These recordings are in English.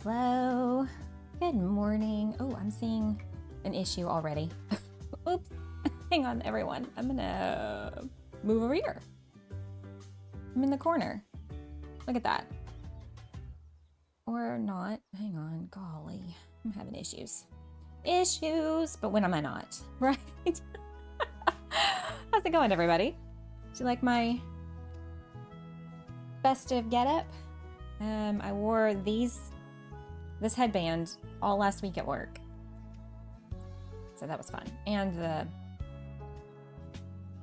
Hello. Good morning. Oh, I'm seeing an issue already. Oops. Hang on, everyone. I'm gonna move over here. I'm in the corner. Look at that. Or not. Hang on. Golly. I'm having issues. But when am I not? Right? How's it going, everybody? Do you like my festive getup? I wore this headband all last week at work. So that was fun. And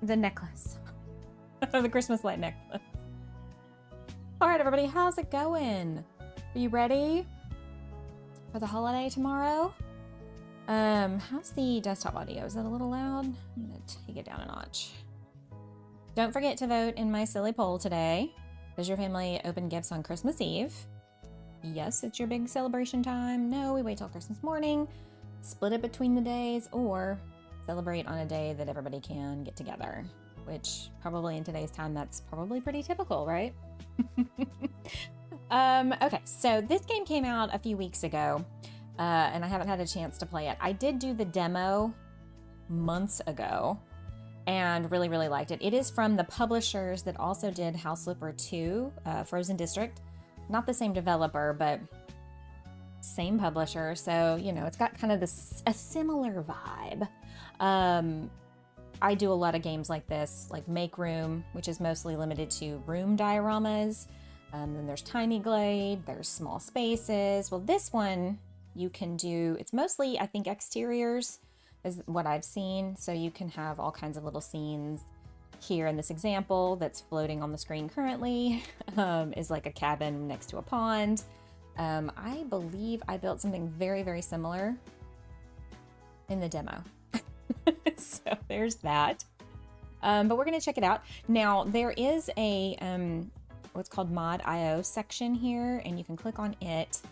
the necklace. The Christmas light necklace. All right, everybody, how's it going? Are you ready for the holiday tomorrow? How's the desktop audio? Is that a little loud? I'm gonna take it down a notch. Don't forget to vote in my silly poll today. Does your family open gifts on Christmas Eve? Yes, it's your big celebration time. No, we wait till Christmas morning, split it between the days, or celebrate on a day that everybody can get together, which probably in today's time, that's probably pretty typical, right? Okay, so this game came out a few weeks ago, and I haven't had a chance to play it. I did do the demo months ago, and really, really liked it. It is from the publishers that also did House Flipper 2, Frozen District. Not the same developer, but same publisher. So, you know, it's got kind of a similar vibe. I do a lot of games like this, like Make Room, which is mostly limited to room dioramas. Then there's Tiny Glade, there's Small Spaces. Well, this one you can do, it's mostly, I think, exteriors is what I've seen. So you can have all kinds of little scenes. Here in this example that's floating on the screen currently is like a cabin next to a pond. I believe I built something very, very similar in the demo. So there's that. But we're gonna check it out. Now there is a what's called Mod.io section here, and you can click on it,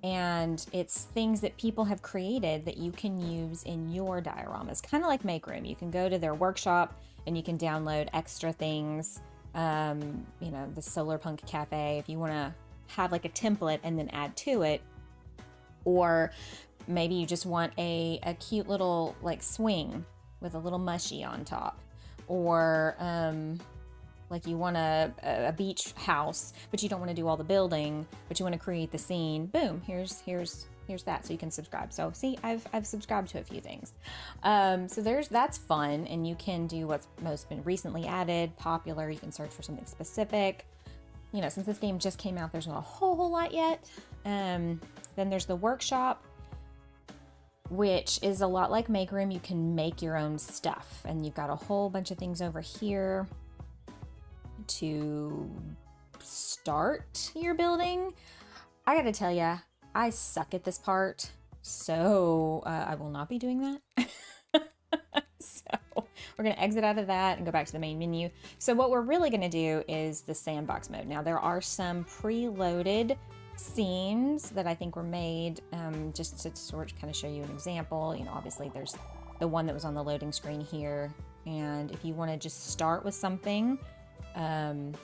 and it's things that people have created that you can use in your dioramas, kind of like Make Room. You can go to their workshop and you can download extra things, you know, the Solar Punk Cafe, if you want to have like a template and then add to it. Or maybe you just want a cute little like swing with a little mushy on top. Or like you want a beach house, but you don't want to do all the building, but you want to create the scene. Boom, here's that, so you can subscribe. So see, I've subscribed to a few things. So that's fun, and you can do what's most been recently added, popular. You can search for something specific. You know, since this game just came out, there's not a whole lot yet. Then there's the workshop, which is a lot like Make Room. You can make your own stuff, and you've got a whole bunch of things over here to start your building. I gotta tell ya, I suck at this part, so I will not be doing that. So we're going to exit out of that and go back to the main menu. So what we're really going to do is the sandbox mode. Now there are some preloaded scenes that I think were made just to sort of kind of show you an example. You know, obviously there's the one that was on the loading screen here. And if you want to just start with something and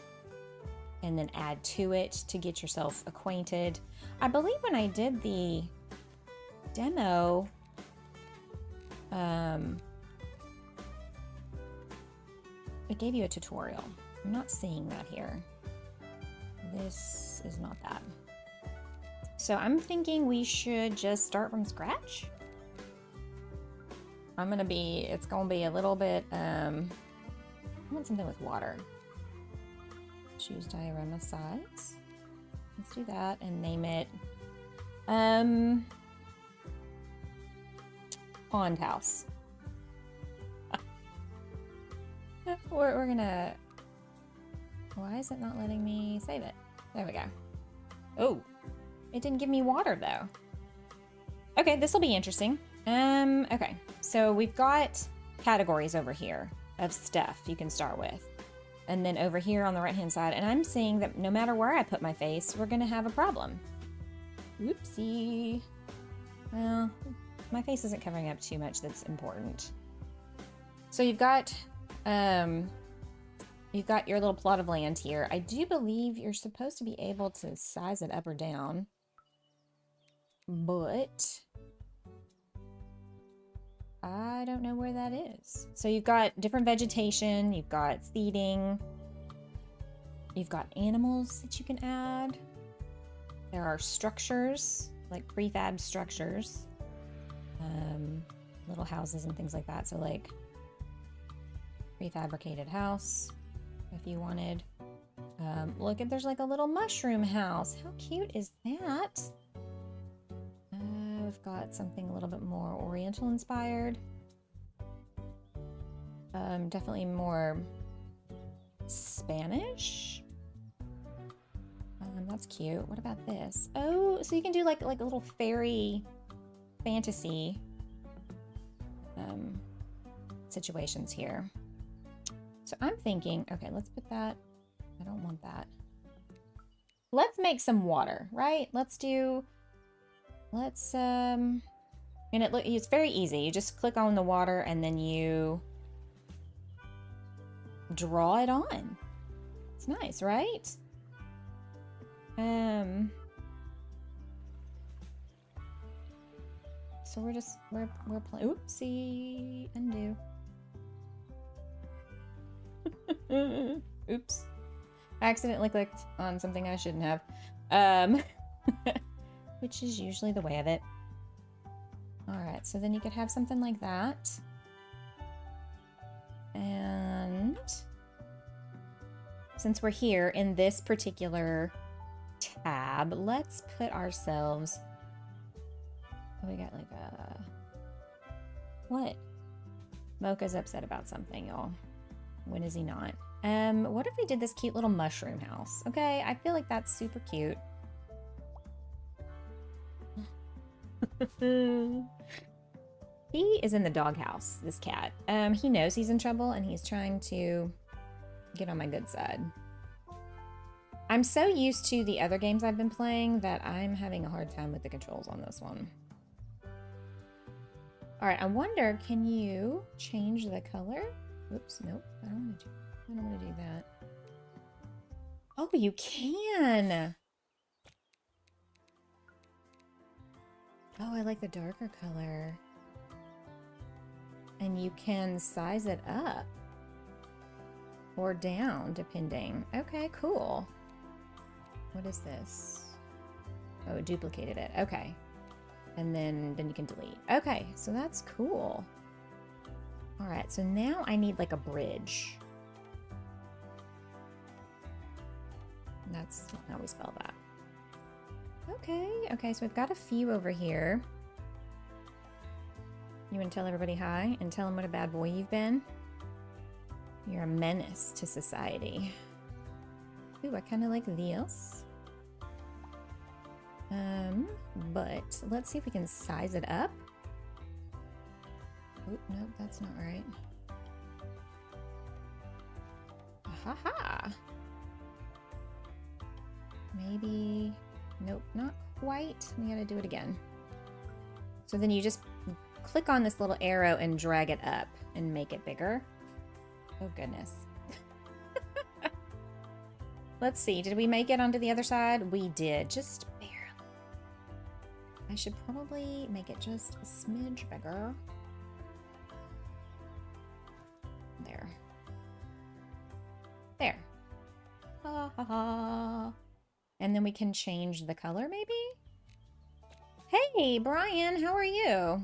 then add to it to get yourself acquainted. I believe when I did the demo, it gave you a tutorial. I'm not seeing that here. This is not that. So I'm thinking we should just start from scratch. It's gonna be a little bit, I want something with water. Choose diorama size. Let's do that and name it Pond House. We're gonna, why is it not letting me save it? There we go. Oh, it didn't give me water though. Okay, this will be interesting. Okay, so we've got categories over here of stuff you can start with. And then over here on the right-hand side, and I'm seeing that no matter where I put my face, we're gonna have a problem. Whoopsie. Well, my face isn't covering up too much that's important. So you've got your little plot of land here. I do believe you're supposed to be able to size it up or down. but I don't know where that is. So you've got different vegetation, you've got seating, you've got animals that you can add. There are structures, like prefab structures, little houses and things like that. So like prefabricated house, if you wanted. Look at, there's like a little mushroom house. How cute is that? We've got something a little bit more Oriental inspired. Definitely more Spanish. That's cute. What about this? Oh, so you can do like a little fairy fantasy situations here. So I'm thinking, okay, let's put that. I don't want that. Let's make some water, right? And it's very easy. You just click on the water and then you draw it on. It's nice, right? So we're playing. Oopsie, undo. Oops. I accidentally clicked on something I shouldn't have. Which is usually the way of it. Alright, so then you could have something like that. And since we're here in this particular tab, let's put ourselves... Oh, we got like a... What? Mocha's upset about something, y'all. When is he not? What if we did this cute little mushroom house? Okay, I feel like that's super cute. He is in the doghouse, this cat. He knows he's in trouble and he's trying to get on my good side. I'm so used to the other games I've been playing that I'm having a hard time with the controls on this one. Alright, I wonder, can you change the color? Oops, nope, I don't want to do that. Oh, you can! Oh, I like the darker color. And you can size it up. Or down, depending. Okay, cool. What is this? Oh, it duplicated it. Okay. And then you can delete. Okay, so that's cool. Alright, so now I need like a bridge. That's how we spell that. Okay, so we've got a few over here. You want to tell everybody hi and tell them what a bad boy you've been? You're a menace to society. Ooh, I kind of like this. But let's see if we can size it up. Oh, nope, that's not right. Ha! Maybe, nope, not quite. We gotta do it again. So then you just click on this little arrow and drag it up and make it bigger. Oh goodness. Let's see, did we make it onto the other side? We did, just barely. I should probably make it just a smidge bigger. There. There. Ha ha ha. And then we can change the color maybe? Hey, Brian, how are you?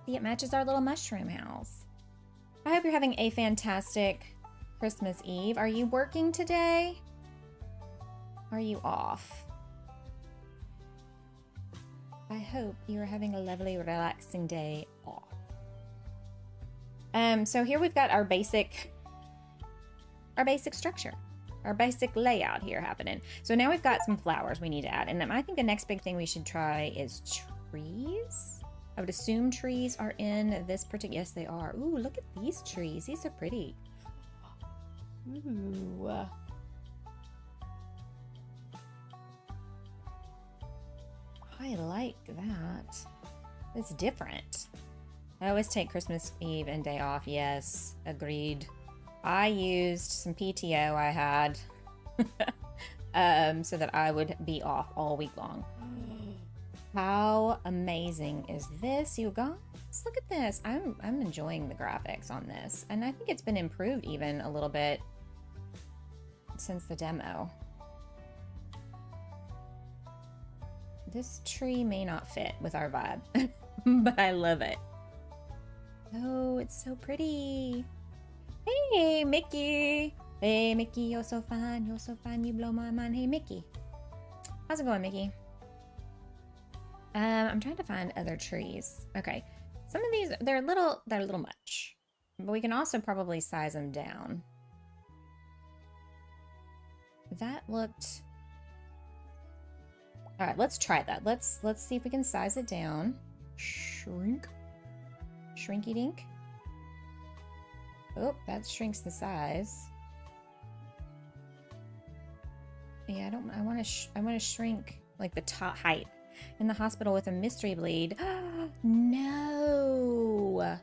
See, it matches our little mushroom house. I hope you're having a fantastic Christmas Eve. Are you working today? Are you off? I hope you're having a lovely, relaxing day off. So here we've got our basic structure, our basic layout here happening. So now we've got some flowers we need to add. And then I think the next big thing we should try is trees. I would assume trees are in this particular, yes they are. Ooh, look at these trees. These are pretty. Ooh. I like that. It's different. I always take Christmas Eve and day off. Yes, agreed. I used some PTO I had so that I would be off all week long. How amazing is this, you guys? Look at this. I'm enjoying the graphics on this, and I think it's been improved even a little bit since the demo. This tree may not fit with our vibe, but I love it. Oh, it's so pretty. Hey, Mickey. Hey, Mickey, you're so fine. You're so fine. You blow my mind. Hey, Mickey. How's it going, Mickey? I'm trying to find other trees. Okay. Some of these, they're a little much, but we can also probably size them down. That looked... All right, let's try that. Let's see if we can size it down. Shrink. Shrinky dink. Oh, that shrinks the size. Yeah, I want to shrink like the top height. In the hospital with a mystery bleed. No.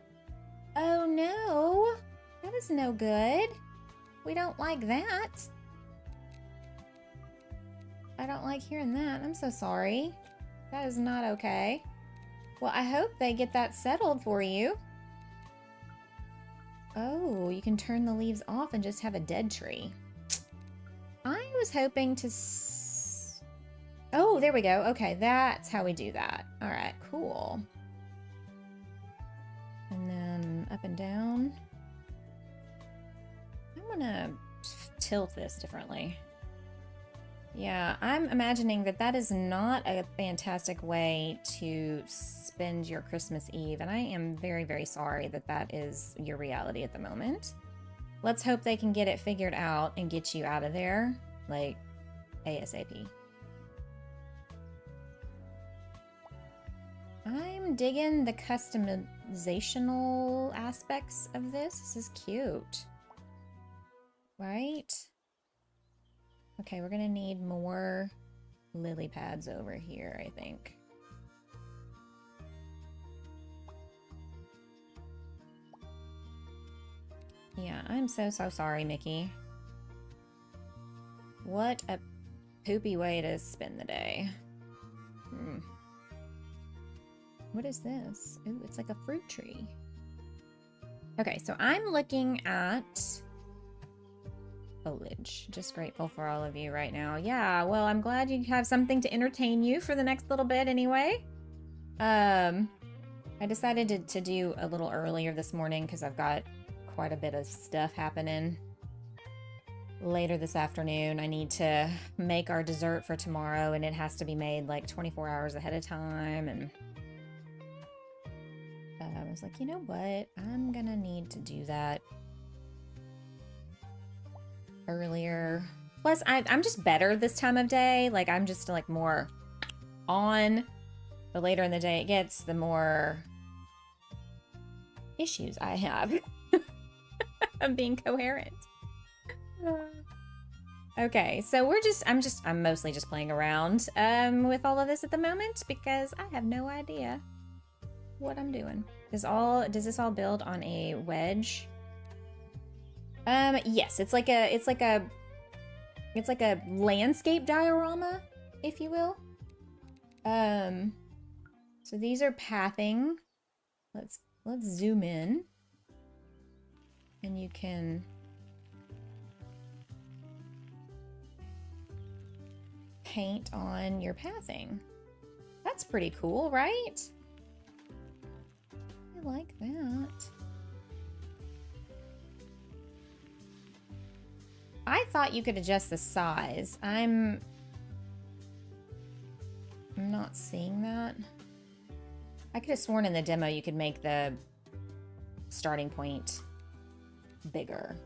Oh no. That is no good. We don't like that. I don't like hearing that. I'm so sorry. That is not okay. Well, I hope they get that settled for you. Oh, you can turn the leaves off and just have a dead tree. I was hoping to... Oh, there we go. Okay, that's how we do that. All right, cool. And then up and down. I'm gonna tilt this differently. Yeah, I'm imagining that that is not a fantastic way to spend your Christmas Eve, and I am very, very sorry that that is your reality at the moment. Let's hope they can get it figured out and get you out of there, like, ASAP. I'm digging the customizational aspects of this. This is cute. Right? Okay, we're gonna need more lily pads over here, I think. Yeah, I'm so sorry, Mickey. What a poopy way to spend the day. What is this? Ooh, it's like a fruit tree. Okay, so I'm looking at foliage. Just grateful for all of you right now. Yeah, well, I'm glad you have something to entertain you for the next little bit anyway. I decided to do a little earlier this morning because I've got quite a bit of stuff happening. Later this afternoon, I need to make our dessert for tomorrow, and it has to be made like 24 hours ahead of time, and I was like, you know what? I'm gonna need to do that earlier. Plus, I'm just better this time of day. Like, I'm just like more on. The later in the day it gets, the more issues I have of being coherent. Okay, so I'm mostly just playing around with all of this at the moment because I have no idea what I'm doing. Does this all build on a wedge? Yes, it's like a landscape diorama, if you will. So these are pathing. Let's zoom in, and you can paint on your pathing. That's pretty cool, right? I like that. I thought you could adjust the size. I'm not seeing that. I could have sworn in the demo you could make the starting point bigger.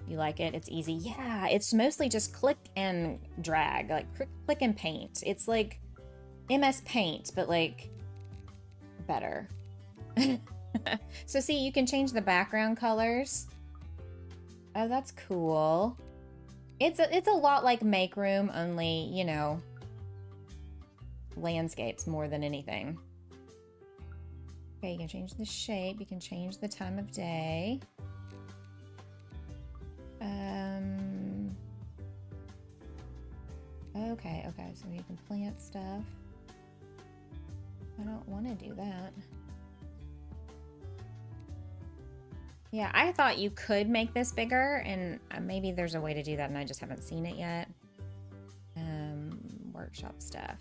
You like it? It's easy. Yeah, it's mostly just click and drag, like click and paint. It's like MS Paint, but like better. So see, you can change the background colors. Oh, that's cool. It's a lot like Make Room, only, you know, landscapes more than anything. Okay, you can change the shape, you can change the time of day. Okay, so you can plant stuff. I don't want to do that. Yeah, I thought you could make this bigger, and maybe there's a way to do that, and I just haven't seen it yet. Workshop stuff.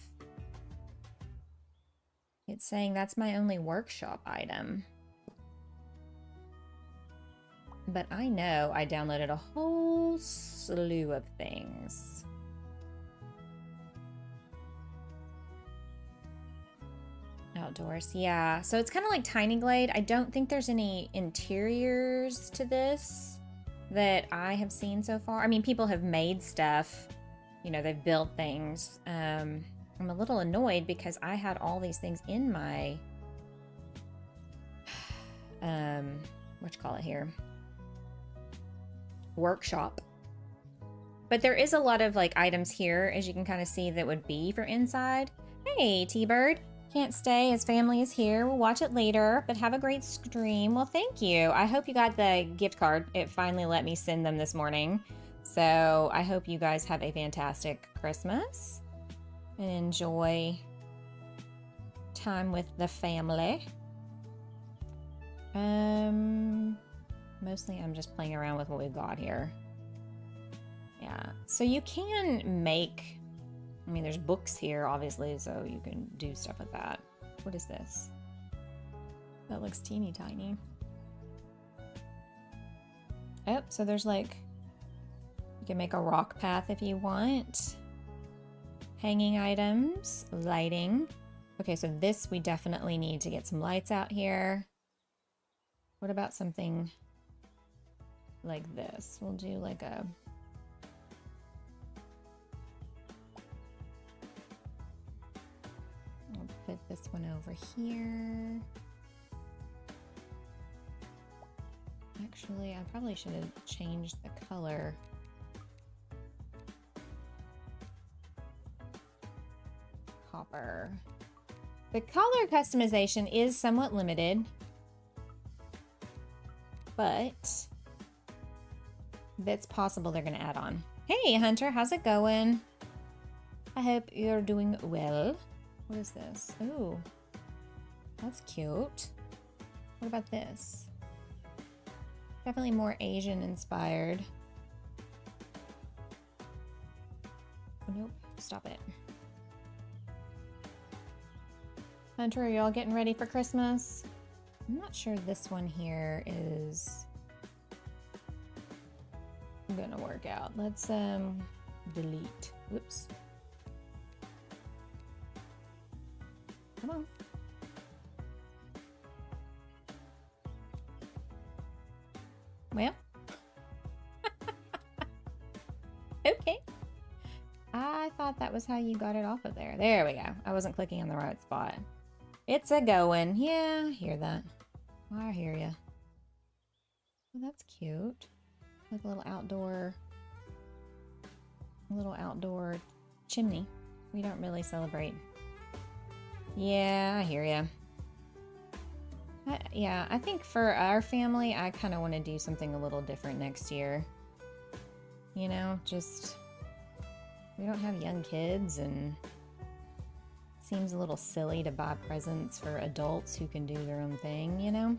It's saying that's my only workshop item. But I know I downloaded a whole slew of things. Outdoors, yeah. So it's kind of like Tiny Glade. I don't think there's any interiors to this that I have seen so far. I mean, people have made stuff. You know, they've built things. I'm a little annoyed because I had all these things in my, workshop. But there is a lot of like items here, as you can kind of see, that would be for inside. Hey, T-Bird. Can't stay as family is here. We'll watch it later, but have a great stream. Well, thank you. I hope you got the gift card. It finally let me send them this morning. So I hope you guys have a fantastic Christmas and enjoy time with the family. Mostly I'm just playing around with what we've got here. Yeah, so you can make, I mean, there's books here, obviously, so you can do stuff with that. What is this? That looks teeny tiny. Oh, so there's like, you can make a rock path if you want. Hanging items, lighting. Okay, so this, we definitely need to get some lights out here. What about something like this? We'll do like a... I'll put this one over here. Actually, I probably should have changed the color. Copper. The color customization is somewhat limited, but it's possible they're going to add on. Hey, Hunter, how's it going? I hope you're doing well. What is this? Ooh, that's cute. What about this? Definitely more Asian inspired. Oh, nope, stop it. Hunter, are y'all getting ready for Christmas? I'm not sure this one here is gonna work out. Let's delete. Whoops. Come on. Well. Okay. I thought that was how you got it off of there. There we go. I wasn't clicking on the right spot. It's a going. Yeah, I hear that. I hear ya. Well, that's cute. Like a little outdoor chimney. We don't really celebrate. Yeah, I hear ya. Yeah, I think for our family, I kind of want to do something a little different next year. You know, just... We don't have young kids, and it seems a little silly to buy presents for adults who can do their own thing, you know?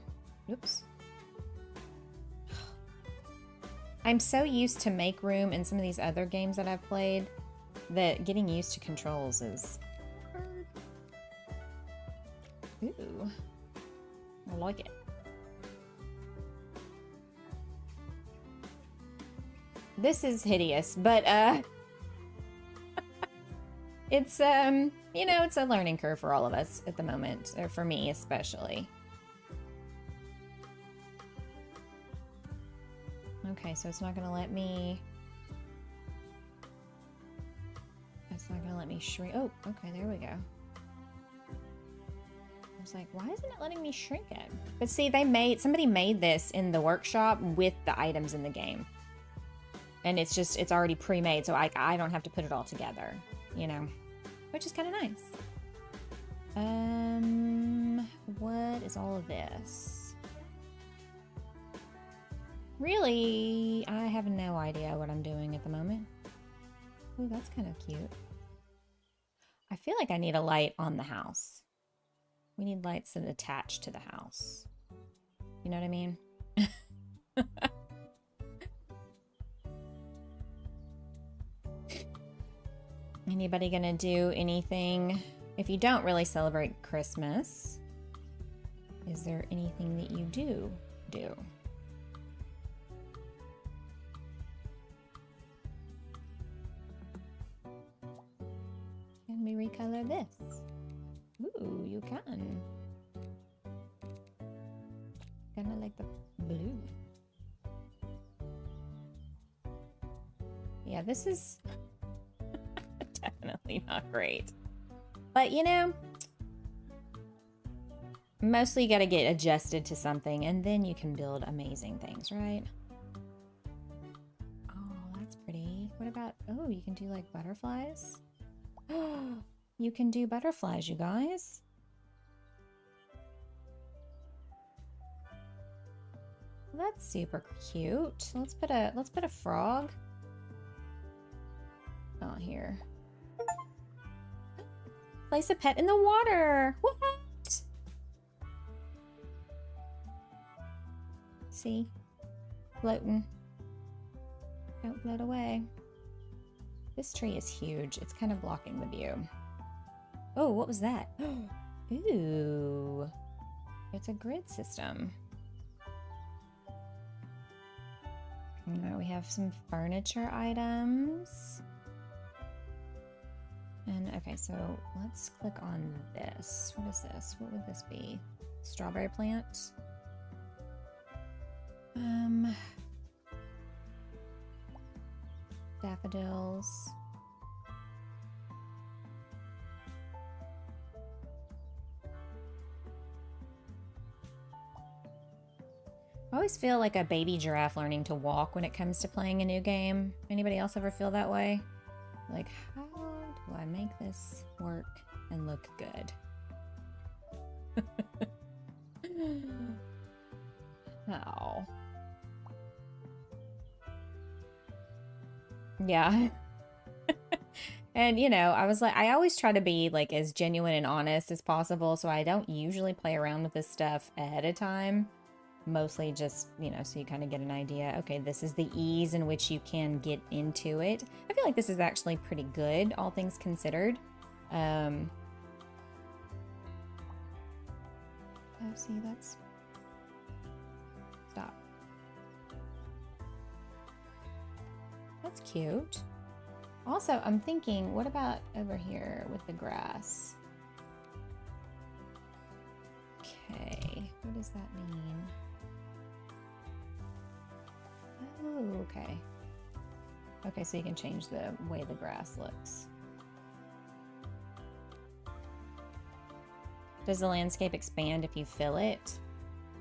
Oops. I'm so used to Make Room and some of these other games that I've played that getting used to controls is hard. Ooh. I like it. This is hideous, but it's you know, it's a learning curve for all of us at the moment, or for me especially. Okay, so it's not gonna let me shrink. Oh, okay, there we go. I was like, why isn't it letting me shrink it? But see, somebody made this in the workshop with the items in the game. And it's already pre-made, so I don't have to put it all together, you know, which is kind of nice. What is all of this? Really, I have no idea what I'm doing at the moment. Oh, that's kind of cute. feel like I need a light on the house. We need lights that attach to the house. You know what I mean? Anybody gonna do anything? If you don't really celebrate Christmas, is there anything that you do? Can we recolor this? Ooh, you can. Kinda like the blue. Yeah, this is definitely not great. But you know, mostly you gotta get adjusted to something and then you can build amazing things, right? Oh, that's pretty. What about, oh, you can do like butterflies? You can do butterflies, you guys. That's super cute. Let's put a frog. Oh, here. Place a pet in the water. What? See? Floating. Don't float away. This tree is huge. It's kind of blocking the view. Oh, what was that? Ooh. It's a grid system. Now we have some furniture items. And okay, so let's click on this. What is this? What would this be? Strawberry plant? Daffodils. I always feel like a baby giraffe learning to walk when it comes to playing a new game. Anybody else ever feel that way? Like, how do I make this work and look good? Oh. Yeah. And you know, I was like, I always try to be like as genuine and honest as possible, so I don't usually play around with this stuff ahead of time. Mostly just, you know, so you kind of get an idea. Okay, this is the ease in which you can get into it. I feel like this is actually pretty good, all things considered. Oh, see, that's... Stop. That's cute. Also, I'm thinking, what about over here with the grass? Okay, what does that mean? Oh, okay. Okay, so you can change the way the grass looks. Does the landscape expand if you fill it?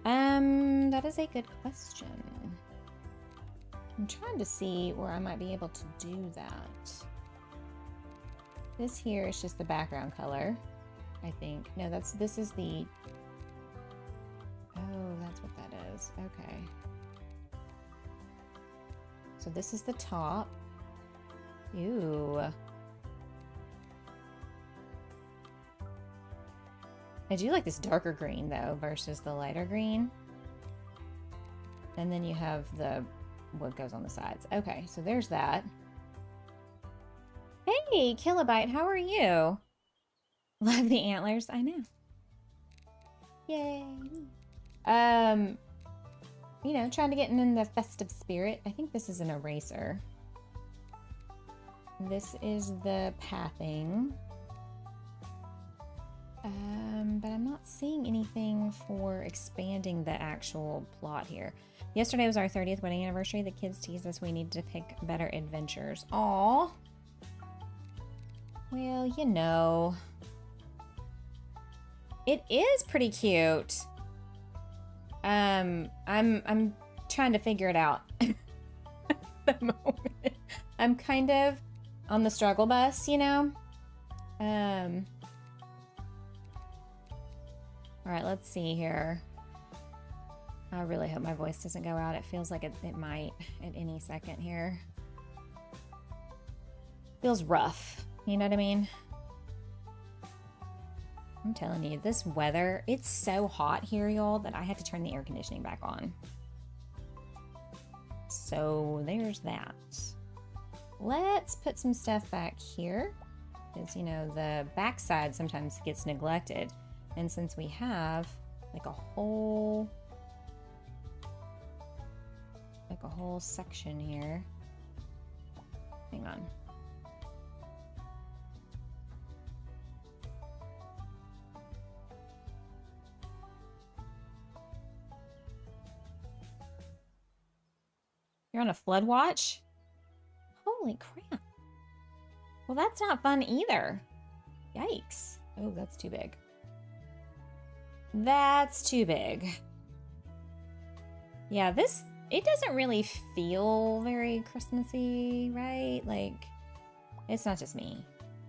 That is a good question. I'm trying to see where I might be able to do that. This here is just the background color, I think. No, this is the... Oh, that's what that is. Okay. So this is the top. Ew. I do like this darker green though versus the lighter green. And then you have the what goes on the sides. Okay, so there's that. Hey, Kilobyte, how are you? Love the antlers. I know. Yay. You know, trying to get in the festive spirit. I think this is an eraser. This is the pathing. But I'm not seeing anything for expanding the actual plot here. Yesterday was our 30th wedding anniversary. The kids teased us we need to pick better adventures. Aww. Well, you know. It is pretty cute. I'm trying to figure it out at the moment. I'm kind of on the struggle bus, you know? All right, let's see here. I really hope my voice doesn't go out. It feels like it might at any second here. Feels rough, you know what I mean? I'm telling you, this weather, it's so hot here, y'all, that I had to turn the air conditioning back on. So there's that. Let's put some stuff back here. Because, you know, the backside sometimes gets neglected. And since we have like a whole section here. Hang on. You're on a flood watch? Holy crap. Well, that's not fun either. Yikes. Oh, that's too big. That's too big. Yeah, it doesn't really feel very Christmassy, right? Like, it's not just me,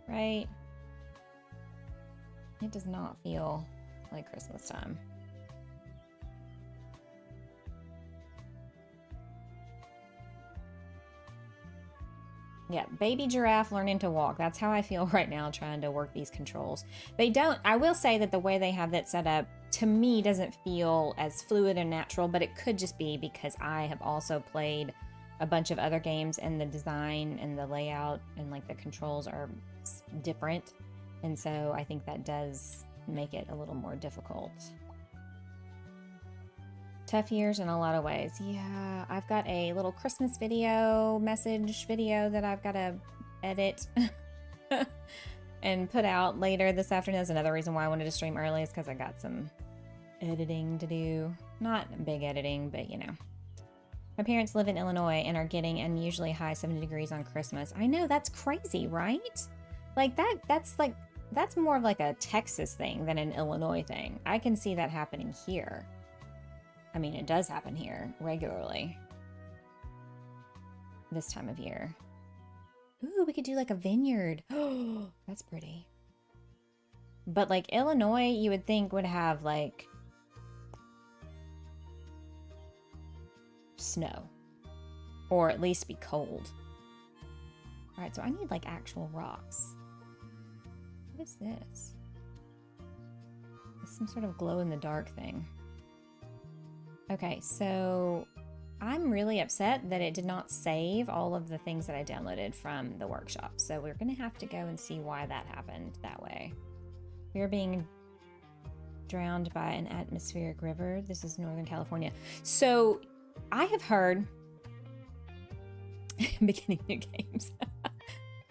right? It does not feel like Christmas time. Yeah, baby giraffe learning to walk. That's how I feel right now trying to work these controls. I will say that the way they have that set up, to me, doesn't feel as fluid and natural, but it could just be because I have also played a bunch of other games and the design and the layout and like the controls are different. And so I think that does make it a little more difficult. Tough years in a lot of ways. Yeah, I've got a little Christmas message video that I've got to edit and put out later this afternoon. That's another reason why I wanted to stream early, is because I got some editing to do. Not big editing, but you know. My parents live in Illinois and are getting unusually high 70 degrees on Christmas. I know, that's crazy, right? Like that's more of like a Texas thing than an Illinois thing. I can see that happening here. I mean, it does happen here regularly this time of year. Ooh, we could do like a vineyard. Oh, that's pretty. But like Illinois, you would think would have like snow, or at least be cold. All right, so I need like actual rocks. What is this? It's some sort of glow in the dark thing. Okay, so I'm really upset that it did not save all of the things that I downloaded from the workshop. So we're gonna have to go and see why that happened that way. We are being drowned by an atmospheric river. This is Northern California. So I have heard, beginning new games.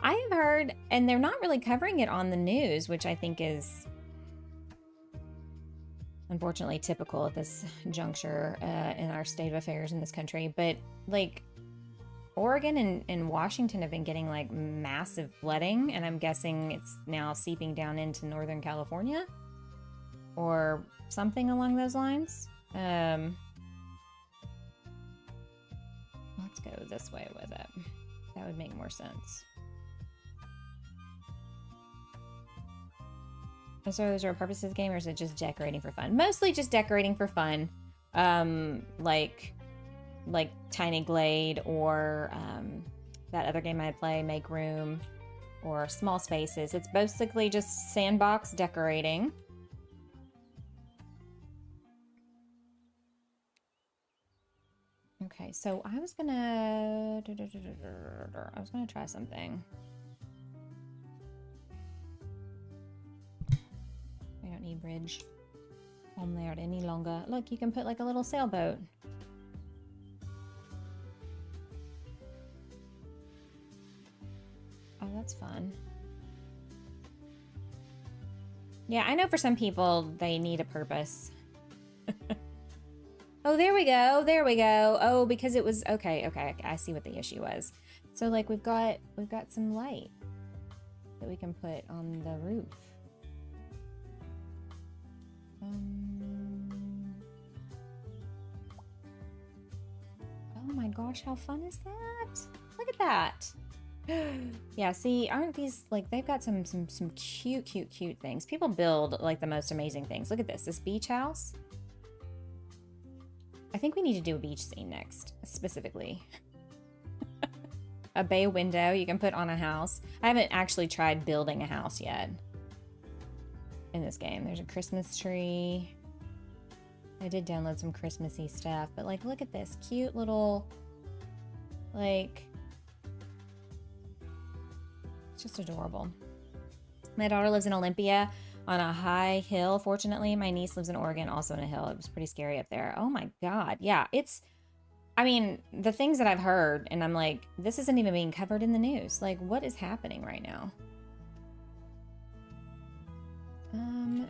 I have heard, and they're not really covering it on the news, which I think is unfortunately typical at this juncture in our state of affairs in this country. But like Oregon and Washington have been getting like massive flooding, and I'm guessing it's now seeping down into Northern California or something along those lines. Let's go this way with it. That would make more sense. So those are purposes of the game, or is it just decorating for fun? Mostly just decorating for fun. Like Tiny Glade, or that other game I play, Make Room, or Small Spaces. It's basically just sandbox decorating. Okay, so I was gonna try something. I don't need bridge on there any longer. Look, you can put like a little sailboat. Oh, that's fun. Yeah, I know for some people they need a purpose. Oh, there we go. There we go. Oh, because it was okay. I see what the issue was. So like we've got some light that we can put on the roof. Oh my gosh, how fun is that? Look at that. Yeah, see, aren't these like, they've got some cute things. People build like the most amazing things. Look at this beach house. I think we need to do a beach scene next, specifically. A bay window you can put on a house. I haven't actually tried building a house yet. in this game. There's a Christmas tree. I did download some Christmassy stuff, but like, look at this cute little, like, it's just adorable. My daughter lives in Olympia on a high hill. Fortunately, my niece lives in Oregon, also on a hill. It was pretty scary up there. Oh my God. Yeah, it's, I mean, the things that I've heard, and I'm like, this isn't even being covered in the news. Like, what is happening right now?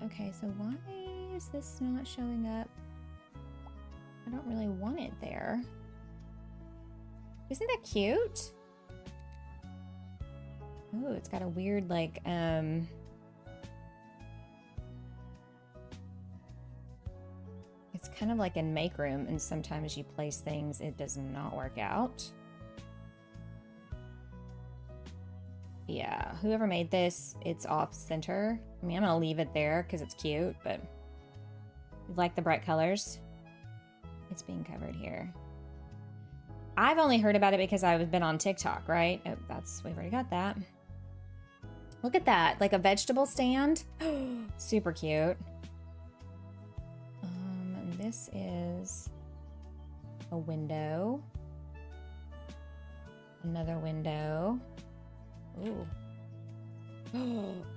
Okay, so why is this not showing up? I don't really want it there. Isn't that cute? Oh, it's got a weird, like, it's kind of like in Make Room, and sometimes you place things, it does not work out. Yeah, whoever made this, it's off center. I mean, I'm gonna leave it there because it's cute, but you like the bright colors? It's being covered here. I've only heard about it because I've been on TikTok, right? Oh, we've already got that. Look at that, like a vegetable stand. Super cute. This is a window. Another window. Ooh.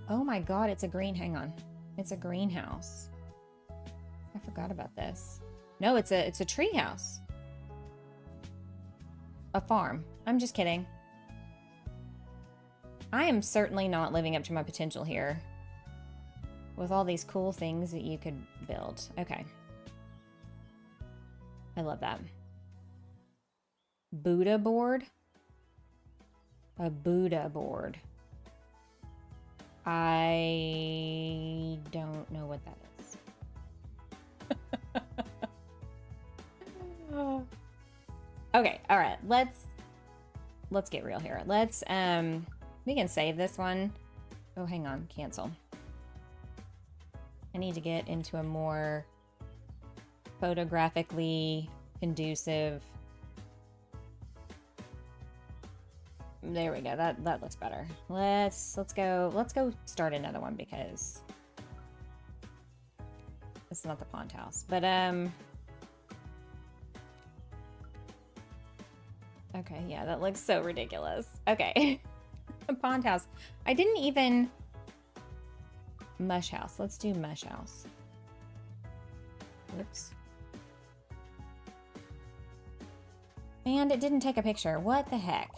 Oh my God, it's a hang on. It's a greenhouse. I forgot about this. No, it's a tree house. A farm. I'm just kidding. I am certainly not living up to my potential here with all these cool things that you could build. Okay. I love that. Buddha board? A Buddha board. I don't know what that is. Okay, all right. Let's get real here. Let's we can save this one. Oh, hang on, cancel. I need to get into a more photographically conducive. There we go. That looks better. Let's go start another one because it's not the pond house. But okay, yeah, that looks so ridiculous. Okay. A pond house. I didn't even mush house. Let's do mush house. Whoops. And it didn't take a picture. What the heck?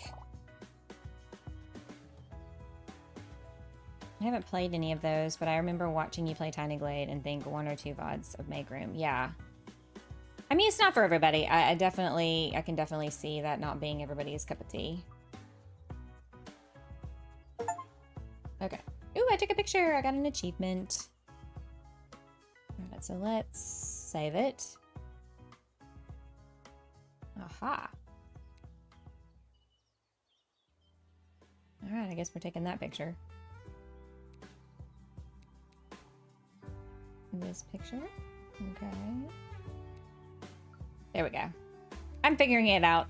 I haven't played any of those, but I remember watching you play Tiny Glade and think 1 or 2 VODs of Make Room. Yeah. I mean, it's not for everybody. I can definitely see that not being everybody's cup of tea. Okay. Ooh, I took a picture. I got an achievement. All right, so let's save it. Aha. All right, I guess we're taking that picture. This picture. Okay. There we go. I'm figuring it out.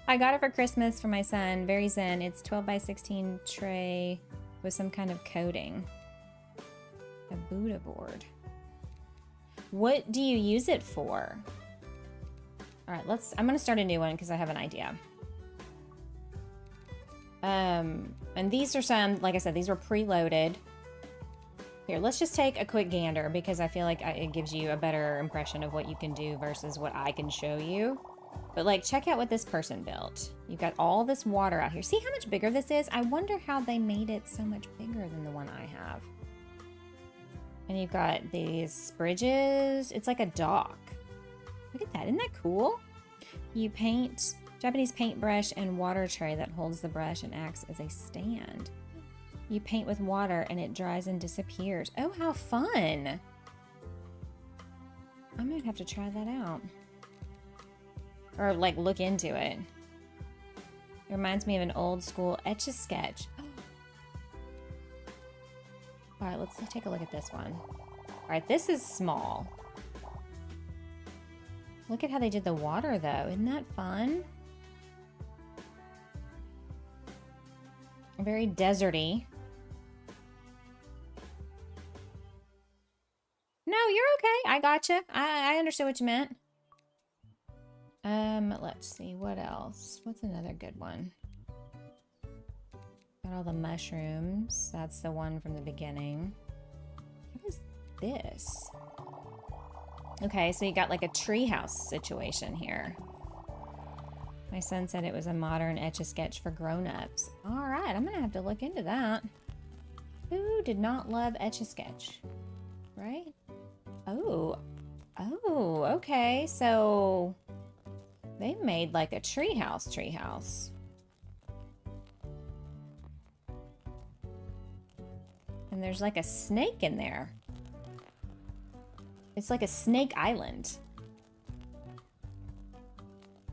I got it for Christmas for my son. Very zen. It's 12 by 16 tray with some kind of coating. A Buddha board. What do you use it for? All right, I'm gonna start a new one because I have an idea. And these are some, like I said, these were preloaded. Here, let's just take a quick gander because I feel like it gives you a better impression of what you can do versus what I can show you. But like, check out what this person built. You've got all this water out here. See how much bigger this is? I wonder how they made it so much bigger than the one I have. And you've got these bridges. It's like a dock. Look at that, isn't that cool? You paint, Japanese paintbrush and water tray that holds the brush and acts as a stand. You paint with water and it dries and disappears. Oh, how fun. I might have to try that out. Or like look into it. It reminds me of an old school Etch-a-Sketch. All right, let's take a look at this one. All right, this is small. Look at how they did the water though. Isn't that fun? Very deserty. I gotcha. I understood what you meant. Let's see, what else? What's another good one? Got all the mushrooms. That's the one from the beginning. What is this? Okay, so you got like a treehouse situation here. My son said it was a modern Etch-a-Sketch for grown-ups. All right, I'm gonna have to look into that. Who did not love Etch-a-Sketch? Right? Oh, okay, so they made like a treehouse. And there's like a snake in there. It's like a snake island.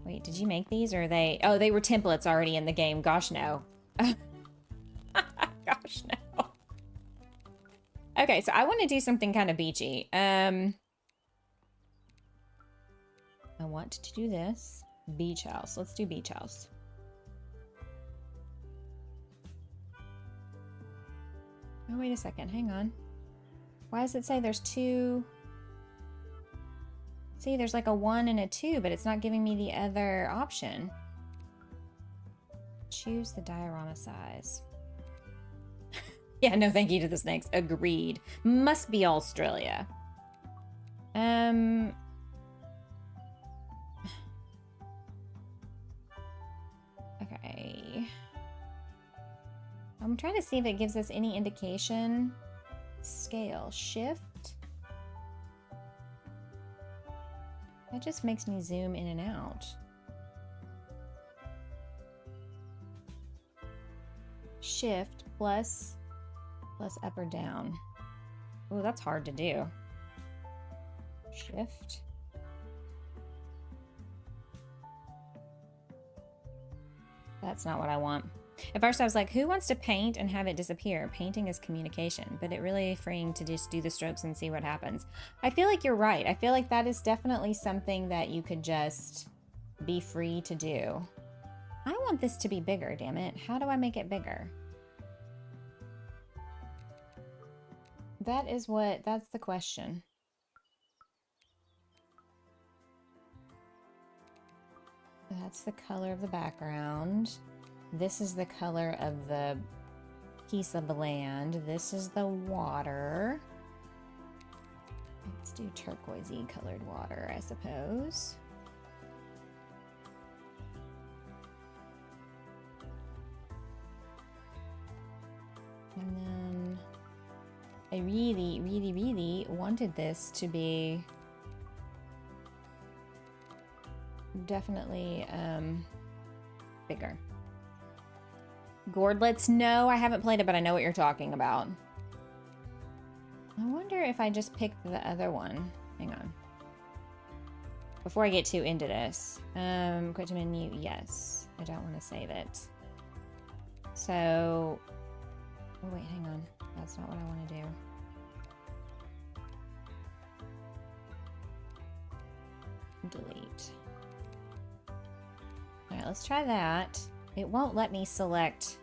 Wait, did you make these or are they? Oh, they were templates already in the game. Gosh, no. Gosh, no. Okay, so I want to do something kind of beachy. I want to do this. Beach house. Let's do beach house. Oh, wait a second. Hang on. Why does it say there's two? See, there's like a 1 and a 2, but it's not giving me the other option. Choose the diorama size. Yeah, no thank you to the snakes. Agreed. Must be Australia. Okay. I'm trying to see if it gives us any indication. Scale. Shift. That just makes me zoom in and out. Shift plus up or down. Oh, that's hard to do. Shift. That's not what I want. At first I was like, who wants to paint and have it disappear? Painting is communication, but it really freeing to just do the strokes and see what happens. I feel like you're right. I feel like that is definitely something that you could just be free to do. I want this to be bigger, damn it. How do I make it bigger? That's the question. That's the color of the background. This is the color of the piece of land. This is the water. Let's do turquoisey colored water, I suppose. And then I really, really, really wanted this to be definitely bigger. Gordlets, no, I haven't played it, but I know what you're talking about. I wonder if I just picked the other one. Hang on. Before I get too into this. Quit to menu, yes. I don't want to save it. So, oh wait, hang on. That's not what I want to do. Delete. All right, let's try that. It won't let me select.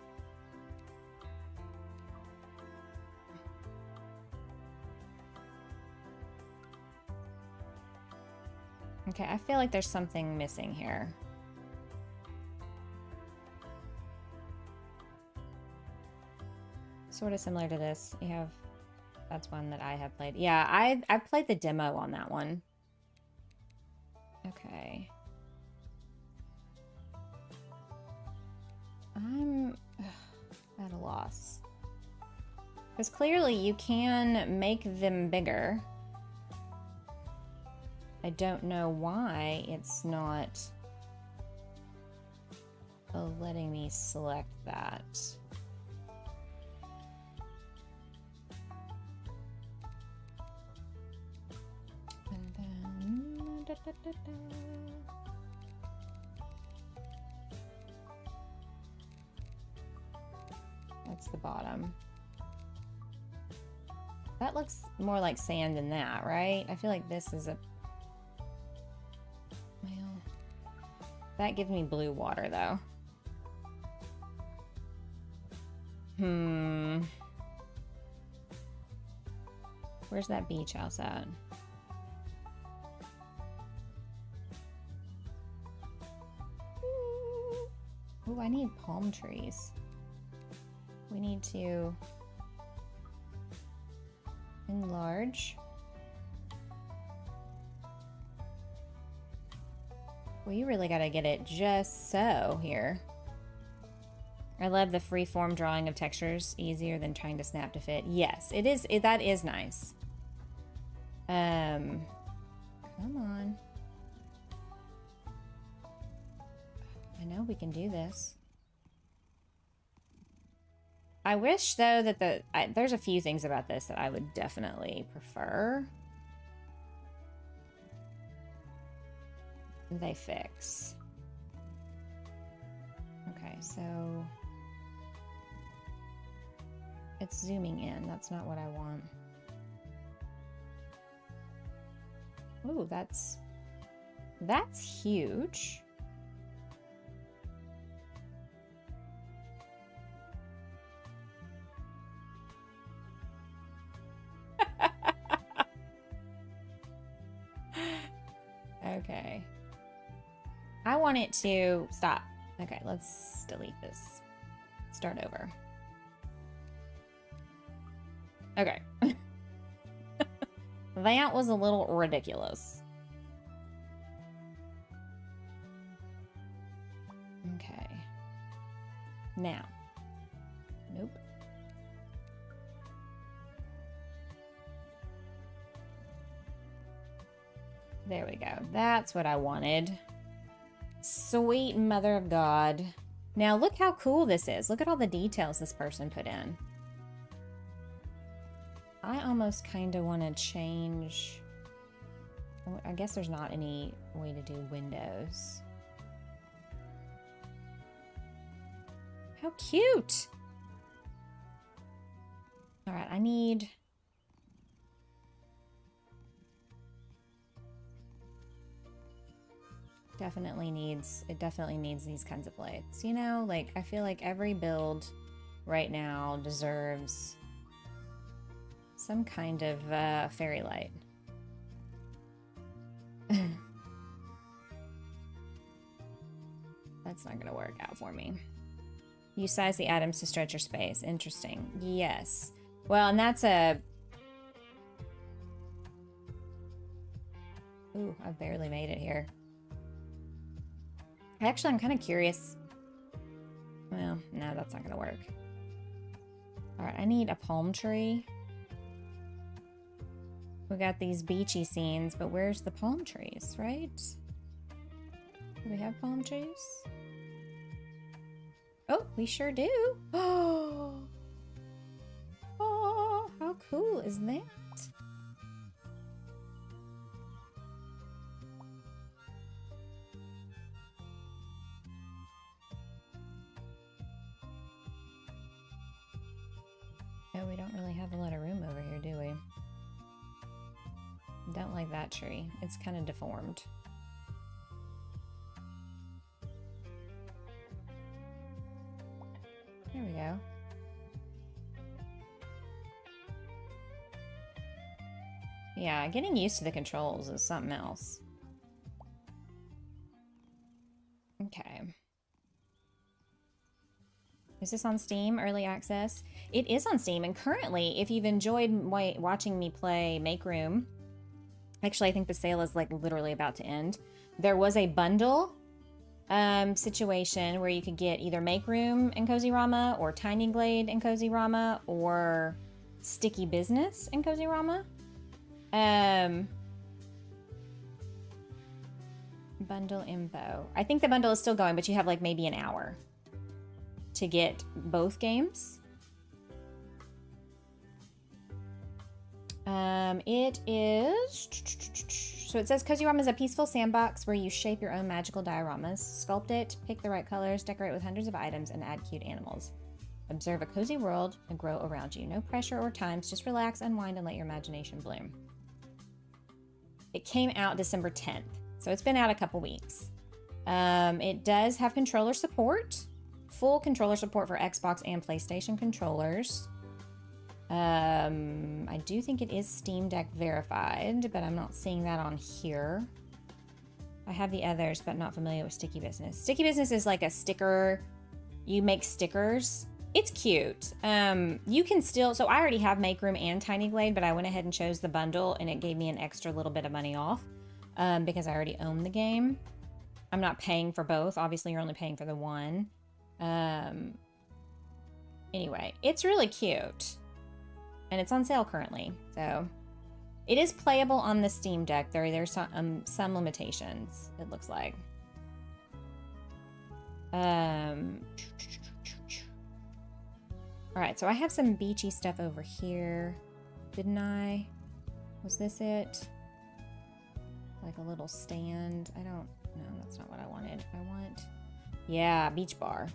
Okay, I feel like there's something missing here. Sort of similar to this. You have, that's one that I have played. Yeah, I've played the demo on that one. Okay. I'm at a loss. Because clearly you can make them bigger. I don't know why it's not letting me select that. And then... That's the bottom. That looks more like sand than that, right? I feel like this is a... Well, that gives me blue water, though. Where's that beach house at? Oh, I need palm trees. We need to enlarge. Well, you really gotta get it just so here. I love the free-form drawing of textures, easier than trying to snap to fit. Yes, it is. That is nice. Come on. I know we can do this. I wish, though, that there's a few things about this that I would definitely prefer. They fix. Okay, so it's zooming in. That's not what I want. Ooh, that's huge. Okay. I want it to stop. Okay, let's delete this. Start over. Okay. That was a little ridiculous. Okay. Now. Nope. There we go. That's what I wanted. Sweet mother of God. Now look how cool this is. Look at all the details this person put in. I almost kind of want to change. I guess there's not any way to do windows. How cute. All right, I need... It definitely needs these kinds of lights. You know, like, I feel like every build right now deserves some kind of fairy light. That's not gonna work out for me. You size the items to stretch your space. Interesting. Yes. Well, and that's a... Ooh, I barely made it here. Actually, I'm kind of curious. Well, no, that's not gonna work. All right, I need a palm tree. We got these beachy scenes, but where's the palm trees, right? Do we have palm trees? Oh, we sure do. Oh, how cool is that? Oh, we don't really have a lot of room over here, do we? Don't like that tree. It's kind of deformed. There we go. Yeah, getting used to the controls is something else. Okay. Is this on Steam, early access? It is on Steam, and currently, if you've enjoyed watching me play Make Room, actually, I think the sale is like literally about to end. There was a bundle situation where you could get either Make Room and Cozyrama, or Tiny Glade and Cozyrama, or Sticky Business and Cozyrama. Bundle info. I think the bundle is still going, but you have like maybe an hour to get both games. It is... So it says Cozyrama is a peaceful sandbox where you shape your own magical dioramas, sculpt it, pick the right colors, decorate with hundreds of items, and add cute animals. Observe a cozy world and grow around you. No pressure or times, just relax, unwind, and let your imagination bloom. It came out December 10th, so it's been out a couple weeks. It does have controller support, full controller support for Xbox and PlayStation controllers. I do think it is Steam Deck verified, but I'm not seeing that on here. I have the others, but not familiar with Sticky Business. Sticky Business is like a sticker You make stickers. It's cute. You can still, so I already have Make Room and Tiny Glade, but I went ahead and chose the bundle and it gave me an extra little bit of money off because I already own the game. I'm not paying for both. Obviously, you're only paying for the one. Anyway, it's really cute. And it's on sale currently. So it is playable on the Steam Deck. There's some limitations, it looks like. Alright, so I have some beachy stuff over here. Didn't I? Was this it? Like a little stand? I don't know. That's not what I wanted. I want... Yeah, beach bar.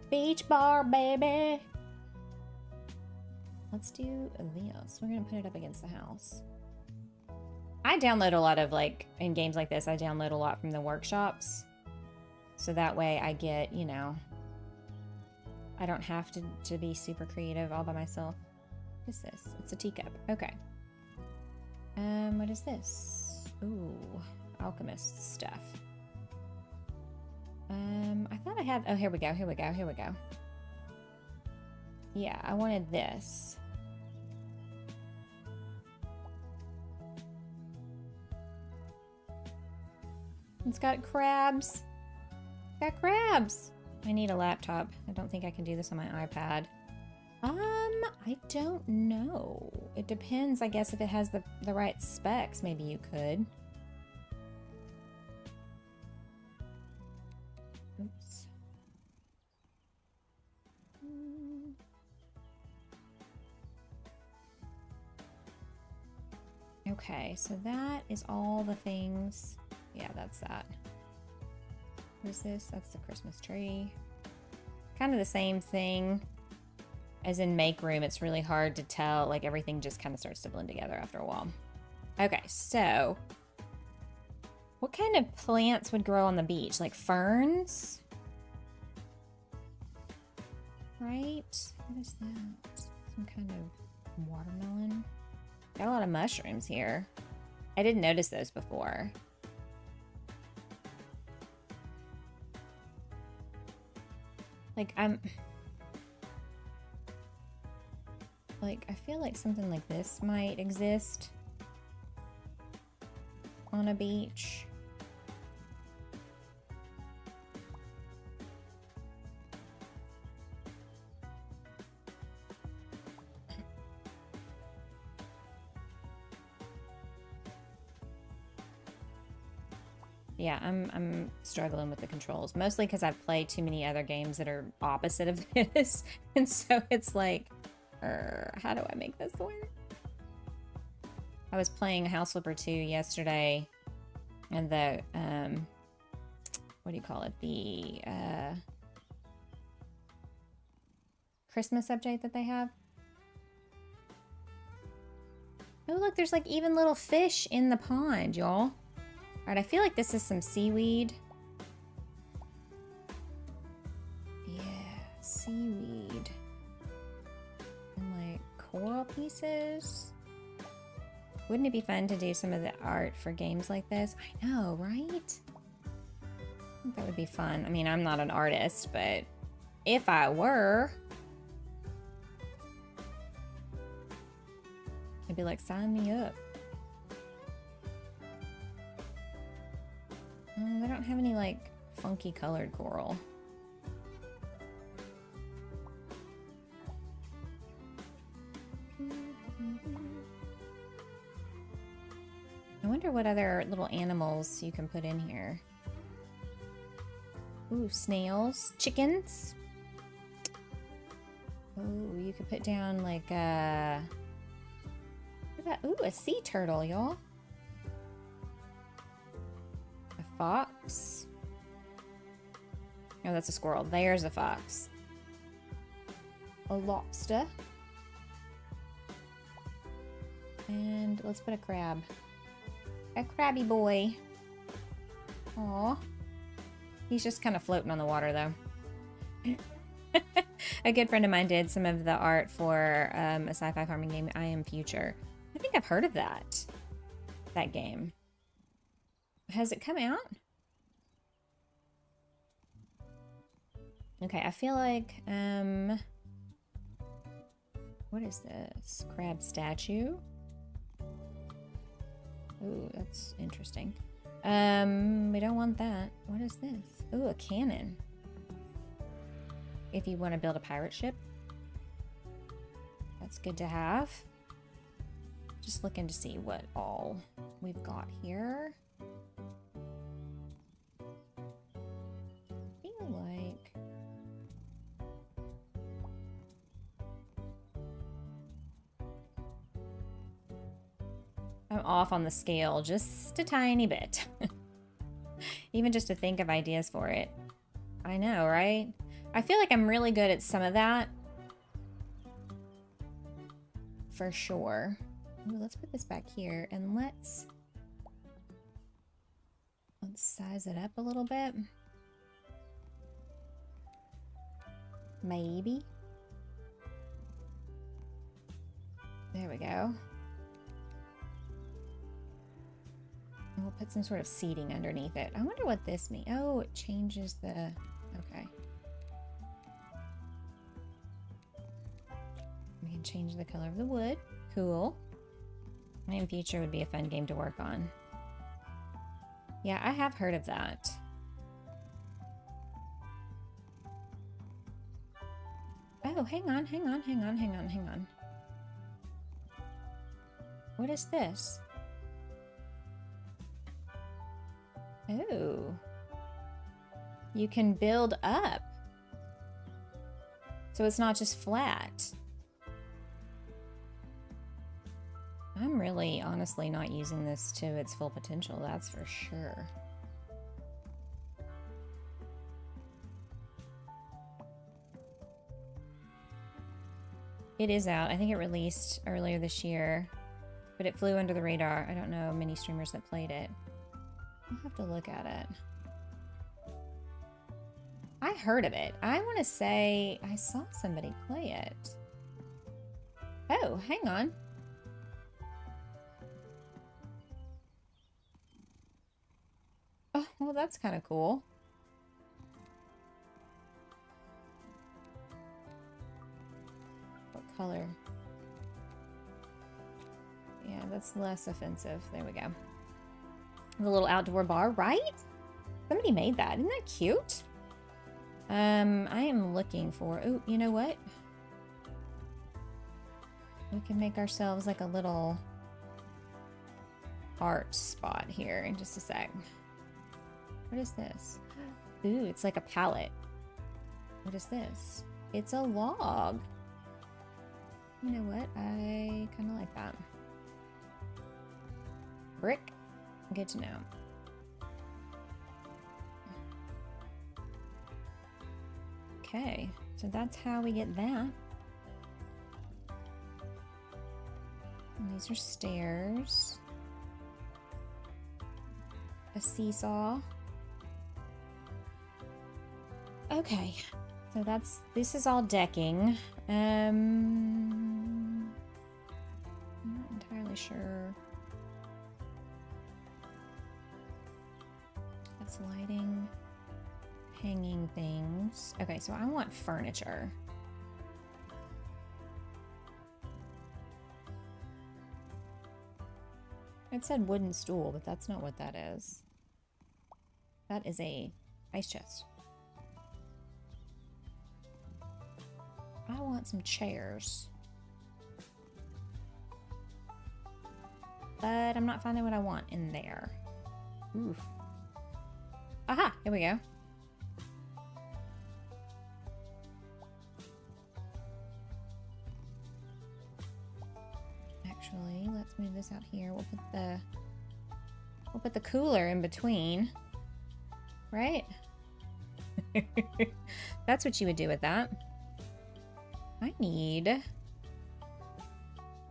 Beach bar, baby! Let's do this. We're going to put it up against the house. I download a lot of, like, in games like this, I download a lot from the workshops. So that way I get, you know... I don't have to be super creative all by myself. What is this? It's a teacup. Okay. What is this? Ooh, alchemist stuff. I thought I had... Oh, here we go, here we go, here we go. Yeah, I wanted this. It's got crabs. It's got crabs. I need a laptop. I don't think I can do this on my iPad. I don't know. It depends, I guess, if it has the right specs, maybe you could. Oops. Okay, so that is all the things. Yeah, that's that. What is this? That's the Christmas tree. Kind of the same thing as in Make Room. It's really hard to tell. Like, everything just kind of starts to blend together after a while. Okay, so what kind of plants would grow on the beach? Like ferns? Right? What is that? Some kind of watermelon? Got a lot of mushrooms here. I didn't notice those before. Like, I feel like something like this might exist on a beach. Yeah, I'm struggling with the controls, mostly because I've played too many other games that are opposite of this, and so it's like, how do I make this work? I was playing House Flipper 2 yesterday, and the, what do you call it? The, Christmas update that they have. Oh, look, there's like even little fish in the pond, y'all. Alright, I feel like this is some seaweed. Yeah, seaweed. And like coral pieces. Wouldn't it be fun to do some of the art for games like this? I know, right? I think that would be fun. I mean, I'm not an artist, but if I were, I'd be like, sign me up. They don't have any, like, funky colored coral. I wonder what other little animals you can put in here. Ooh, snails. Chickens. Ooh, you could put down, like, what about, ooh, a sea turtle, y'all. Fox. Oh, that's a squirrel. There's a fox. A lobster. And let's put a crab. A crabby boy. Aw. He's just kind of floating on the water, though. A good friend of mine did some of the art for a sci-fi farming game, I Am Future. I think I've heard of that game. Has it come out? Okay, I feel like, what is this? Crab statue? Ooh, that's interesting. We don't want that. What is this? Ooh, a cannon. If you want to build a pirate ship. That's good to have. Just looking to see what all we've got here. I feel like... I'm off on the scale just a tiny bit. Even just to think of ideas for it. I know, right? I feel like I'm really good at some of that. For sure. Ooh, let's put this back here and let's size it up a little bit. Maybe. There we go. And we'll put some sort of seating underneath it. I wonder what this means. Oh, it changes the... Okay. We can change the color of the wood. Cool. In future would be a fun game to work on. Yeah, I have heard of that. Oh, hang on. What is this? Oh. You can build up. So it's not just flat. I'm really, honestly, not using this to its full potential, that's for sure. It is out. I think it released earlier this year, but it flew under the radar. I don't know many streamers that played it. I'll have to look at it. I heard of it. I want to say I saw somebody play it. Oh, hang on. Oh, well, that's kind of cool. What color? Yeah, that's less offensive. There we go. The little outdoor bar, right? Somebody made that. Isn't that cute? I am looking for... Oh, you know what? We can make ourselves like a little art spot here in just a sec. What is this? Ooh, it's like a palette. What is this? It's a log. You know what? I kind of like that. Brick. Good to know. Okay, so that's how we get that. And these are stairs. A seesaw. Okay, so this is all decking. I'm not entirely sure. That's lighting, hanging things. Okay, so I want furniture. It said wooden stool, but that's not what that is. That is a ice chest. I want some chairs. But I'm not finding what I want in there. Oof. Aha! Here we go. Actually, let's move this out here. We'll put the cooler in between. Right? That's what you would do with that. I need...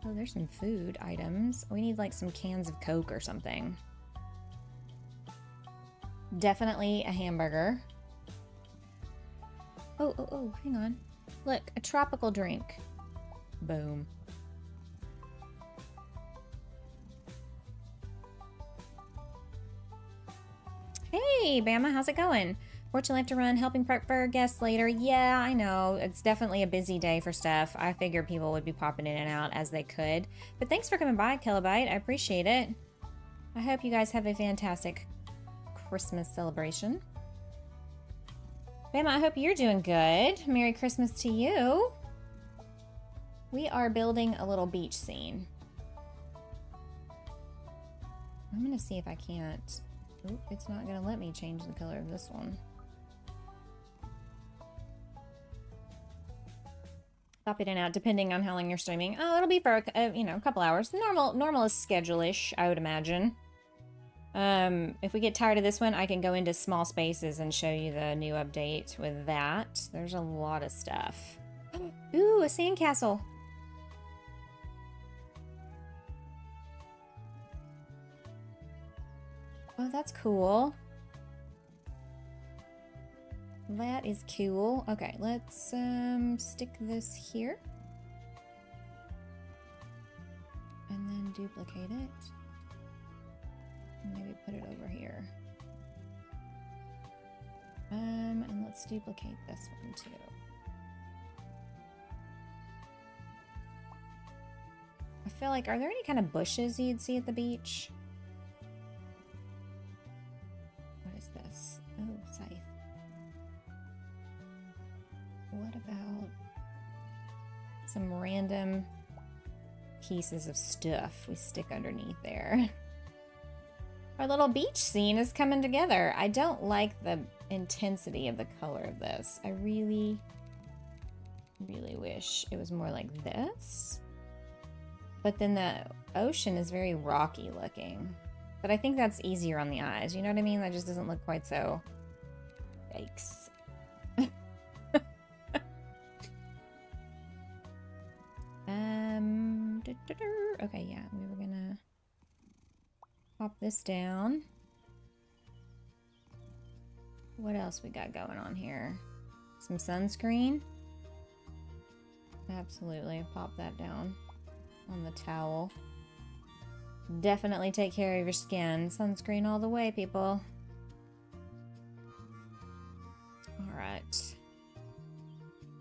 Oh, there's some food items. We need like some cans of Coke or something. Definitely a hamburger. Oh, hang on. Look, a tropical drink. Boom. Hey, Bama, how's it going? Fortunately, I have to run, helping prep for guests later. Yeah, I know. It's definitely a busy day for stuff. I figured people would be popping in and out as they could. But thanks for coming by, Kilobyte. I appreciate it. I hope you guys have a fantastic Christmas celebration. Bama, I hope you're doing good. Merry Christmas to you. We are building a little beach scene. I'm gonna see if I can't. Oop, it's not gonna let me change the color of this one. Pop in and out depending on how long you're streaming. Oh, it'll be for you know, a couple hours. Normal is schedule-ish, I would imagine. If we get tired of this one, I can go into small spaces and show you the new update with that. There's a lot of stuff. Ooh, a sandcastle. Oh, that's cool. That is cool. Okay, let's stick this here. And then duplicate it. Maybe put it over here. And let's duplicate this one too. I feel like, are there any kind of bushes you'd see at the beach? What is this? Oh, scythe. What about some random pieces of stuff we stick underneath there? Our little beach scene is coming together. I don't like the intensity of the color of this. I really, really wish it was more like this. But then the ocean is very rocky looking. But I think that's easier on the eyes. You know what I mean? That just doesn't look quite so... Yikes. Okay, yeah, we were gonna pop this down. What else we got going on here? Some sunscreen. Absolutely, pop that down on the towel. Definitely take care of your skin. Sunscreen all the way, people. All right.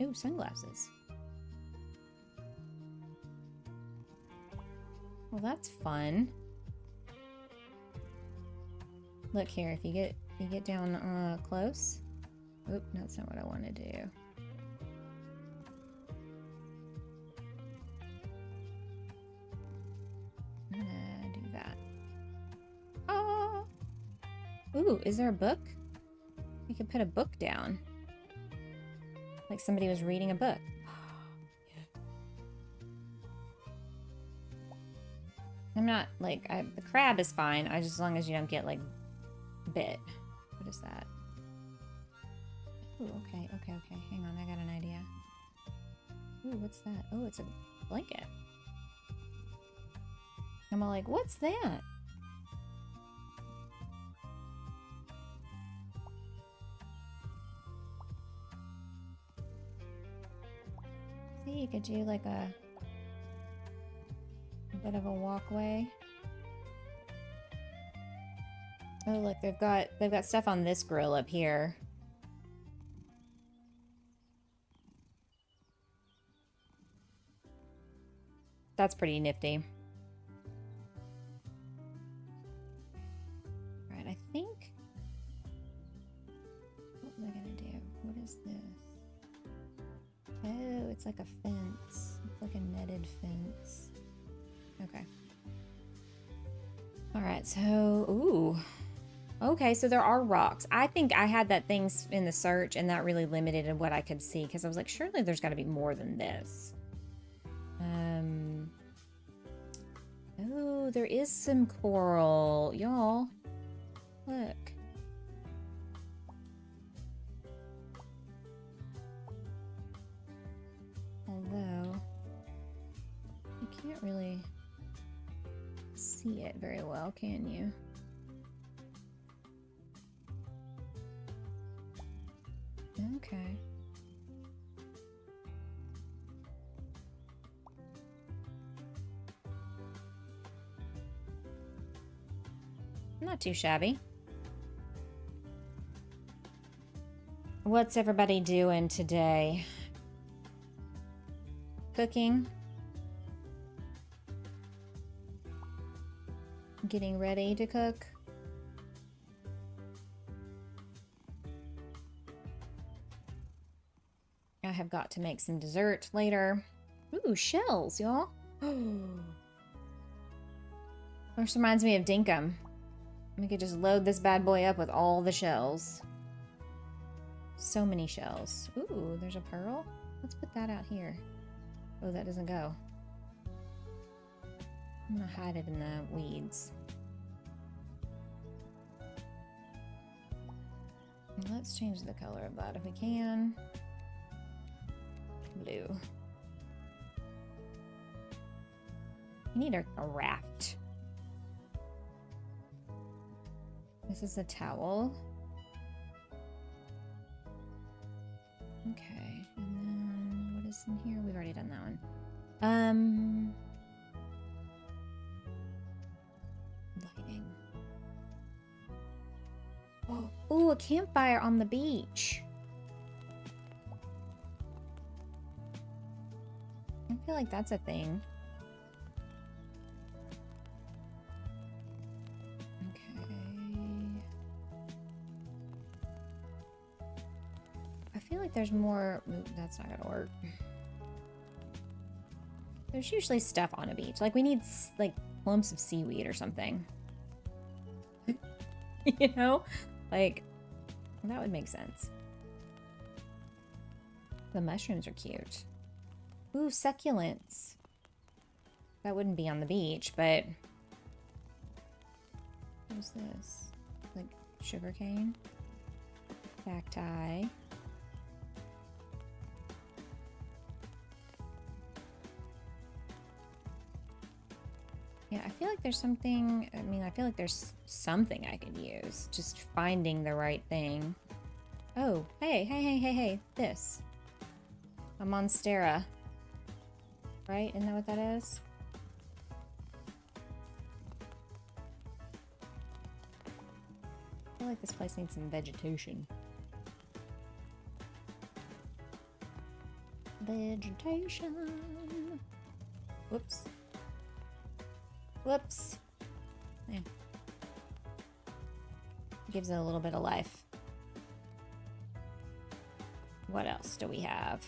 Ooh, sunglasses. Well, that's fun. Look here, if you get down close. Oop, that's not what I want to do. I'm gonna do that. Oh! Ooh, is there a book? You could put a book down. Like somebody was reading a book. I'm not, like, the crab is fine, as long as you don't get, like, bit. What is that? Ooh, okay. Hang on, I got an idea. Ooh, what's that? Oh, it's a blanket. I'm all like, what's that? See, you could do, like, a bit of a walkway. Oh, look, they've got stuff on this grill up here. That's pretty nifty. All right, I think. What am I gonna do? What is this? Oh, it's like a fence. It's like a netted fence. Okay. All right, so, ooh. Okay, so there are rocks. I think I had that thing in the search and that really limited in what I could see because I was like, surely there's got to be more than this. Oh, there is some coral. Y'all, look. Although, you can't really see it very well, can you? Okay. Not too shabby. What's everybody doing today? Cooking? Getting ready to cook? I have got to make some dessert later. Ooh, shells, y'all. Which reminds me of Dinkum. We could just load this bad boy up with all the shells. So many shells. Ooh, there's a pearl. Let's put that out here. Oh, that doesn't go. I'm gonna hide it in the weeds. Let's change the color of that if we can. Blue. We need a raft. This is a towel. Okay, and then what is in here? We've already done that one. Lighting. Oh, a campfire on the beach. I feel like that's a thing. I feel like there's more. Ooh, that's not gonna work. There's usually stuff on a beach. Like we need like clumps of seaweed or something. You know? Like that would make sense. The mushrooms are cute. Ooh, succulents. That wouldn't be on the beach, but what is this? Like sugarcane? Cacti. Yeah, I feel like there's something, I mean, I feel like there's something I could use. Just finding the right thing. Oh, hey, this. A monstera. Right? Isn't that what that is? I feel like this place needs some vegetation. Vegetation. Whoops. Whoops. Yeah. Gives it a little bit of life. What else do we have?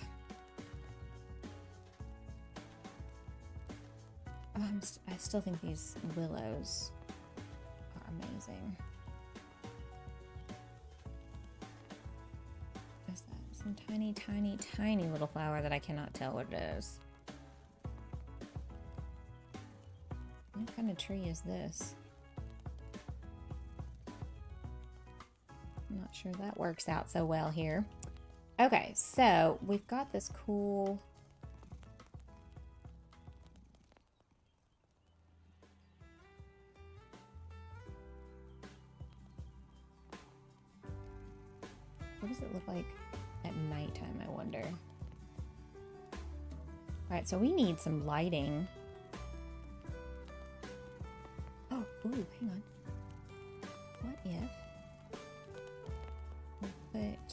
Oh, I still think these willows are amazing. What is that? Some tiny, tiny, tiny little flower that I cannot tell what it is. What kind of tree is this? I'm not sure that works out so well here. Okay, so we've got this cool... What does it look like at nighttime, I wonder? Alright, so we need some lighting. Oh, ooh, hang on. What if we put...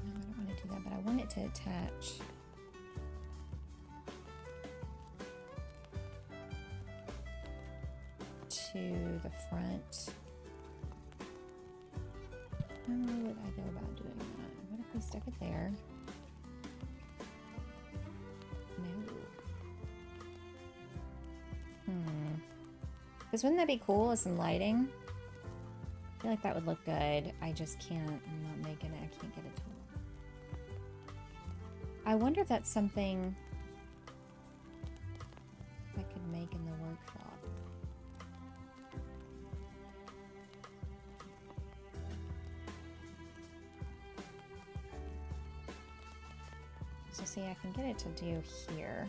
No, I don't want to do that, but I want it to attach... to the front. How would I go about doing that? What if we stuck it there? No. Because wouldn't that be cool with some lighting? I feel like that would look good. I just can't. I'm not making it. I can't get it to work. I wonder if that's something I could make in the workshop. So see, I can get it to do here.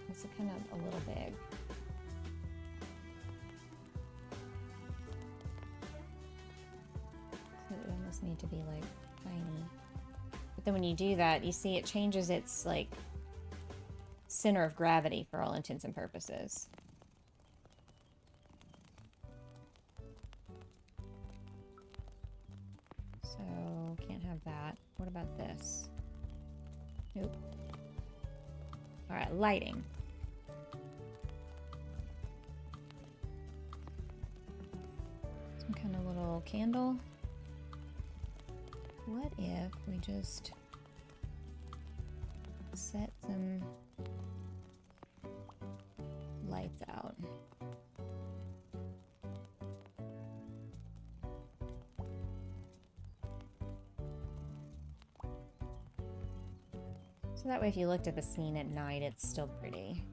It's kind of a little big. So it would almost need to be like tiny. But then when you do that, you see it changes its like center of gravity for all intents and purposes. So, can't have that. What about this? Nope. Alright, lighting. Some kind of little candle. What if we just set some lights out? So that way if you looked at the scene at night, it's still pretty.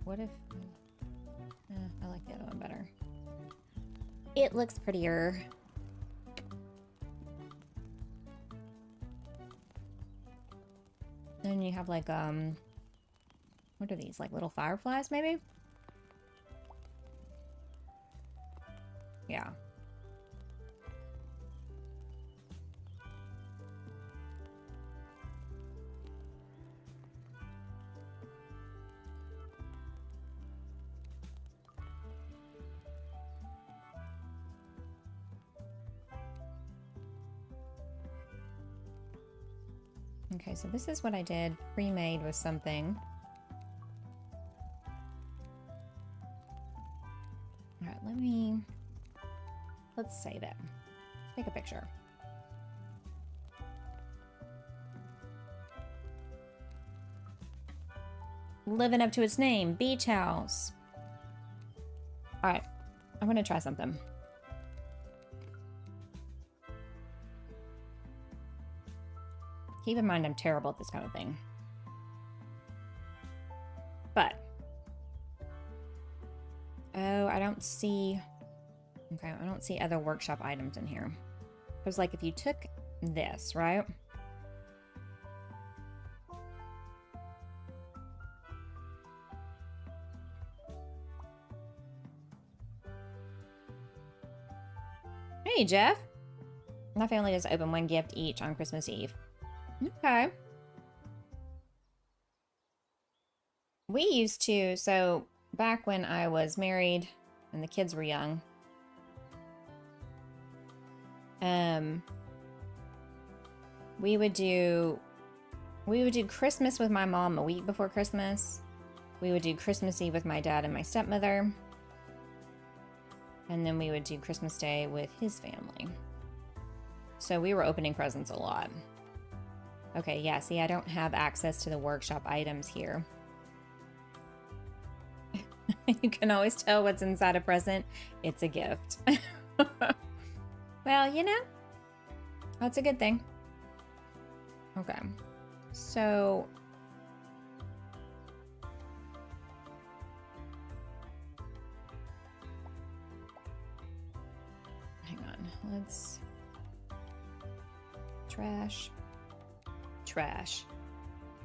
What if... I like the other one better. It looks prettier. Then you have like, what are these? Like little fireflies, maybe? Yeah. Okay, so this is what I did pre-made with something. All right, let's save it. Take a picture. Living up to its name, beach house. All right, I'm gonna try something. Keep in mind, I'm terrible at this kind of thing. But, oh, I don't see, okay, I don't see other workshop items in here. Because, like, if you took this, right? Hey, Jeff. My family does open one gift each on Christmas Eve. Okay. We used to, so back when I was married and the kids were young, we would do Christmas with my mom a week before Christmas. We would do Christmas Eve with my dad and my stepmother. And then we would do Christmas Day with his family. So we were opening presents a lot. Okay, yeah, see, I don't have access to the workshop items here. You can always tell what's inside a present. It's a gift. Well, you know, that's a good thing. Okay, so... hang on, let's... trash. Trash.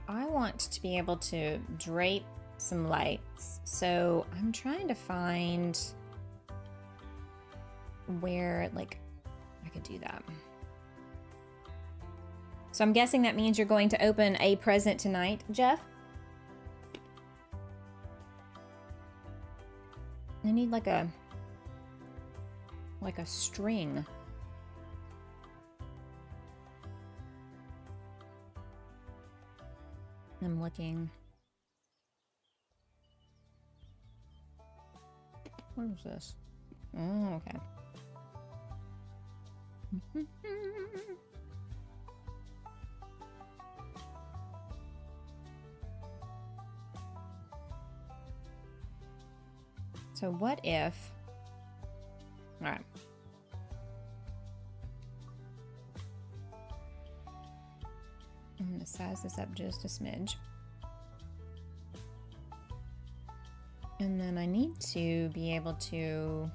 I want to be able to drape some lights, so I'm trying to find where, like, I could do that. So I'm guessing that means you're going to open a present tonight, Jeff? I need like a string. I'm looking. What was this? Oh, okay. So what if... all right. I'm going to size this up just a smidge. And then I need to be able to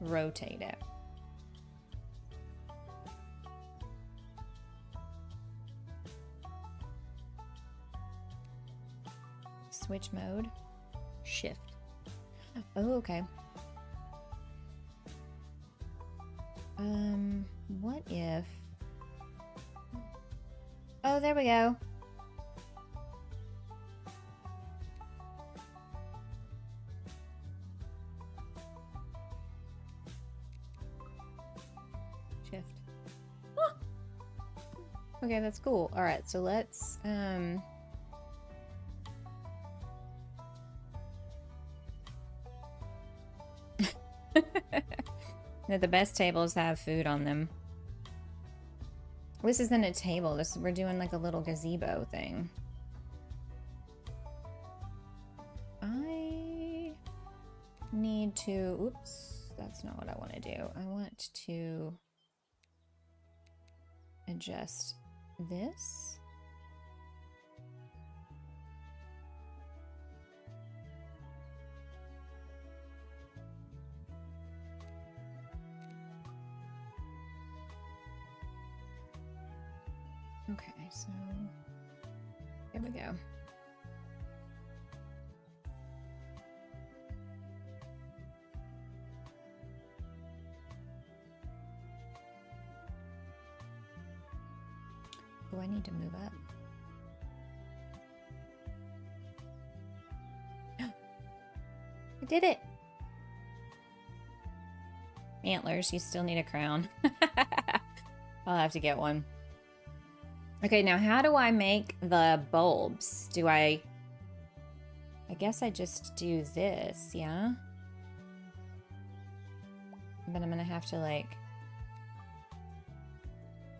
rotate it. Switch mode. Shift. Oh, okay. What if... oh, there we go. Okay, that's cool. All right, so let's the best tables have food on them. This isn't a table. We're doing like a little gazebo thing. I need to, oops, that's not what I want to do. I want to adjust this. Okay, so here we go. Oh, I need to move up. I did it! Antlers, you still need a crown. I'll have to get one. Okay, now how do I make the bulbs? Do I guess I just do this, yeah? But I'm gonna have to like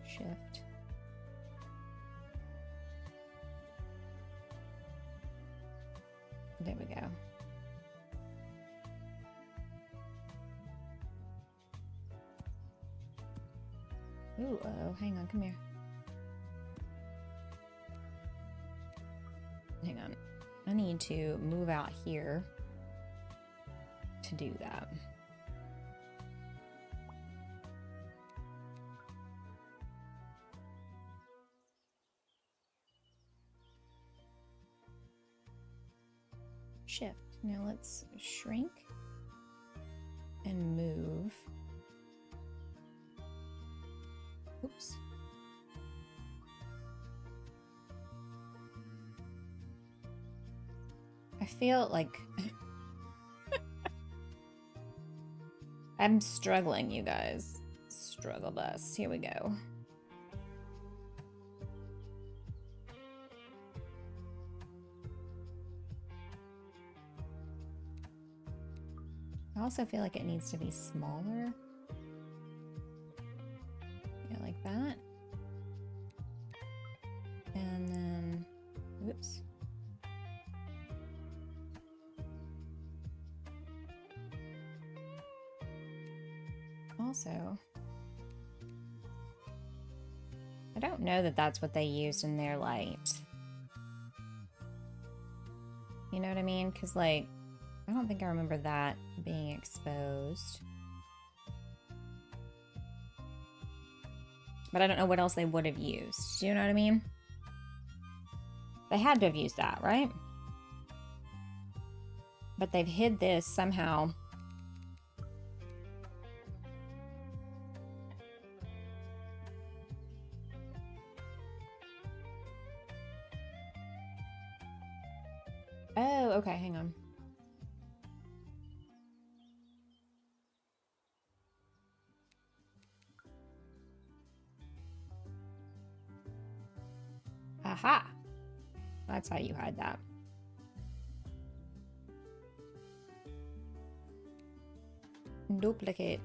shift. There we go. Ooh, uh-oh, hang on, come here. Hang on. I need to move out here to do that. Shift. Now let's shrink and move. Oops. I feel like I'm struggling, you guys. Struggle bus. Here we go. I also feel like it needs to be smaller. Yeah, like that. And then, whoops. Also, I don't know that that's what they used in their light. You know what I mean? Because, like, I don't think I remember that being exposed. But I don't know what else they would have used. Do you know what I mean? They had to have used that, right? But they've hid this somehow. Oh, okay, hang on. Aha! That's how you hide that. Duplicate.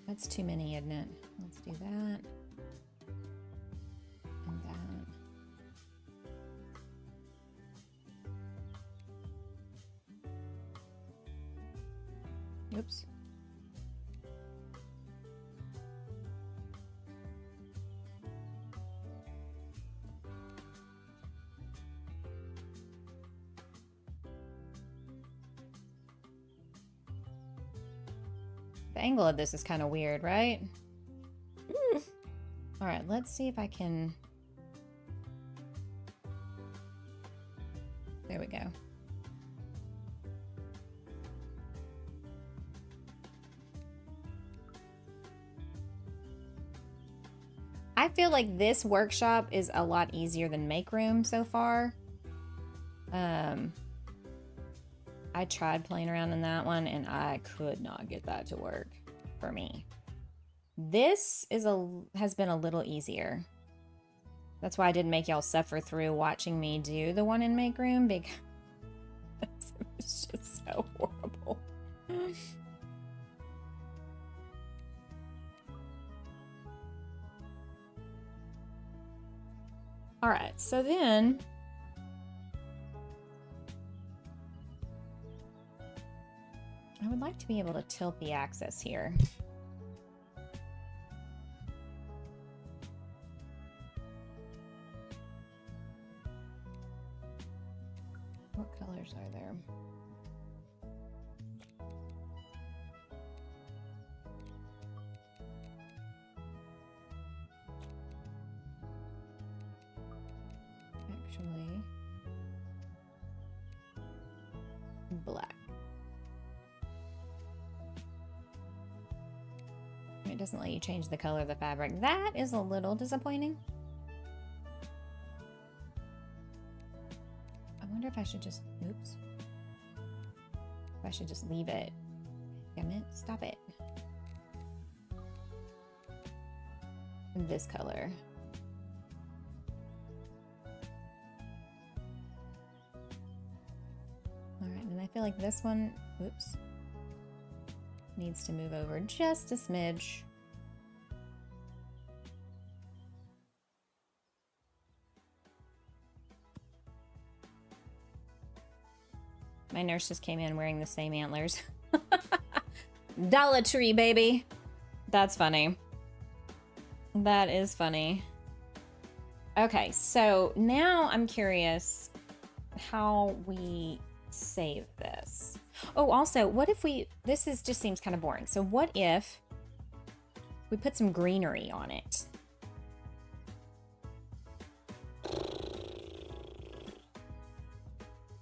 That's too many, isn't it? Let's do that. And that. Oops. The angle of this is kind of weird, right? All right, let's see if I can... There we go. I feel like this workshop is a lot easier than Make Room so far. I tried playing around in that one and I could not get that to work for me. This has been a little easier. That's why I didn't make y'all suffer through watching me do the one in Make Room, because it's just so horrible. All right, so then I would like to be able to tilt the axis here. What colors are there? Actually, black. It doesn't let you change the color of the fabric. That is a little disappointing. I wonder if I should just, oops. If I should just leave it. Damn it, stop it. This color. All right, and I feel like this one, oops, needs to move over just a smidge. My nurse just came in wearing the same antlers. Dollar Tree, baby. That's funny. That is funny. Okay, so now I'm curious how we save this. Oh, also, what if this just seems kind of boring. So what if we put some greenery on it?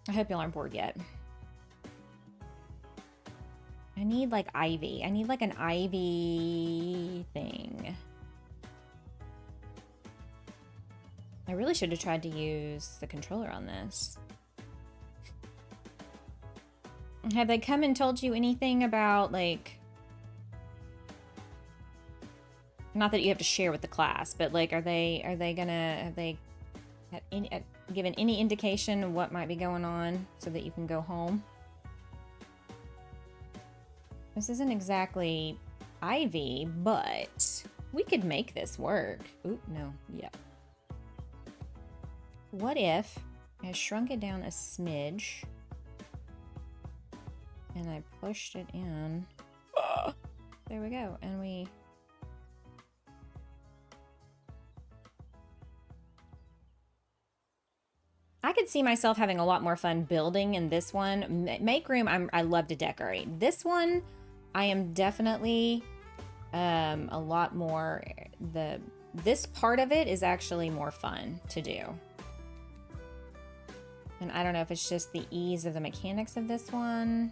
I hope y'all aren't bored yet. I need like ivy. I need like an ivy thing. I really should have tried to use the controller on this. Have they come and told you anything about, like, not that you have to share with the class, but like, have they given any indication of what might be going on so that you can go home? This isn't exactly ivy, but we could make this work. Oop, no, yeah. What if I shrunk it down a smidge and I pushed it in? There we go. And we... I could see myself having a lot more fun building in this one. Make Room, I love to decorate. This one, I am definitely a lot more... This part of it is actually more fun to do. And I don't know if it's just the ease of the mechanics of this one.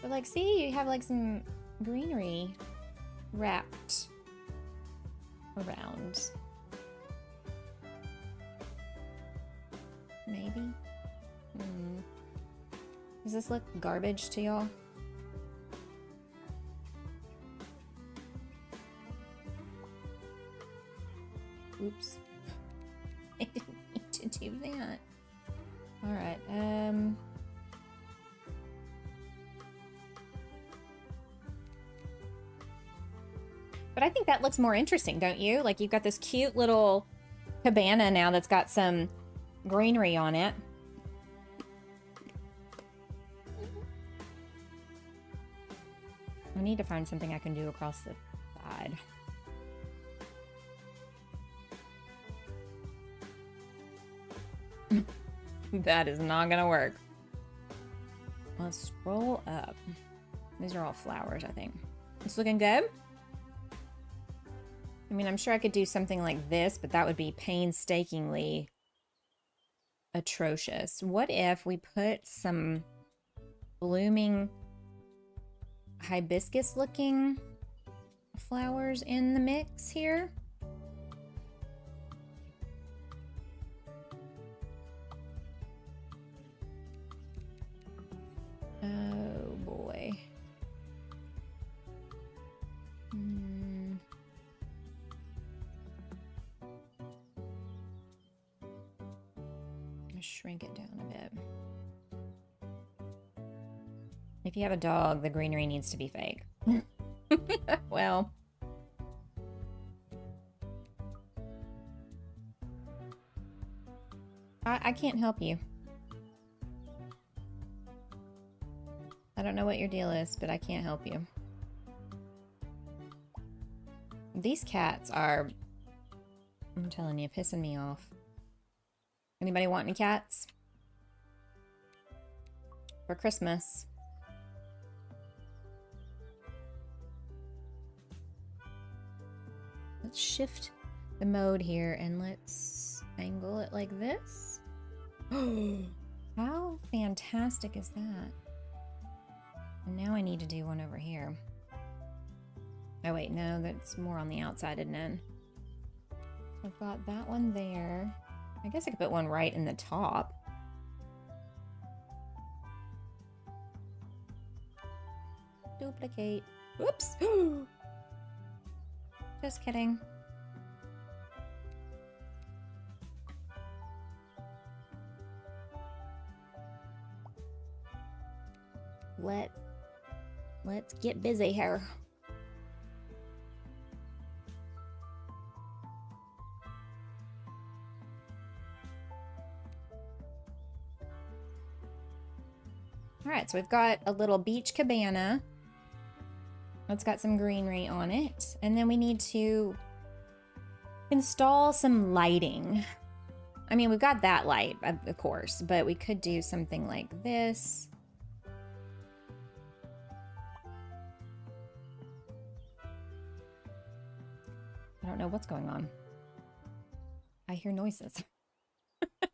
But like, see, you have like some greenery wrapped around. Maybe? Does this look garbage to y'all? Oops. I didn't need to do that. All right. But I think that looks more interesting, don't you? Like, you've got this cute little cabana now that's got some greenery on it. I need to find something I can do across the side. That is not gonna work. Let's scroll up. These are all flowers, I think. It's looking good. I mean, I'm sure I could do something like this, but that would be painstakingly atrocious. What if we put some blooming hibiscus looking flowers in the mix here. Oh boy. Shrink it down a bit. If you have a dog, the greenery needs to be fake. Well, I can't help you. I don't know what your deal is, but I can't help you. These cats are, I'm telling you, pissing me off. Anybody want any cats? For Christmas. Let's shift the mode here and let's angle it like this. How fantastic is that? And now I need to do one over here. Oh wait, no, that's more on the outside, isn't it? I've got that one there. I guess I could put one right in the top. Duplicate. Whoops. Just kidding. Let's get busy here. All right, so we've got a little beach cabana. It's got some greenery on it. And then we need to install some lighting. I mean, we've got that light, of course, but we could do something like this. I don't know what's going on. I hear noises.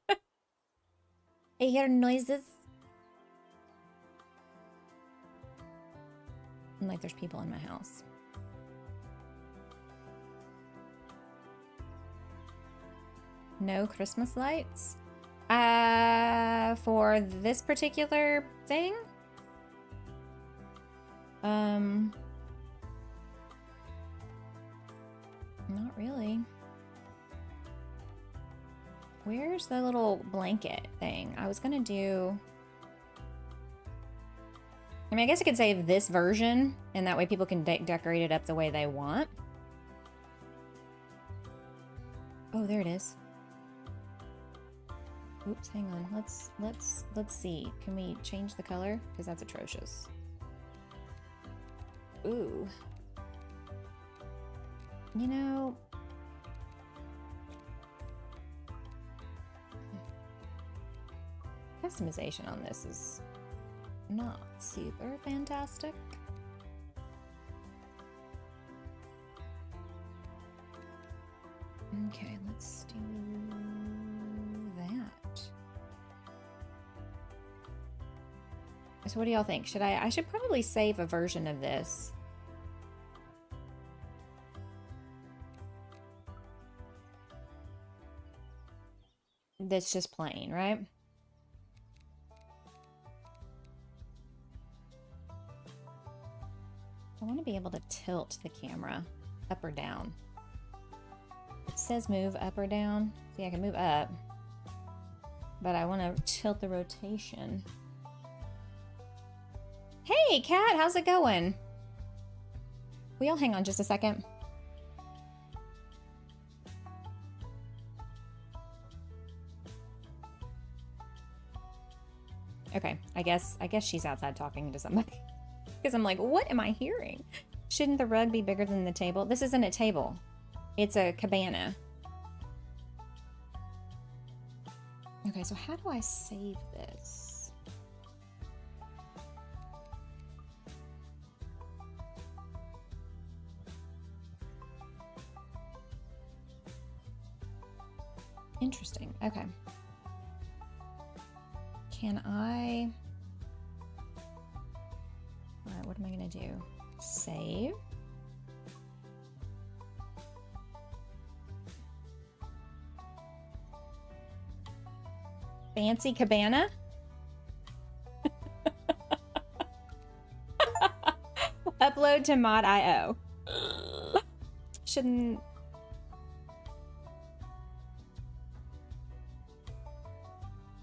I hear noises. And like there's people in my house. No Christmas lights? For this particular thing? Not really. Where's the little blanket thing? I was gonna do... I mean, I guess I could save this version, and that way people can decorate it up the way they want. Oh, there it is. Oops, hang on. Let's see. Can we change the color? Because that's atrocious. Ooh. You know... customization on this is not super fantastic. Okay, let's do that. So what do y'all think? I should probably save a version of this. That's just plain, right? I want to be able to tilt the camera up or down. It says move up or down. See, I can move up, but I want to tilt the rotation. Hey, Kat, how's it going? Will y'all hang on just a second? Okay, I guess she's outside talking to somebody. Because I'm like, what am I hearing? Shouldn't the rug be bigger than the table? This isn't a table. It's a cabana. Okay, so how do I save this? Interesting. Okay. Can I... All right, what am I gonna do? Save. Fancy cabana? Upload to mod.io. Shouldn't...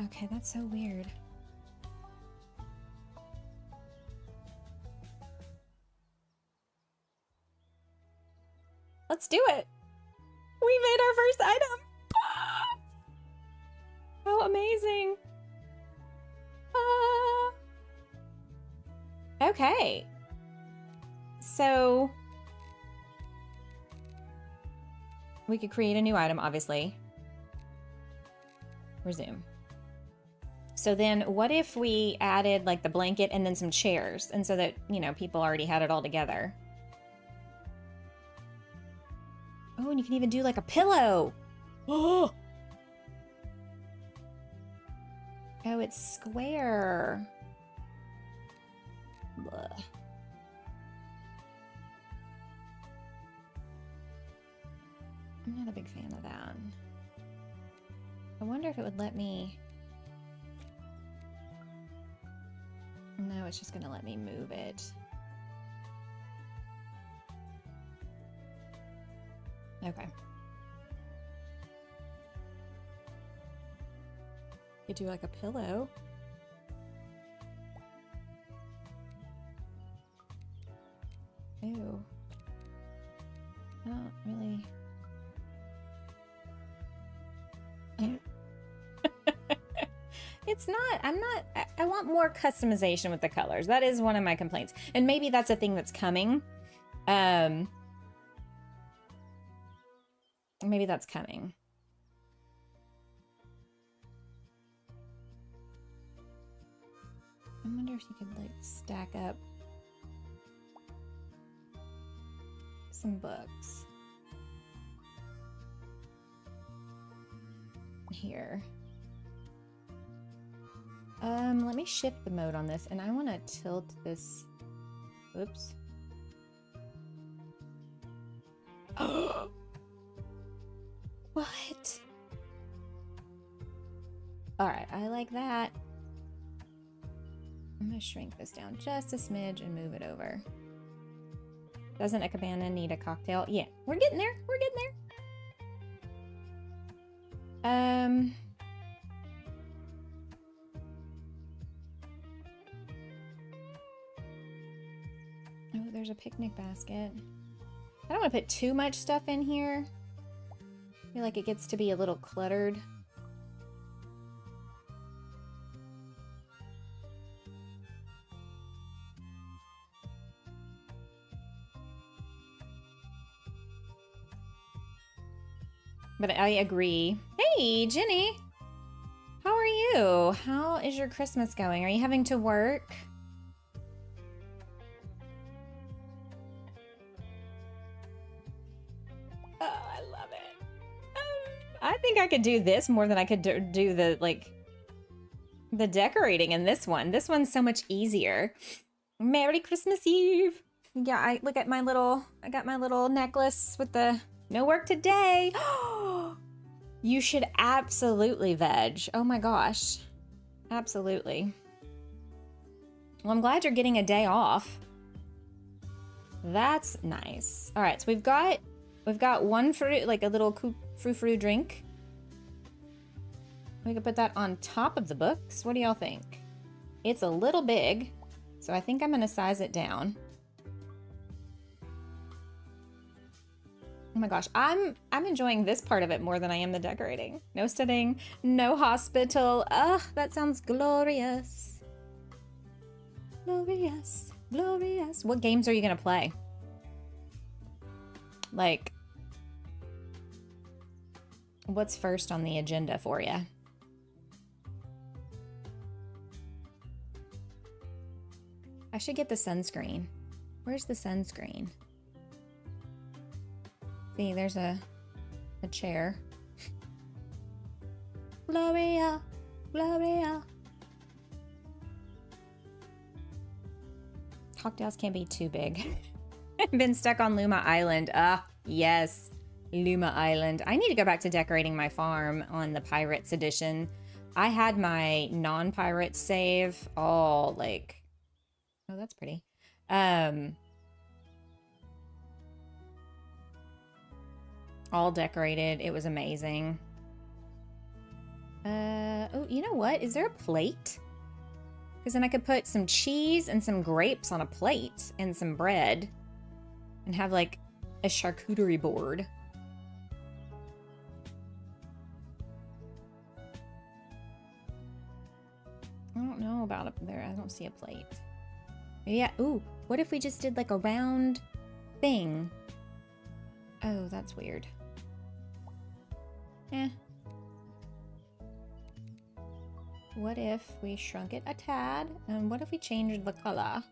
Okay, that's so weird. Let's do it. We made our first item. How amazing. Okay. So we could create a new item, obviously. Resume. So then what if we added like the blanket and then some chairs, and so that, you know, people already had it all together. Oh, and you can even do like a pillow. Oh, it's square. Blah. I'm not a big fan of that. I wonder if it would let me... No, it's just gonna let me move it. Okay. You do like a pillow. Ew. I don't really... It's not, I want more customization with the colors. That is one of my complaints. And maybe that's a thing that's coming. Maybe that's coming. I wonder if you could like stack up some books here. Let me shift the mode on this, and I want to tilt this. Oops. What? All right, I like that. I'm gonna shrink this down just a smidge and move it over. Doesn't a cabana need a cocktail? Yeah, we're getting there. We're getting there. Oh, there's a picnic basket. I don't want to put too much stuff in here. I feel like it gets to be a little cluttered. But I agree. Hey, Jenny! How are you? How is your Christmas going? Are you having to work? Oh, I love it. I think I could do this more than I could do the, like, the decorating in this one. This one's so much easier. Merry Christmas Eve! Yeah, I got my little necklace with the no work today. You should absolutely veg. Oh my gosh. Absolutely. Well, I'm glad you're getting a day off. That's nice. All right, so we've got one fruit, like a little frou-frou drink. We could put that on top of the books. What do y'all think? It's a little big, so I think I'm gonna size it down. Oh my gosh, I'm enjoying this part of it more than I am the decorating. No studying, no hospital. Ugh, that sounds glorious. Glorious, glorious. What games are you gonna play? Like, what's first on the agenda for you? I should get the sunscreen. Where's the sunscreen? See, there's a chair. Gloria, Gloria. Cocktails can't be too big. I've been stuck on Luma Island. Ah, yes, Luma Island. I need to go back to decorating my farm on the Pirates edition. I had my non-pirate save all like, oh, that's pretty. All decorated. It was amazing. Oh, you know what? Is there a plate? Because then I could put some cheese and some grapes on a plate and some bread and have like a charcuterie board. I don't know about up there. I don't see a plate. Yeah. Ooh, what if we just did like a round thing? Oh, that's weird. Eh. What if we shrunk it a tad? And what if we changed the color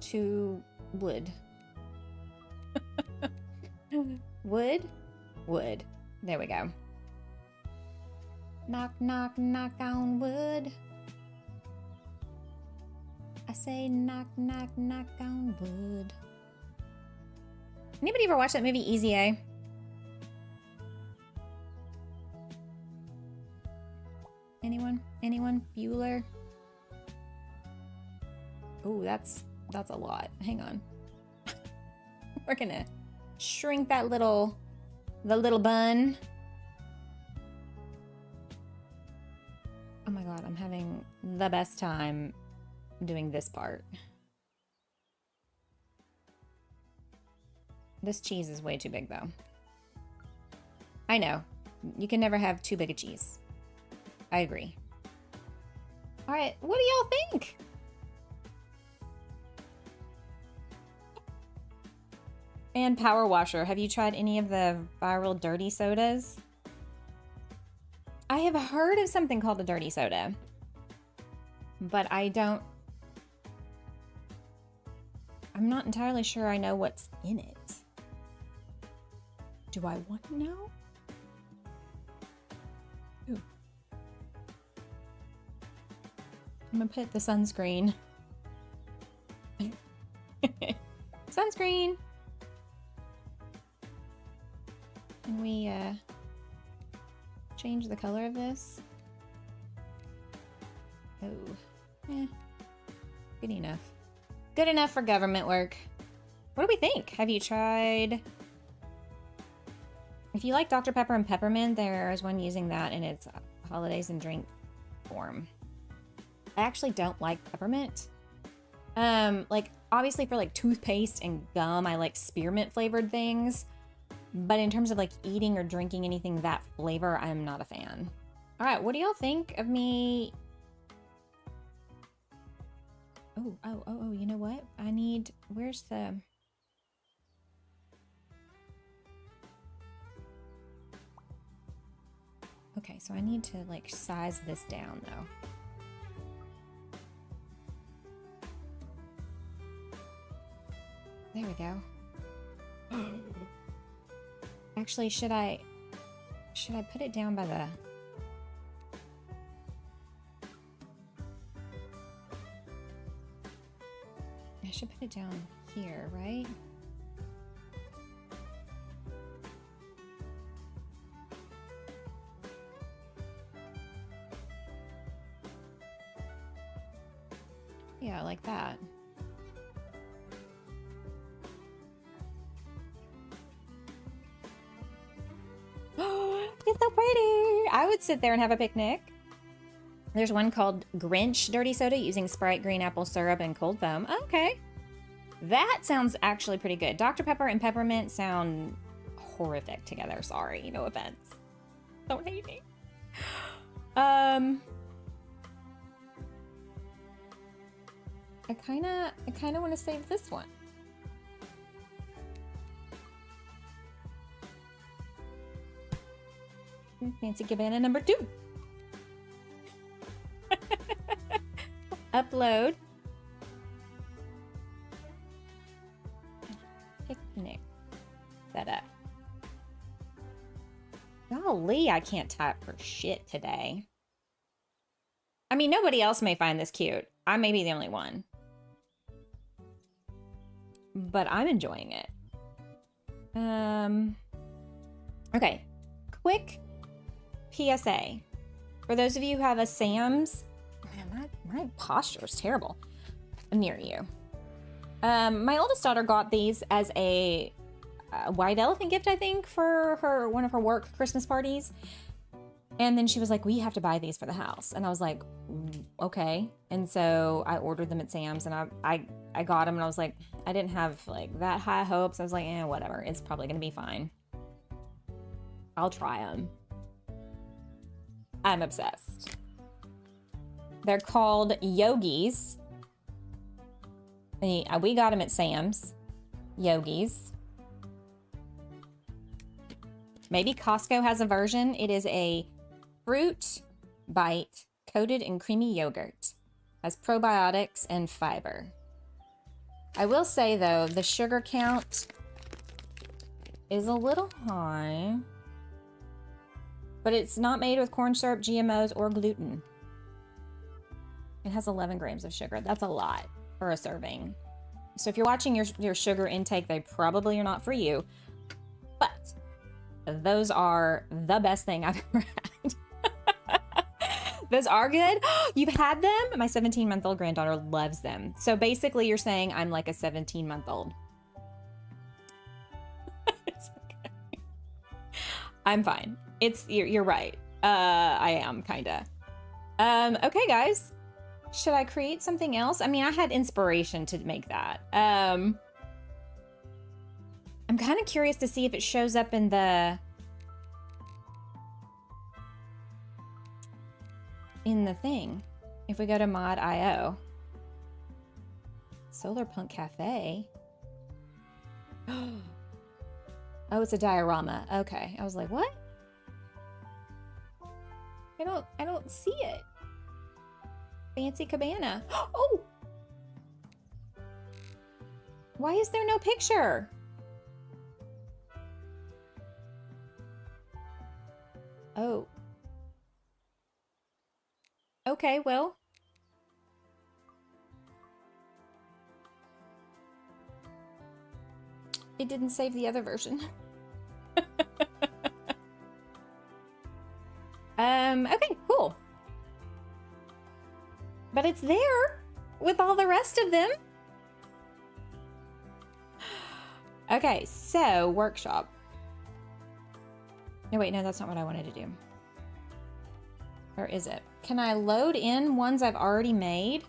to wood? Wood? Wood. There we go. Knock, knock, knock on wood. I say knock, knock, knock on wood. Anybody ever watch that movie Easy A? Anyone? Anyone? Bueller? Oh, that's a lot. Hang on. We're gonna shrink that the little bun. Oh my god, I'm having the best time doing this part. This cheese is way too big though. I know. You can never have too big a cheese. I agree. All right, what do y'all think? And Power Washer, have you tried any of the viral dirty sodas? I have heard of something called a dirty soda, but I'm not entirely sure I know what's in it. Do I want to know? Ooh. I'm gonna put the sunscreen. Sunscreen! Can we change the color of this? Oh, good enough. Good enough for government work. What do we think? Have you tried? If you like Dr. Pepper and peppermint, there is one using that in its holidays and drink form. I actually don't like peppermint. Like obviously for like toothpaste and gum, I like spearmint flavored things. But in terms of like eating or drinking anything that flavor, I'm not a fan. All right, what do y'all think of me? Oh, you know what? Where's the... Okay, so I need to like size this down though. There we go. Actually, should I put it down by the... I should put it down here, right? Yeah, like that. It's so pretty. I would sit there and have a picnic. There's one called Grinch Dirty Soda using Sprite, green apple syrup, and cold foam. Okay. That sounds actually pretty good. Dr. Pepper and peppermint sound horrific together. Sorry, no offense. Don't hate me. I kinda want to save this one. Fancy Cabana number 2. Upload. Picnic. Setup. Golly, I can't type for shit today. I mean, nobody else may find this cute. I may be the only one. But I'm enjoying it. Okay. Quick PSA. For those of you who have a Sam's, man, my posture is terrible near you. My oldest daughter got these as a white elephant gift, I think, for one of her work Christmas parties. And then she was like, we have to buy these for the house. And I was like, okay. And so I ordered them at Sam's, and I got them, and I was like, I didn't have like that high hopes. I was like, whatever. It's probably gonna be fine. I'll try them. I'm obsessed. They're called Yogis. We got them at Sam's. Yogis. Maybe Costco has a version. It is a fruit bite coated in creamy yogurt. Has probiotics and fiber. I will say though, the sugar count is a little high, but it's not made with corn syrup, GMOs, or gluten. It has 11 grams of sugar. That's a lot for a serving. So if you're watching your sugar intake, they probably are not for you, but those are the best thing I've ever had. Those are good. You've had them? My 17-month-old granddaughter loves them. So basically you're saying I'm like a 17-month-old. It's okay. I'm fine. You're right. I am kinda. Okay guys. Should I create something else? I mean, I had inspiration to make that. I'm kind of curious to see if it shows up in the thing. If we go to mod.io. Solar Punk Cafe. Oh, it's a diorama. Okay. I was like, what? I don't see it. Fancy cabana. Oh! Why is there no picture? Oh. Okay, well. It didn't save the other version. Okay, cool. But it's there with all the rest of them. Okay, so workshop. No, wait, no, that's not what I wanted to do. Or is it? Can I load in ones I've already made?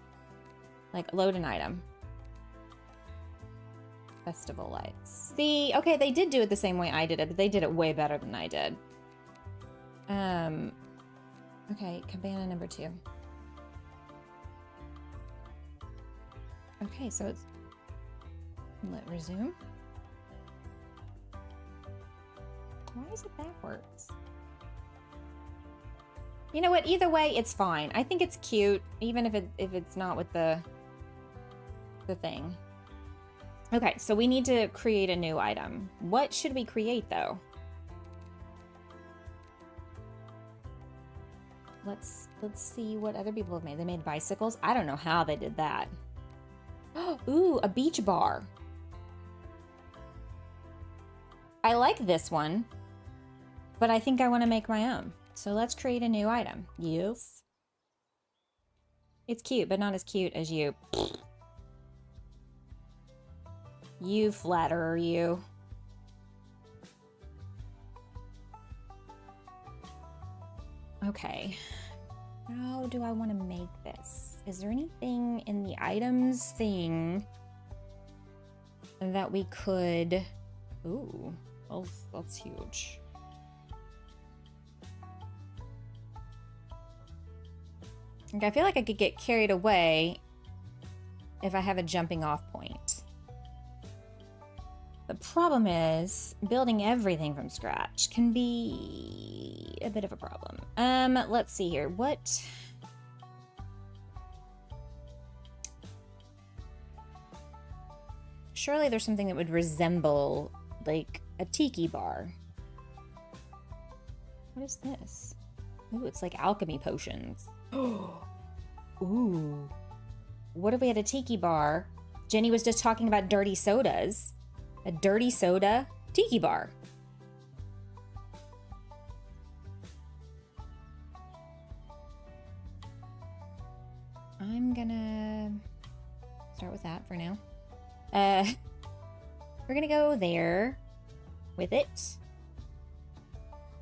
Like load an item. Festival lights. See, okay, they did do it the same way I did it, but they did it way better than I did. Okay, cabana number 2. Okay, so it's... Let resume. Why is it backwards? You know what? Either way, it's fine. I think it's cute, even if it's not with the thing. Okay, so we need to create a new item. What should we create, though? Let's see what other people have made. They made bicycles. I don't know how they did that. Ooh, a beach bar. I like this one, but I think I want to make my own. So let's create a new item. Yes. It's cute, but not as cute as you. You flatterer, you. Okay. How do I want to make this? Is there anything in the items thing that we could... Ooh, that's huge. Like, I feel like I could get carried away if I have a jumping off point. The problem is, building everything from scratch can be a bit of a problem. Let's see here. What... Surely there's something that would resemble, like, a tiki bar. What is this? Ooh, it's like alchemy potions. Ooh. What if we had a tiki bar? Jenny was just talking about dirty sodas. A dirty soda tiki bar. I'm gonna start with that for now. We're gonna go there with it.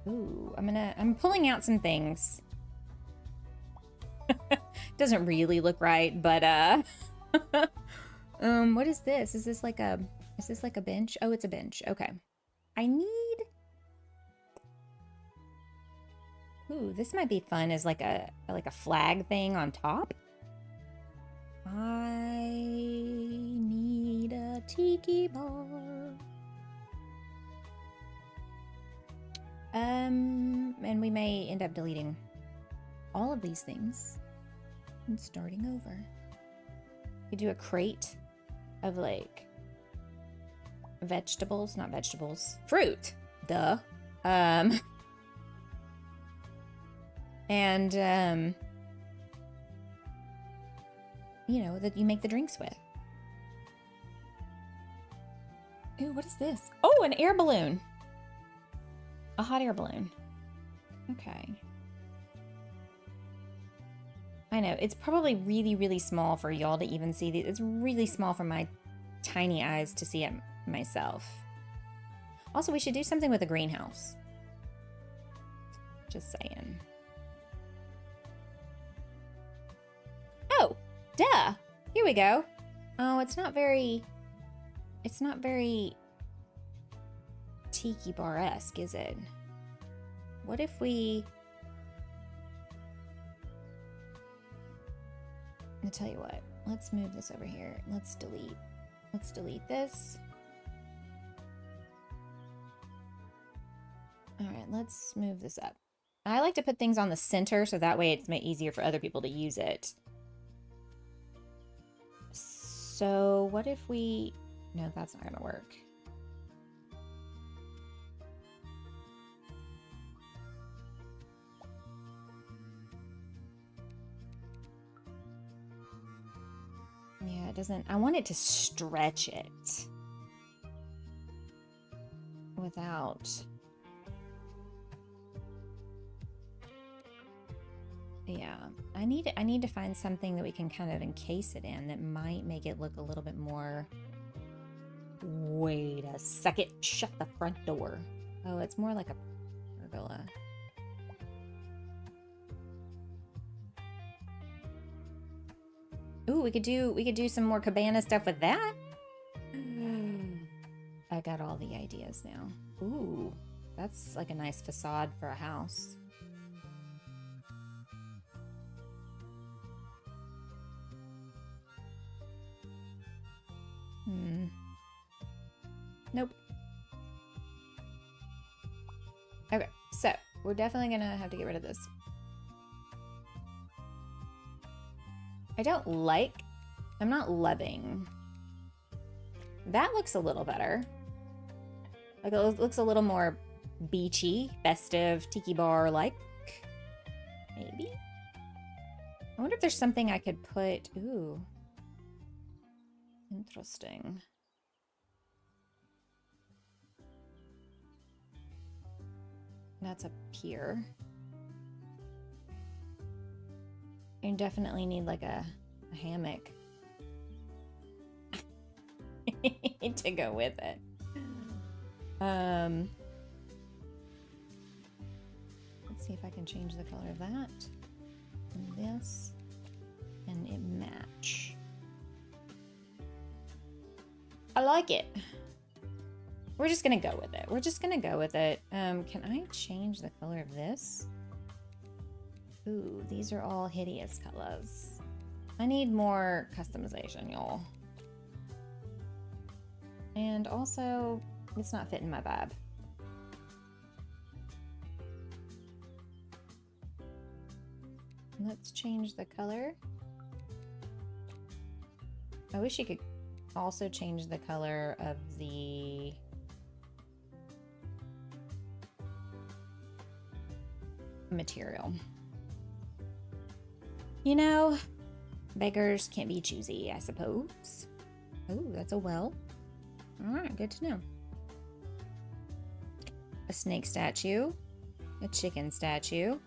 Ooh, I'm pulling out some things. Doesn't really look right, but what is this? Is this like a bench? Oh, it's a bench. Okay. Ooh, this might be fun as like a flag thing on top. I need a tiki bar. And we may end up deleting all of these things and starting over. You do a crate of like vegetables, not vegetables, fruit. Duh. And you know, that you make the drinks with. Ooh, what is this? Oh, an air balloon. A hot air balloon. Okay. I know, it's probably really, really small for y'all to even see these. It's really small for my tiny eyes to see it myself. Also, we should do something with the greenhouse. Just saying. Oh, duh. Here we go. Oh, it's not very tiki bar-esque, is it? What if we... I'll tell you what. Let's move this over here. Let's delete this. All right, let's move this up. I like to put things on the center so that way it's easier for other people to use it. So what if we... No, that's not gonna work. Yeah, it doesn't... I want it to stretch it without... Yeah, I need to find something that we can kind of encase it in that might make it look a little bit more... Wait a second, shut the front door. Oh, it's more like a pergola. Ooh, we could do some more cabana stuff with that. I got all the ideas now. Ooh, that's like a nice facade for a house. Nope. Okay, so we're definitely gonna have to get rid of this. I'm not loving. That looks a little better. Like it looks a little more beachy, festive, tiki bar like. Maybe. I wonder if there's something I could put. Ooh. Interesting. That's a pier. You definitely need like a hammock to go with it. Let's see if I can change the color of that and this and it match. I like it. We're just gonna go with it. We're just gonna go with it. Can I change the color of this? Ooh, these are all hideous colors. I need more customization, y'all. And also, it's not fitting my vibe. Let's change the color. I wish you could also change the color of the material. You know, beggars can't be choosy, I suppose. Oh, that's a well. All right, good to know. A snake statue, a chicken statue,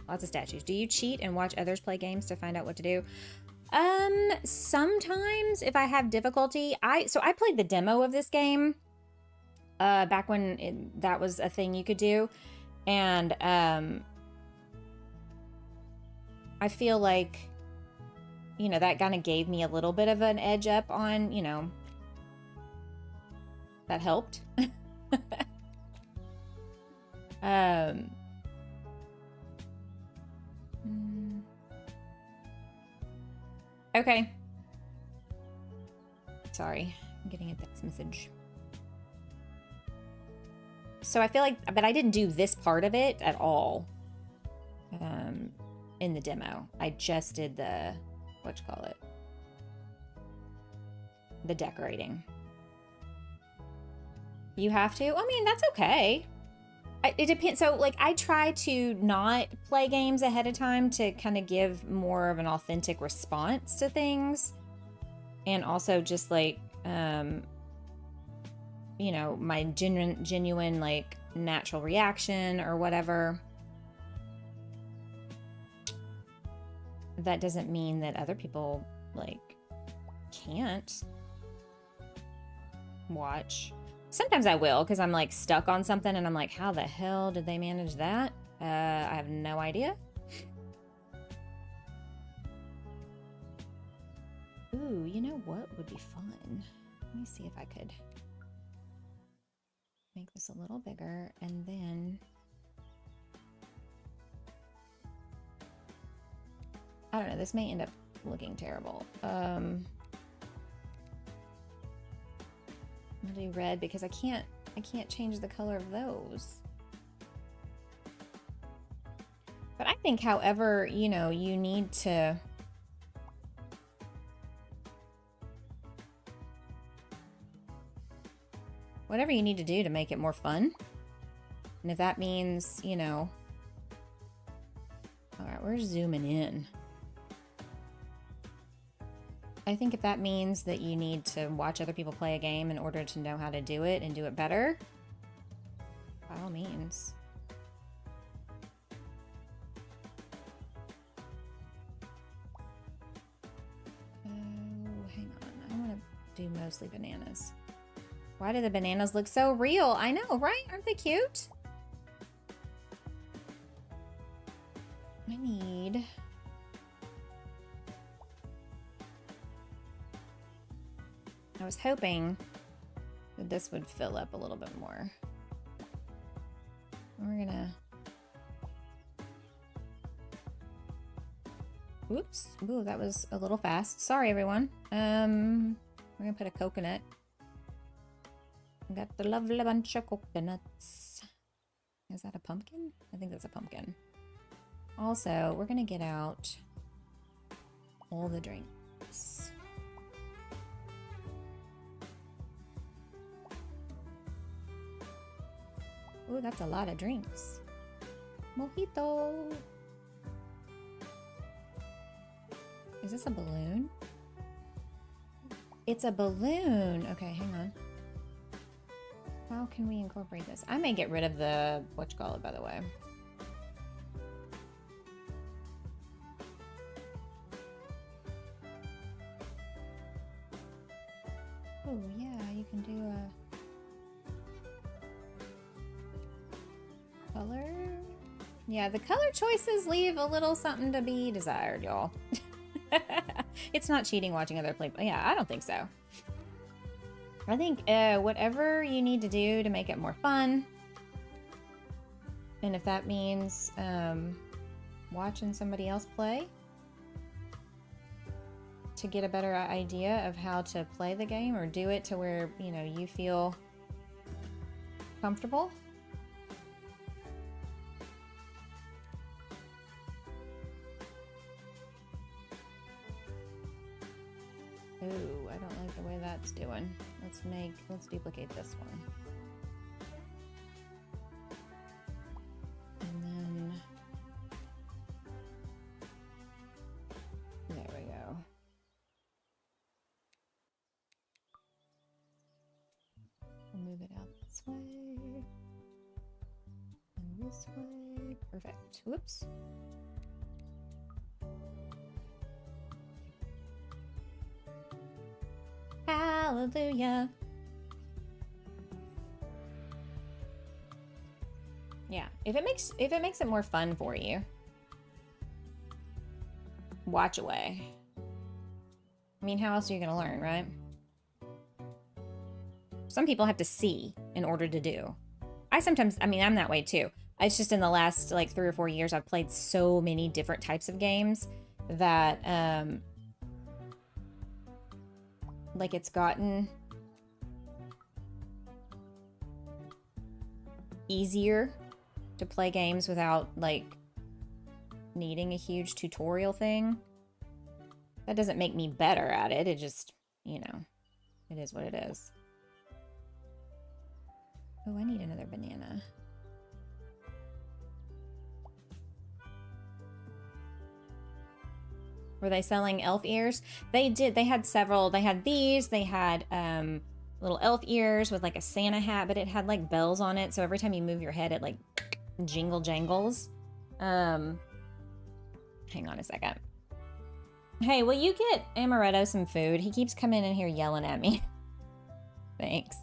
lots of statues. Do you cheat and watch others play games to find out what to do? Sometimes if I have difficulty, so I played the demo of this game back when that was a thing you could do, and I feel like, you know, that kind of gave me a little bit of an edge up on, you know, that helped. Okay. Sorry, I'm getting a text message. So I feel like, but I didn't do this part of it at all in the demo. I just did the, what you call it? The decorating. You have to? I mean, that's okay. It depends. So, like, I try to not play games ahead of time to kind of give more of an authentic response to things. And also just, like, you know, my genuine, like, natural reaction or whatever. That doesn't mean that other people, like, can't watch. Sometimes I will, because I'm, like, stuck on something, and I'm like, how the hell did they manage that? I have no idea. Ooh, you know what would be fun? Let me see if I could make this a little bigger, and then... I don't know, this may end up looking terrible. I'm gonna do red because I can't change the color of those. But I think, however, you know, you need to whatever you need to do to make it more fun. And if that means, you know, all right, we're zooming in. I think if that means that you need to watch other people play a game in order to know how to do it and do it better, by all means. Oh, hang on. I want to do mostly bananas. Why do the bananas look so real? I know, right? Aren't they cute? I need... I was hoping that this would fill up a little bit more. We're gonna... Oops. Ooh, that was a little fast. Sorry, everyone. We're gonna put a coconut. Got the lovely bunch of coconuts. Is that a pumpkin? I think that's a pumpkin. Also, we're gonna get out all the drinks. Ooh, that's a lot of drinks. Mojito. Is this a balloon? It's a balloon. Okay, hang on. How can we incorporate this? I may get rid of the, whatchamacallit, by the way. Oh, yeah, you can do a color. Yeah, the color choices leave a little something to be desired, y'all. It's not cheating watching other play. Yeah, I don't think so. I think whatever you need to do to make it more fun, and if that means watching somebody else play to get a better idea of how to play the game, or do it to where, you know, you feel comfortable. Ooh, I don't like the way that's doing. Let's duplicate this one. And then, there we go. We'll move it out this way. And this way. Perfect. Whoops. Hallelujah. Yeah, if it makes it more fun for you, watch away. I mean, how else are you gonna learn, right? Some people have to see in order to do. I mean, I'm that way too. It's just in the last like 3 or 4 years, I've played so many different types of games that, like it's gotten easier to play games without like needing a huge tutorial thing. That doesn't make me better at it. It just, you know, it is what it is. Oh, I need another banana. Were they selling elf ears? They did. They had several. They had these. They had little elf ears with like a Santa hat, but it had like bells on it. So every time you move your head, it like jingle jangles. Hang on a second. Hey, will you get Amaretto some food? He keeps coming in here yelling at me. Thanks.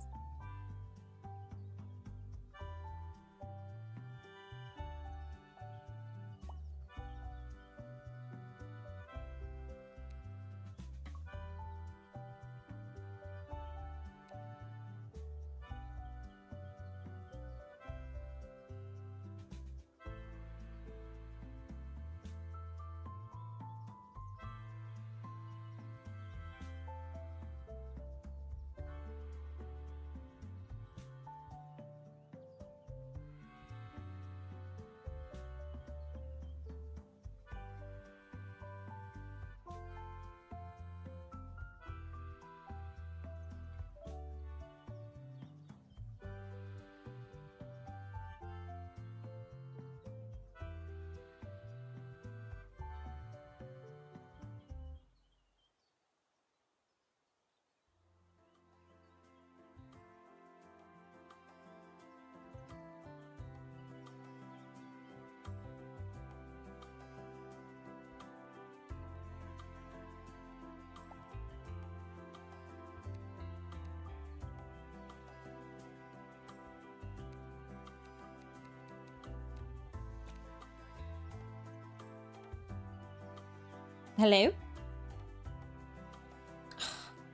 Hello?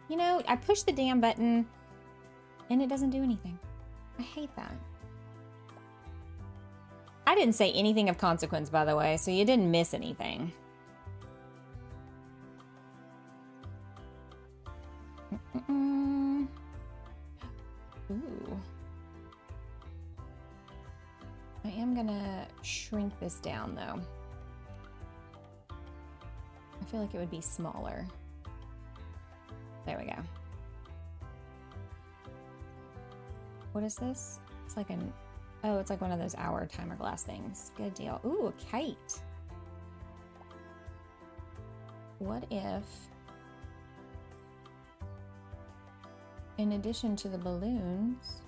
You know, I push the damn button and it doesn't do anything. I hate that. I didn't say anything of consequence, by the way, so you didn't miss anything. Ooh. I am gonna shrink this down, though. I feel like it would be smaller. There we go. What is this? It's like an... Oh, it's like one of those hour timer glass things. Good deal. Ooh, a kite. What if... in addition to the balloons...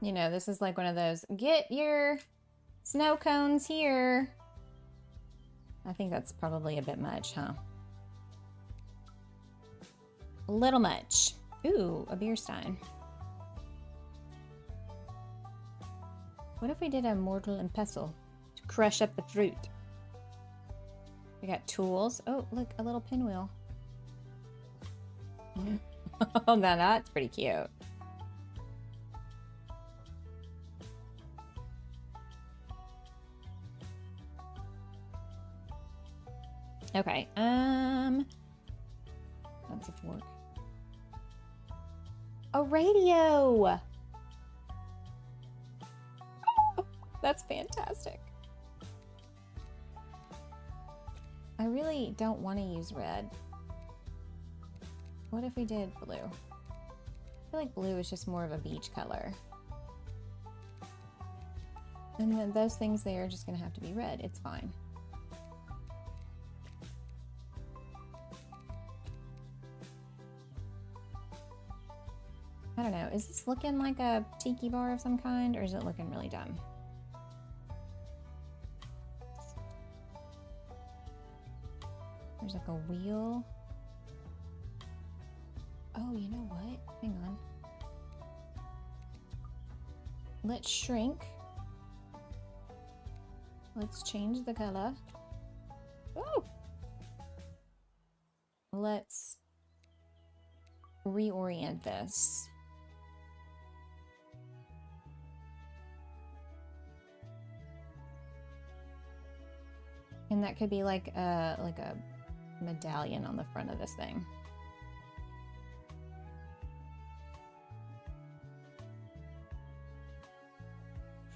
You know, this is like one of those, get your snow cones here. I think that's probably a bit much, huh? A little much. Ooh, a beer stein. What if we did a mortar and pestle to crush up the fruit? We got tools. Oh, look, a little pinwheel. Oh, now that's pretty cute. Okay, that's a fork. A radio! Oh, that's fantastic. I really don't want to use red. What if we did blue? I feel like blue is just more of a beach color. And then those things there are just gonna have to be red. It's fine. I don't know, is this looking like a tiki bar of some kind, or is it looking really dumb? There's like a wheel. Oh, you know what? Hang on. Let's shrink. Let's change the color. Oh! Let's reorient this. And that could be like a medallion on the front of this thing.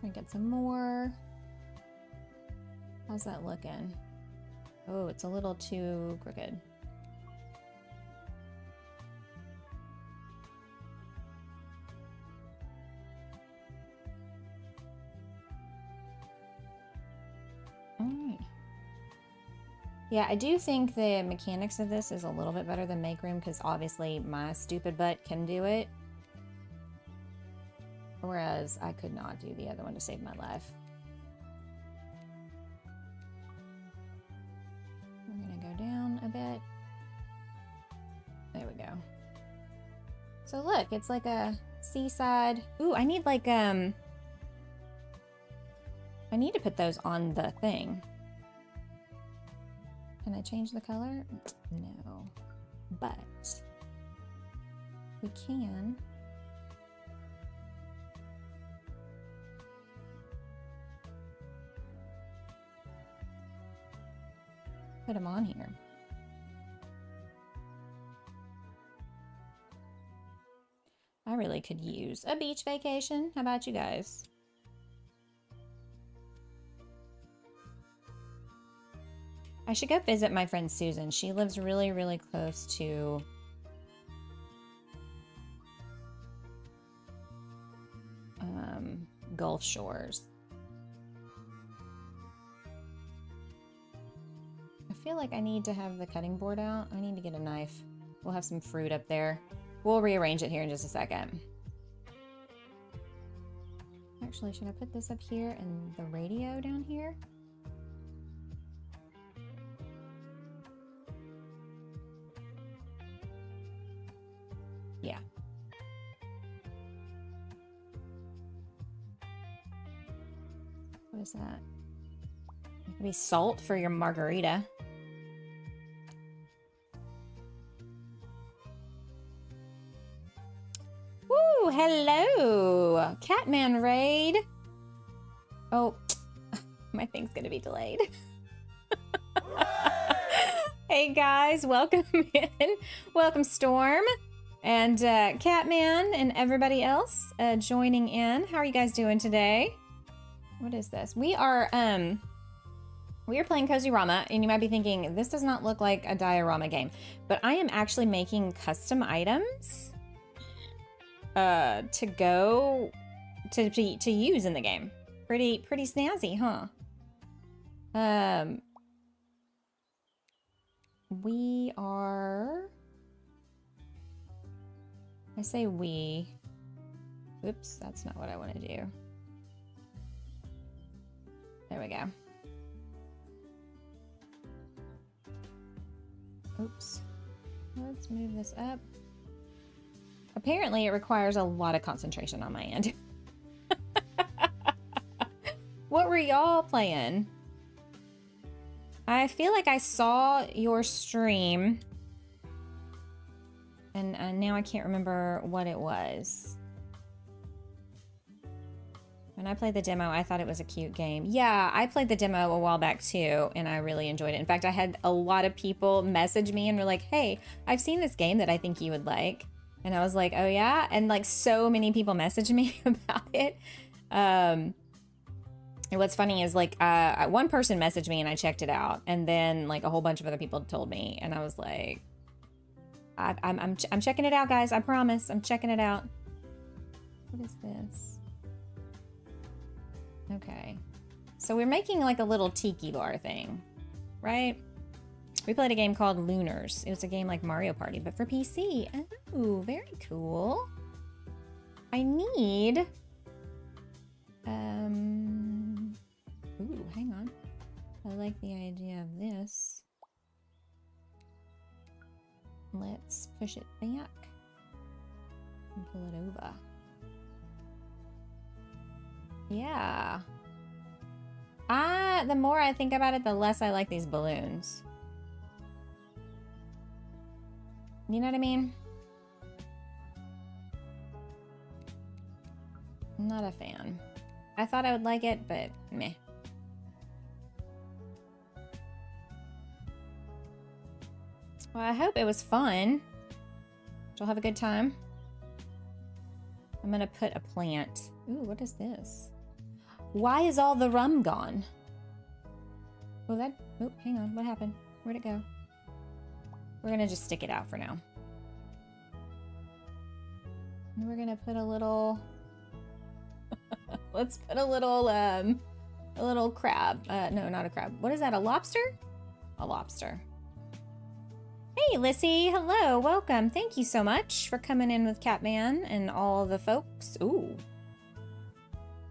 Shrink it some more. How's that looking? Oh, it's a little too crooked. Alright. Yeah, I do think the mechanics of this is a little bit better than Make Room because obviously my stupid butt can do it. Whereas I could not do the other one to save my life. We're gonna go down a bit. There we go. So look, it's like a seaside. Ooh, I need like, I need to put those on the thing. Can I change the color? No. But we can. Put them on here. I really could use a beach vacation. How about you guys? I should go visit my friend Susan. She lives really, really close to Gulf Shores. I feel like I need to have the cutting board out. I need to get a knife. We'll have some fruit up there. We'll rearrange it here in just a second. Actually, should I put this up here and the radio down here? Yeah. What is that? It could be salt for your margarita. Woo! Hello! Catman raid! Oh, my thing's gonna be delayed. Hey guys, welcome in. Welcome Storm. And Catman and everybody else joining in. How are you guys doing today? What is this? We are playing Cozyrama, and you might be thinking this does not look like a diorama game, but I am actually making custom items to go to use in the game. Pretty snazzy, huh? We are. I say we. Oops, that's not what I want to do. There we go. Oops. Let's move this up. Apparently, it requires a lot of concentration on my end. What were y'all playing? I feel like I saw your stream. And now I can't remember what it was. When I played the demo, I thought it was a cute game. Yeah, I played the demo a while back too, and I really enjoyed it. In fact, I had a lot of people message me and were like, hey, I've seen this game that I think you would like. And I was like, oh yeah? And like so many people messaged me about it. And what's funny is like one person messaged me and I checked it out. And then like a whole bunch of other people told me. And I was like, I'm checking it out, guys. I promise. I'm checking it out. What is this? Okay. So we're making like a little tiki bar thing, right? We played a game called Lunars. It was a game like Mario Party, but for PC. Oh, very cool. I need... Ooh, hang on. I like the idea of this. let's push it back and pull it over. Yeah. The more I think about it, the less I like these balloons. You know what I mean? I'm not a fan. I thought I would like it, but meh. Well, I hope it was fun. Did y'all have a good time? I'm gonna put a plant. Ooh, what is this? Why is all the rum gone? Oh, oh, hang on. What happened? Where'd it go? We're gonna just stick it out for now. And we're gonna put a little... Let's put a little crab. No, not a crab. What is that, a lobster? A lobster. Hey, Lissy. Hello, welcome. Thank you so much for coming in with Catman and all the folks. Ooh.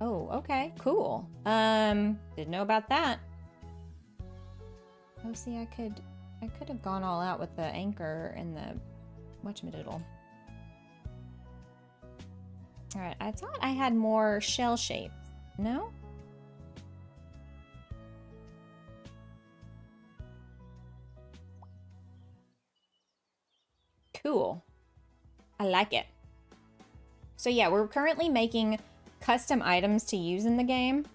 Oh, okay, cool. Didn't know about that. Oh, see, I could have gone all out with the anchor and the whatchamadoodle. All right, I thought I had more shell shapes. No? Cool. I like it. So yeah, we're currently making custom items to use in the game.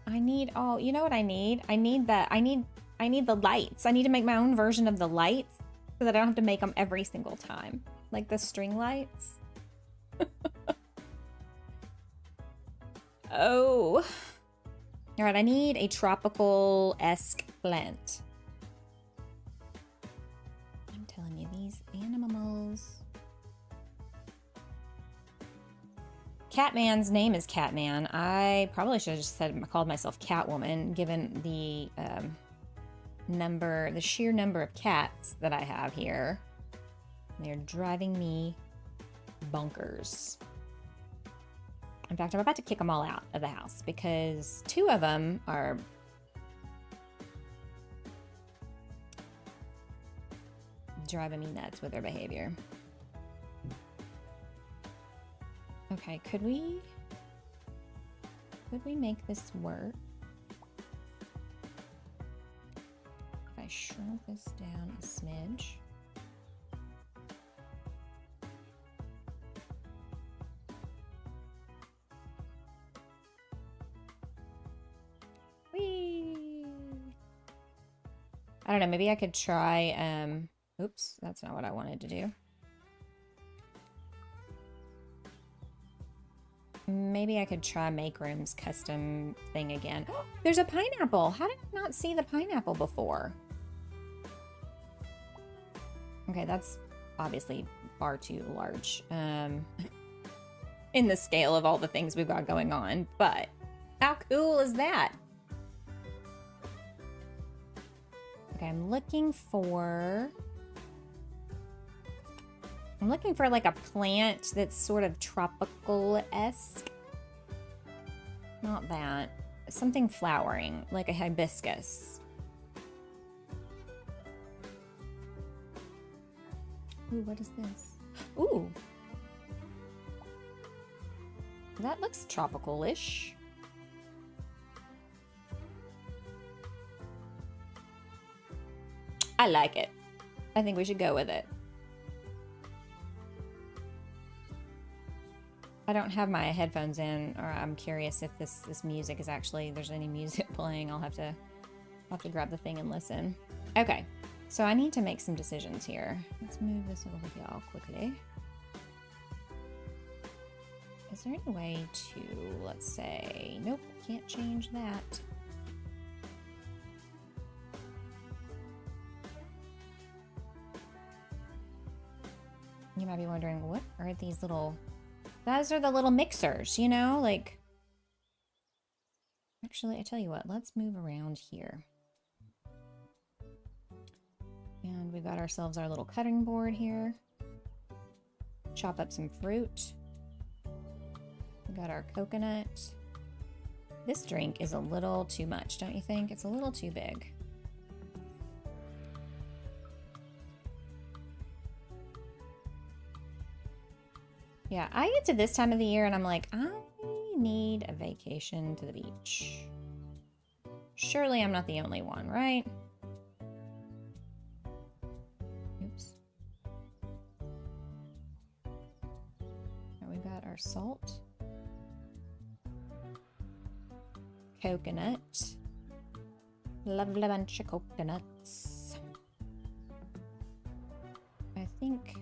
I need, oh, you know what I need? I need the lights. I need to make my own version of the lights so that I don't have to make them every single time. Like the string lights. Oh. All right, I need a tropical-esque plant. I'm telling you, these animals. Catman's name is Catman. I probably should have just called myself Catwoman, given the sheer number of cats that I have here. They're driving me bonkers. In fact, I'm about to kick them all out of the house because 2 of them are driving me nuts with their behavior. Okay, could we make this work? If I shrunk this down a smidge. Whee! I don't know, maybe I could try, oops, that's not what I wanted to do. Maybe I could try Make Room's custom thing again. Oh, there's a pineapple. How did I not see the pineapple before? Okay, that's obviously far too large in the scale of all the things we've got going on, but how cool is that? Okay, I'm looking for like a plant that's sort of tropical-esque. Not that. Something flowering, like a hibiscus. Ooh, what is this? Ooh. That looks tropical-ish. I like it. I think we should go with it. I don't have my headphones in, or I'm curious if this music is actually, there's any music playing. I'll have to grab the thing and listen. Okay, so I need to make some decisions here. Let's move this over here quickly. Is there any way to, let's say, nope, can't change that. You might be wondering, what are these little... Those are the little mixers, you know, like... Actually, I tell you what, let's move around here. And we've got ourselves our little cutting board here. Chop up some fruit. We got our coconut. This drink is a little too much, don't you think? It's a little too big. Yeah, I get to this time of the year and I'm like, I need a vacation to the beach. Surely I'm not the only one, right? Oops. Now we've got our salt. Coconut. Lovely bunch of coconuts. I think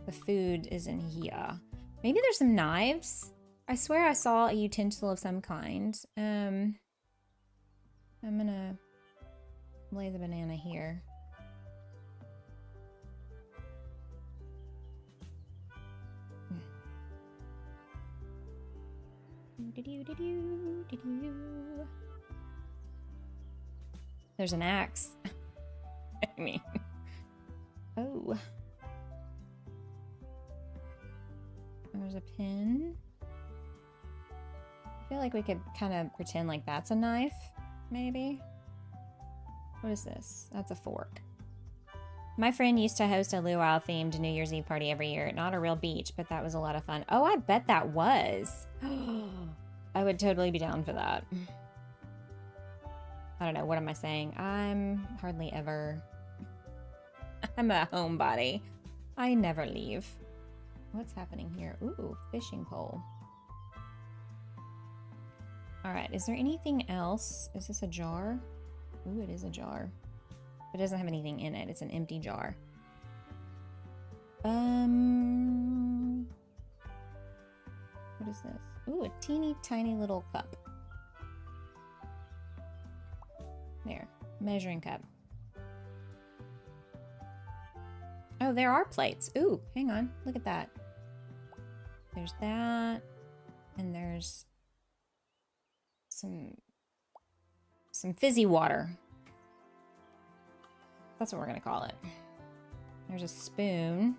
the food is in here. Maybe there's some knives. I swear I saw a utensil of some kind. I'm gonna lay the banana here. There's an axe. I mean, oh. There's a pin. I feel like we could kind of pretend like that's a knife, maybe. What is this? That's a fork. My friend used to host a luau-themed New Year's Eve party every year. Not a real beach, but that was a lot of fun. Oh, I bet that was. I would totally be down for that. I don't know. What am I saying? I'm hardly ever... I'm a homebody. I never leave. What's happening here? Ooh, fishing pole. All right. Is there anything else? Is this a jar? Ooh, it is a jar. It doesn't have anything in it. It's an empty jar. What is this? Ooh, a teeny tiny little cup. There, measuring cup. Oh, there are plates. Ooh, hang on. Look at that. There's that. And there's some fizzy water. That's what we're gonna call it. There's a spoon.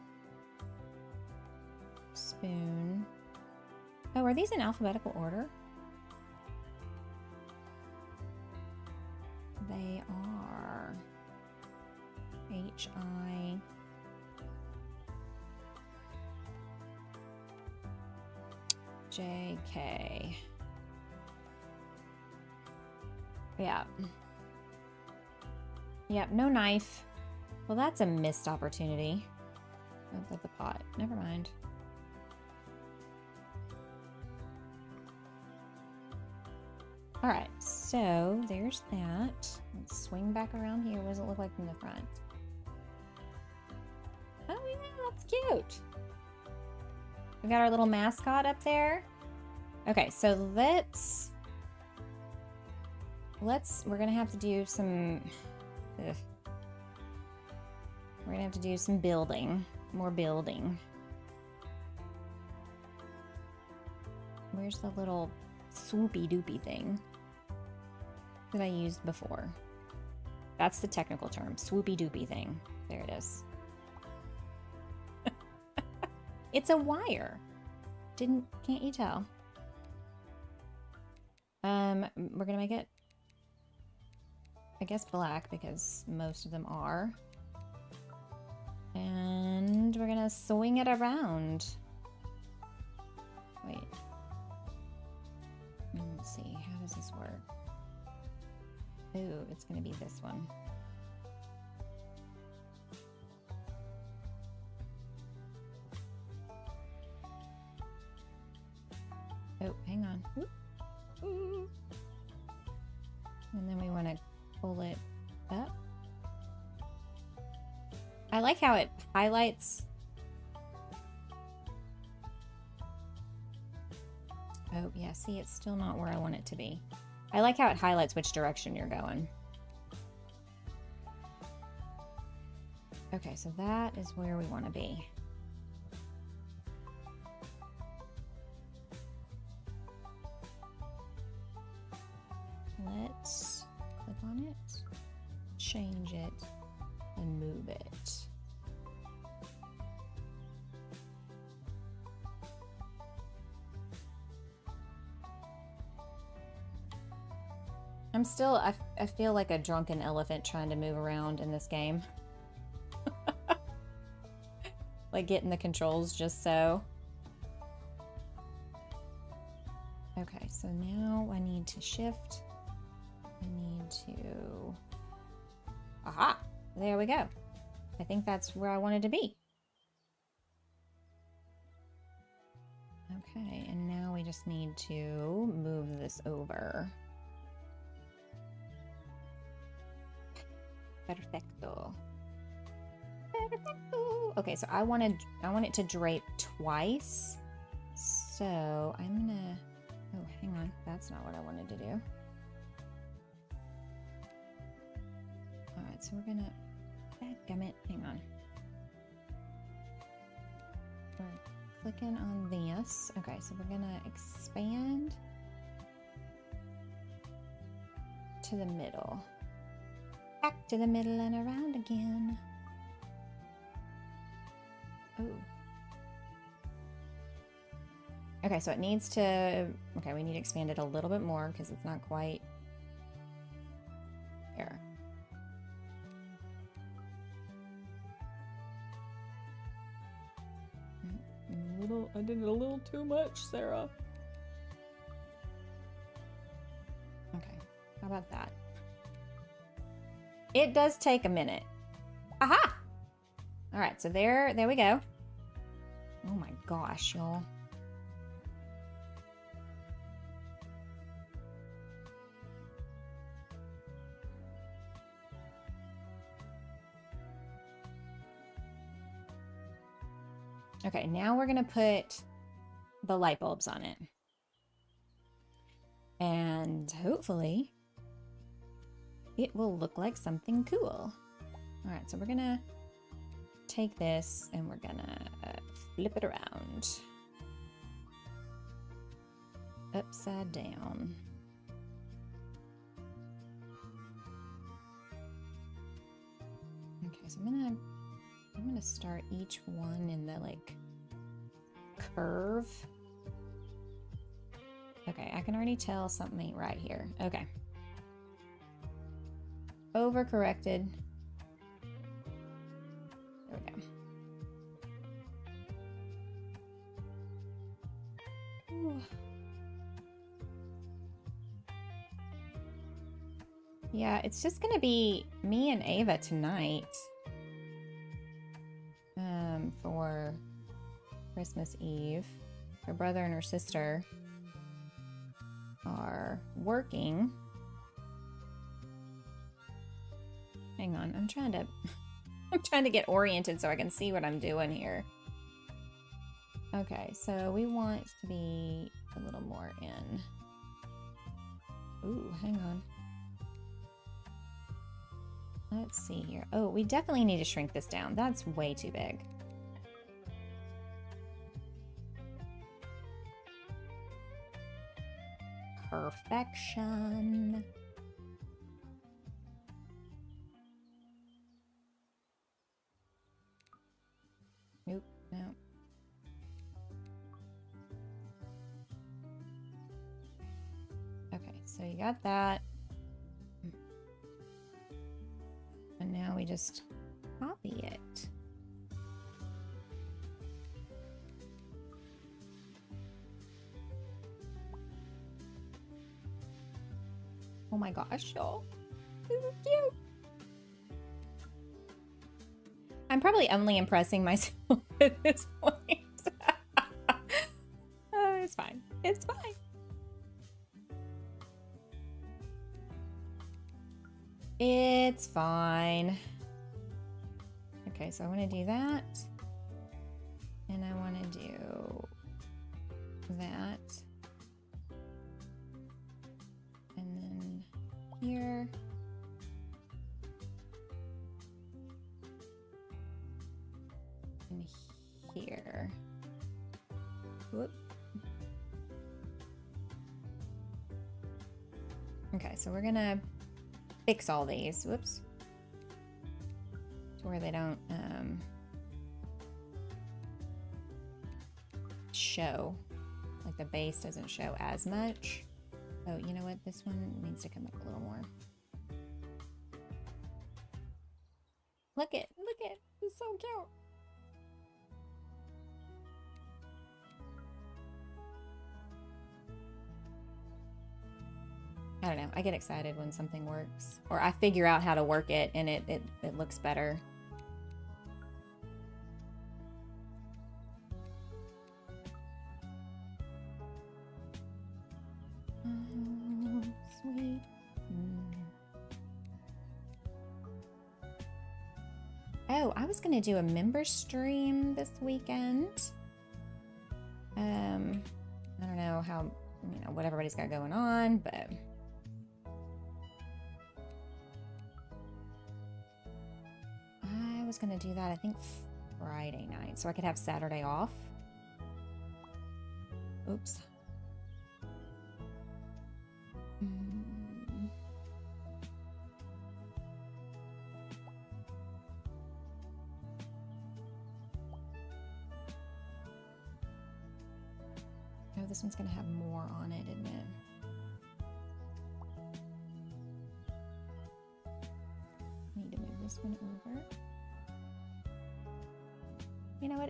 Spoon. Oh, are these in alphabetical order? They are. H-I. J-K. Yeah. Yep, no knife. Well, that's a missed opportunity. Oh, that's a pot. Never mind. All right, so there's that. Let's swing back around here. What does it look like from the front? Oh, yeah, that's cute. We got our little mascot up there. Okay, so we're gonna have to do some, we're gonna have to do some building, more building. Where's the little swoopy doopy thing that I used before? That's the technical term, swoopy doopy thing. There it is. It's a wire. Can't you tell? We're gonna make it, I guess, black because most of them are. And we're gonna swing it around. Wait. Let's see, how does this work? Ooh, it's gonna be this one. Oh, hang on. Ooh. Ooh. And then we want to pull it up. I like how it highlights. Oh, yeah, see, it's still not where I want it to be. I like how it highlights which direction you're going. Okay, so that is where we want to be. Let's click on it, change it, and move it. I'm still, I feel like a drunken elephant trying to move around in this game. Like getting the controls just so. so now I need to shift. I need to... Aha! There we go. I think that's where I wanted to be. Okay, and now we just need to move this over. Perfecto. Perfecto. Okay, so I want it to drape twice. So I'm gonna... Oh, hang on. That's not what I wanted to do. Alright, so we're gonna... Dadgummit. Hang on. We're clicking on this. Okay, so we're gonna expand to the middle. Back to the middle and around again. Oh. Okay, so it needs to... Okay, we need to expand it a little bit more because it's not quite there. I did it a little too much, Sarah. Okay, how about that? It does take a minute. Aha! All right, so there we go. Oh my gosh, y'all. Okay, now we're gonna put the light bulbs on it. And hopefully it will look like something cool. All right, so we're gonna take this and we're gonna flip it around. Upside down. Okay, so I'm gonna start each one in the like curve. Okay, I can already tell something ain't right here. Okay. Overcorrected. There we go. Ooh. Yeah, it's just gonna be me and Ava tonight. For Christmas Eve. Her brother and her sister are working. Hang on, I'm trying to get oriented so I can see what I'm doing here. Okay, so we want to be a little more in. Ooh, hang on. Let's see here. Oh, we definitely need to shrink this down. That's way too big. Perfection. Nope, no. Okay, so you got that. And now we just copy it. Oh my gosh, y'all. This is cute. I'm probably only impressing myself at this point. It's fine. It's fine. It's fine. Okay, so I want to do that. And I want to do that. And then here. And here. Whoop. Okay, so we're gonna fix all these. Whoops. To where they don't show. Like the base doesn't show as much. Oh, you know what? This one needs to come up a little more. Look it. It's so cute. I get excited when something works. Or I figure out how to work it and it looks better. Oh, sweet. Oh, I was going to do a member stream this weekend. I don't know how, you know, what everybody's got going on, but I was going to do that, I think, Friday night, so I could have Saturday off. Oops. Oh, this one's going to have more on it, isn't it? Need to move this one over. You know what?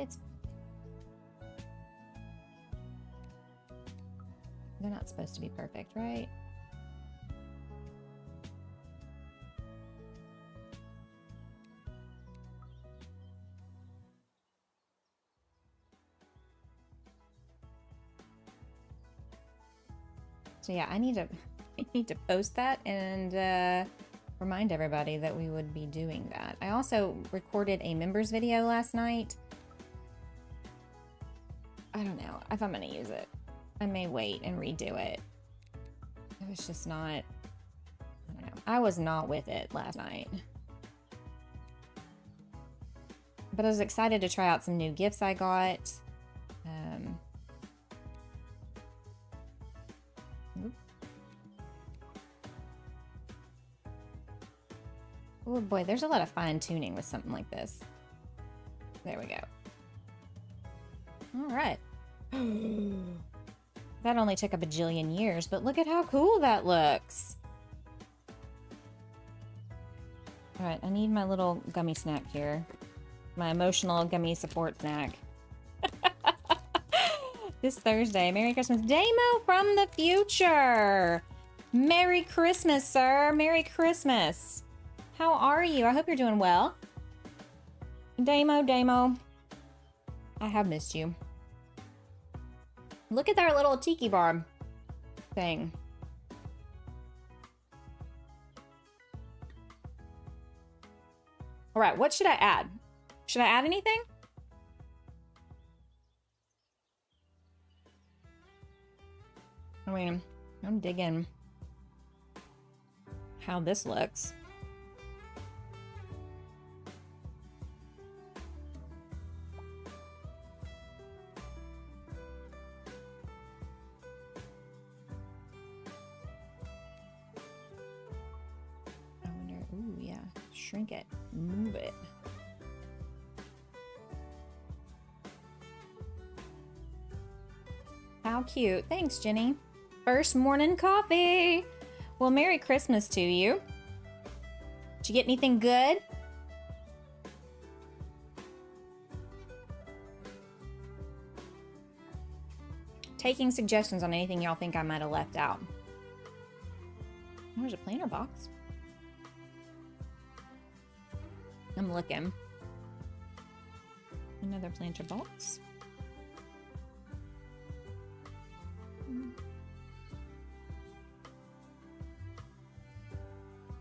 They're not supposed to be perfect, right? So yeah, I need to post that and remind everybody that we would be doing that. I also recorded a members video last night. I don't know if I'm gonna use it. I may wait and redo it. It was just not, I don't know. I was not with it last night. But I was excited to try out some new gifts I got. Oh boy, there's a lot of fine tuning with something like this. There we go. All right. That only took a bajillion years, but look at how cool that looks. All right, I need my little gummy snack here. My emotional gummy support snack. This Thursday. Merry Christmas. Damo from the future. Merry Christmas, sir. Merry Christmas. How are you? I hope you're doing well. Damo. I have missed you. Look at our little tiki bar thing. All right, what should I add? Should I add anything? I mean, I'm digging how this looks. Ooh, yeah. Shrink it. Move it. How cute. Thanks, Jenny. First morning coffee. Well, Merry Christmas to you. Did you get anything good? Taking suggestions on anything y'all think I might have left out. There's a planter box. I'm looking. Another planter box.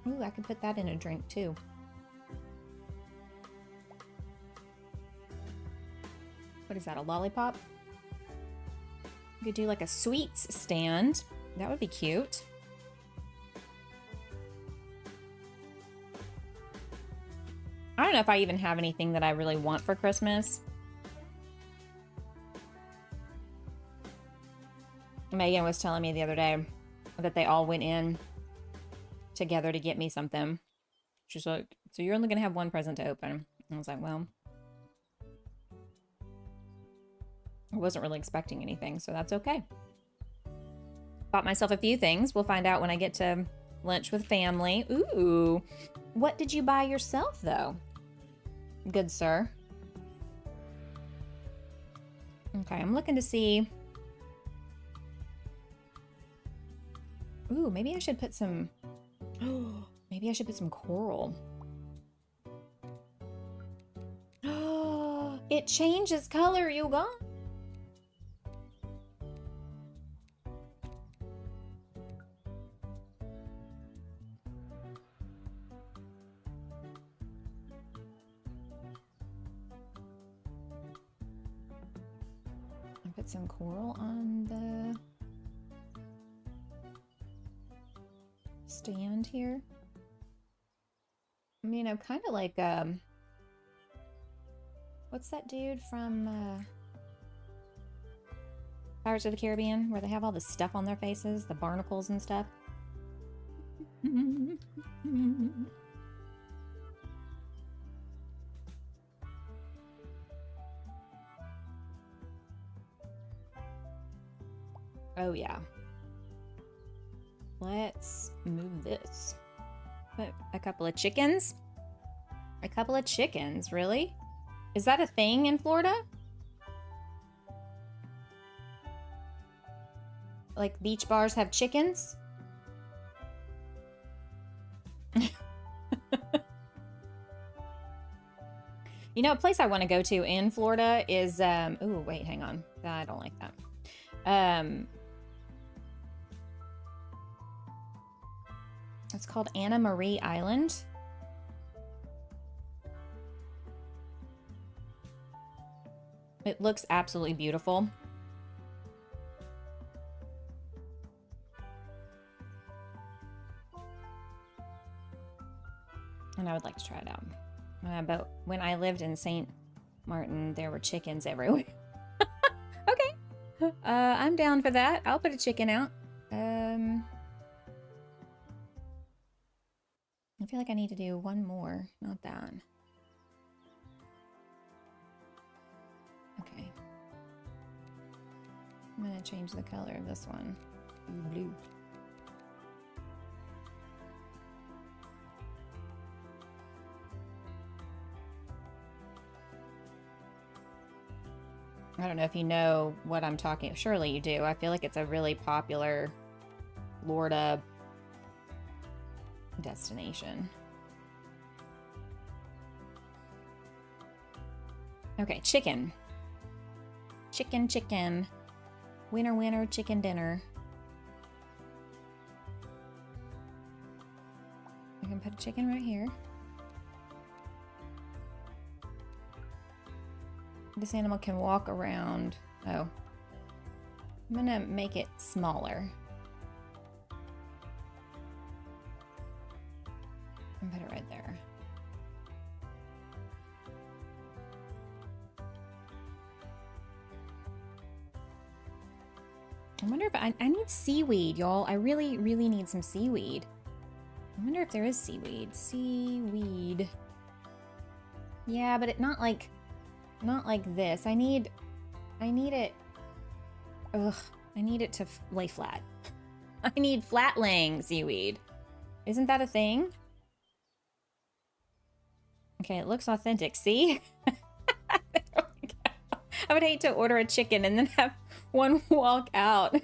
Ooh, I could put that in a drink too. What is that, a lollipop? You could do like a sweets stand. That would be cute. I don't know if I even have anything that I really want for Christmas. Megan was telling me the other day that they all went in together to get me something. She's like, so you're only going to have one present to open. And I was like, well, I wasn't really expecting anything, so that's okay. Bought myself a few things. We'll find out when I get to lunch with family. Ooh, what did you buy yourself, though? Good, sir. Okay, I'm looking to see Ooh, maybe I should put some... maybe I should put some coral. It changes color, you guys. Put some coral on the stand here. I mean, I'm kind of like, what's that dude from Pirates of the Caribbean, where they have all the stuff on their faces, the barnacles and stuff? Oh yeah. Let's move this. Put a couple of chickens. A couple of chickens, really? Is that a thing in Florida? Like beach bars have chickens? You know, a place I want to go to in Florida is, ooh, wait, hang on. I don't like that. It's called Anna Marie Island. It looks absolutely beautiful. And I would like to try it out. But when I lived in St. Martin, there were chickens everywhere. Okay. I'm down for that. I'll put a chicken out. I feel like I need to do one more, not that. Okay. I'm gonna change the color of this one to blue. I don't know if you know what I'm talking. Surely you do. I feel like it's a really popular Florida destination. Okay, chicken. Chicken, chicken. Winner, winner, chicken dinner. I can put a chicken right here. This animal can walk around. Oh. I'm gonna make it smaller. And put it right there. I wonder if I need seaweed, y'all. I really, really need some seaweed. I wonder if there is seaweed. Seaweed. Yeah, but it not like this. I need it. Ugh. I need it to lay flat. I need flat laying seaweed. Isn't that a thing? Okay, it looks authentic. See? I would hate to order a chicken and then have one walk out.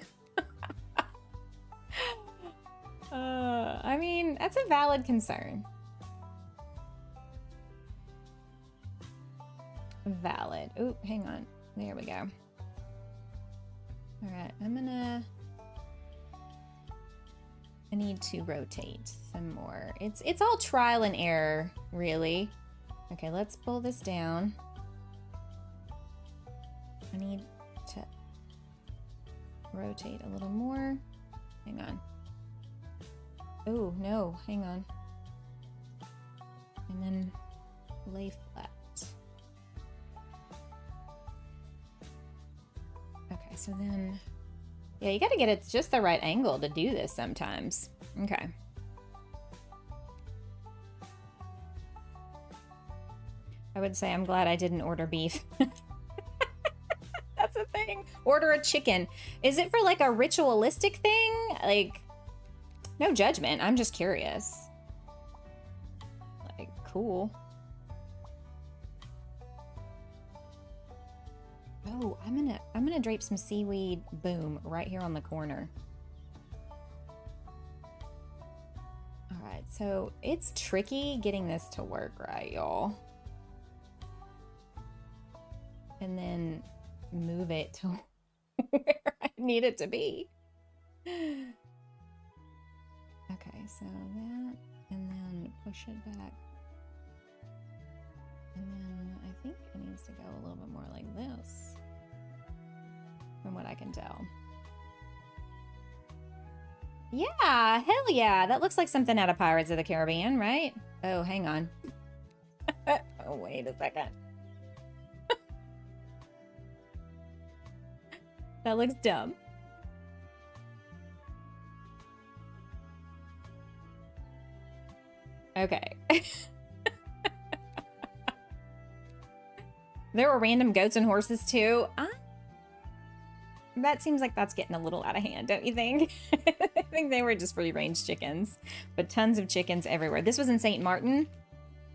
I mean, that's a valid concern. Valid. Oh, hang on. There we go. All right, I need to rotate some more. It's all trial and error, really. Okay, let's pull this down. I need to rotate a little more. Hang on. Oh, no, hang on. And then lay flat. Okay, so then, yeah, you gotta get it just the right angle to do this sometimes. Okay. I would say I'm glad I didn't order beef. That's a thing. Order a chicken. Is it for like a ritualistic thing? Like, no judgment. I'm just curious. Like, cool. Oh, I'm gonna drape some seaweed, boom, right here on the corner. right, so it's tricky getting this to work right, y'all. And then move it to where I need it to be. Okay, so that, and then push it back. And then I think it needs to go a little bit more like this, from what I can tell. Yeah, hell yeah. That looks like something out of Pirates of the Caribbean, right? Oh, hang on. Oh, wait a second. That looks dumb. Okay. There were random goats and horses too. That seems like that's getting a little out of hand, don't you think? I think they were just free-range chickens, but tons of chickens everywhere. This was in St. Martin.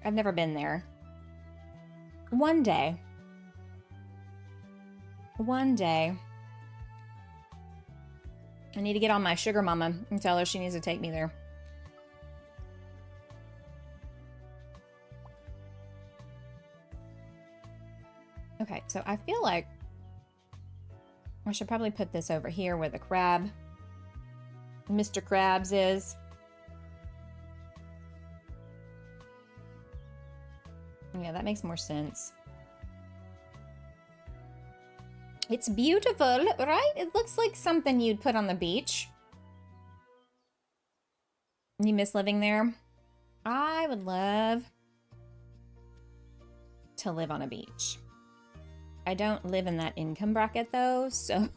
I've never been there. One day. One day. I need to get on my sugar mama and tell her she needs to take me there. Okay, so I feel like I should probably put this over here where the crab, Mr. Krabs is. Yeah, that makes more sense. It's beautiful, right? It looks like something you'd put on the beach. You miss living there? I would love to live on a beach. I don't live in that income bracket though, so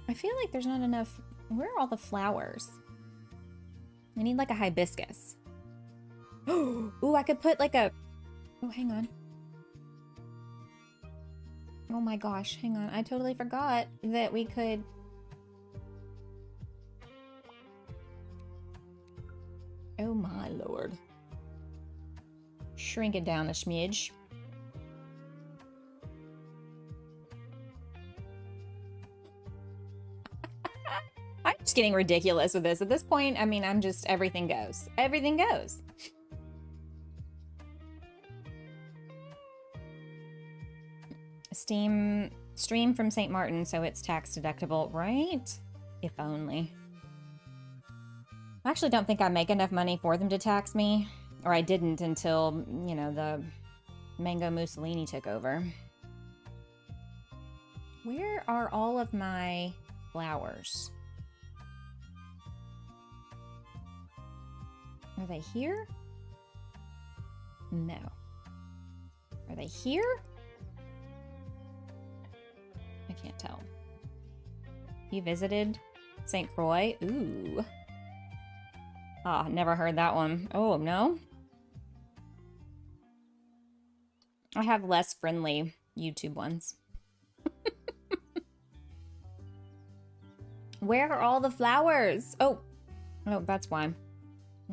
I feel like there's not enough. Where are all the flowers? I need like a hibiscus. Ooh, I could put like a, oh, hang on. Oh my gosh, hang on. I totally forgot that we could. Oh my lord. Shrink it down a smidge. I'm just getting ridiculous with this. At this point, I mean, I'm just, everything goes. Everything goes. Stream from St. Martin, so it's tax deductible, right? If only. I actually don't think I make enough money for them to tax me. Or I didn't until, you know, the Mango Mussolini took over. Where are all of my flowers? Are they here? No. Are they here? I can't tell. You visited St. Croix? Ooh. Ah, never heard that one. Oh, no? I have less friendly YouTube ones. Where are all the flowers? Oh, oh, that's why.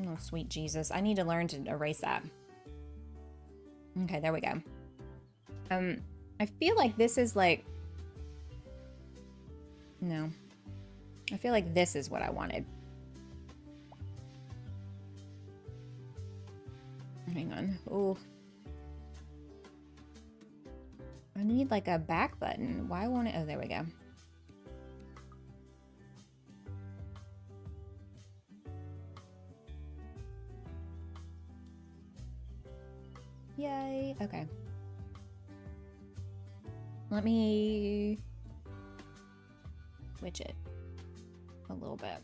Oh, sweet Jesus. I need to learn to erase that. Okay, there we go. I feel like this is like... No. I feel like this is what I wanted. Hang on. Oh. I need like a back button. Why won't it? Oh, there we go. Yay. Okay. Let me switch it a little bit.